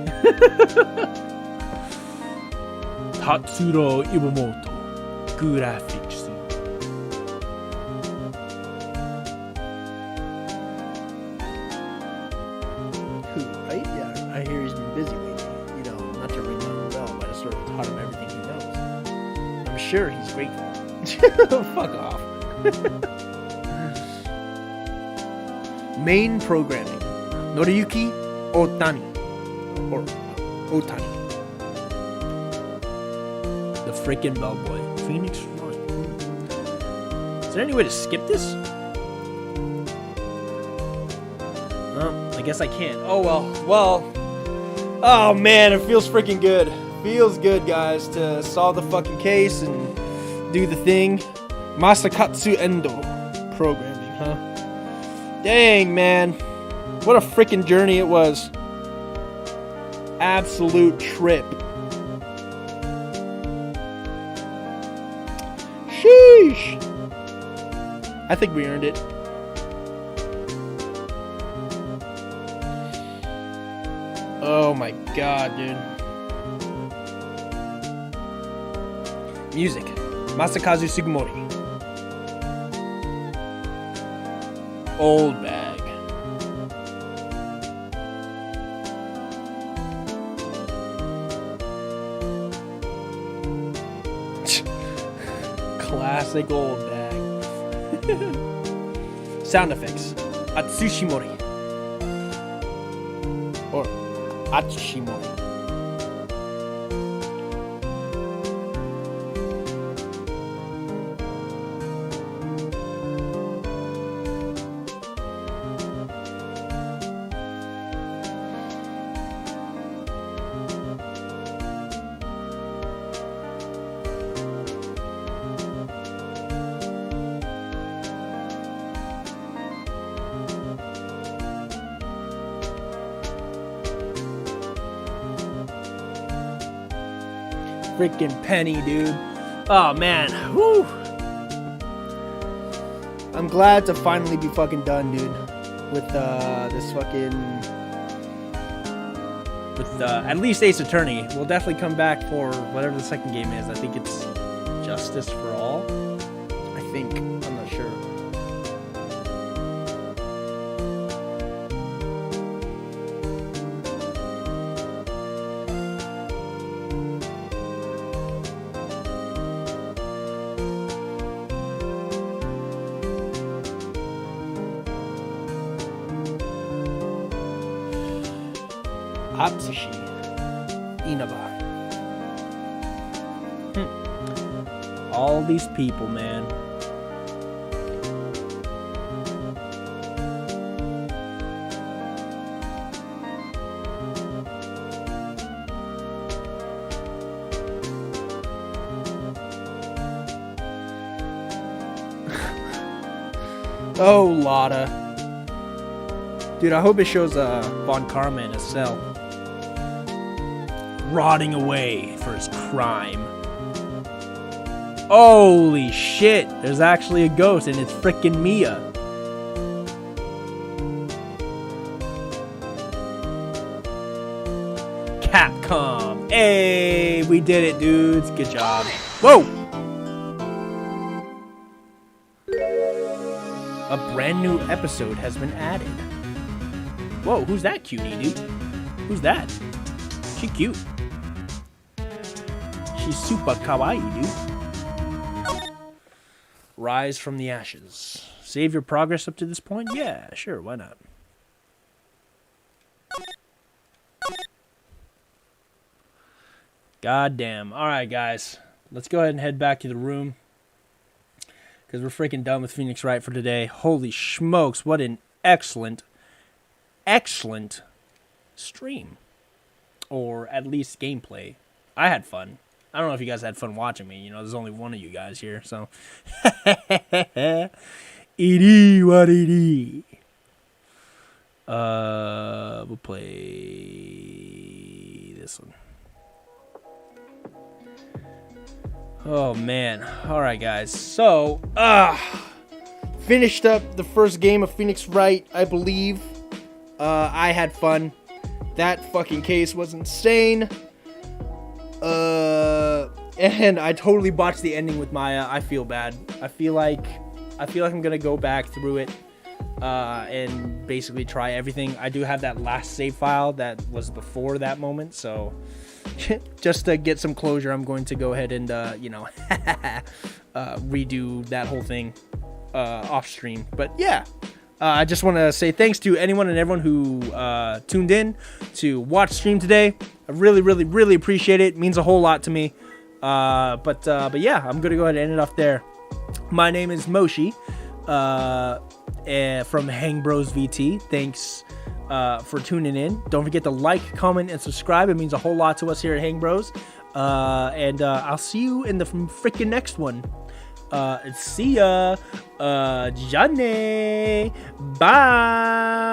Tatsuro Iwamoto. Graphics. Who, right? Yeah, I hear he's been busy lately. You know, not to ring my own bell, but I sort of taught him everything he knows. I'm sure he's grateful. Fuck off. Main programming. Noriyuki Otani. Or Otani. The freaking bellboy. Phoenix Wright. Is there any way to skip this? Oh, I guess I can't. Oh well. Oh man, it feels freaking good. Feels good, guys, to solve the fucking case and do the thing. Masakatsu Endo programming, huh? Dang, man. What a freaking journey it was. Absolute trip. Sheesh. I think we earned it. Oh my god, dude. Music. Masakazu Sugimori. Old bag. Classic old bag. Sound effects. Atsushimori. Atsushimo. Freaking Penny, dude. Oh, man. Whew. I'm glad to finally be fucking done, dude. With this fucking... With at least Ace Attorney. We'll definitely come back for whatever the second game is. I think it's Justice for All. I think. I'm not sure. Atsushi Inaba. All these people, man. Oh, Lotta. Dude, I hope it shows Von Karma in a cell. Rotting away for his crime. Holy shit, there's actually a ghost and it's frickin' Mia. Capcom. Hey, we did it, dudes. Good job. Whoa! A brand new episode has been added. Whoa, who's that cutie, dude? Who's that? She cute. She's super kawaii, dude. Rise from the ashes. Save your progress up to this point? Yeah, sure, why not? God damn. Alright, guys. Let's go ahead and head back to the room. Because we're freaking done with Phoenix Wright for today. Holy smokes, what an excellent stream. Or at least gameplay. I had fun. I don't know if you guys had fun watching me. You know, there's only one of you guys here, so. It is what it is. We'll play this one. Oh, man. All right, guys. So, finished up the first game of Phoenix Wright, I believe. I had fun. That fucking case was insane. And I totally botched the ending with Maya. I feel bad. I feel like I'm gonna go back through it and basically try everything. I do have that last save file that was before that moment, so just to get some closure, I'm going to go ahead and redo that whole thing off stream. But yeah. I just want to say thanks to anyone and everyone who tuned in to watch stream today. I really, really, really appreciate it. It means a whole lot to me. But yeah, I'm going to go ahead and end it off there. My name is Moshi from HangBrosVT. Thanks for tuning in. Don't forget to like, comment, and subscribe. It means a whole lot to us here at HangBros. And I'll see you in the freaking next one. See ya. Johnny. Bye.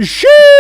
Shoo!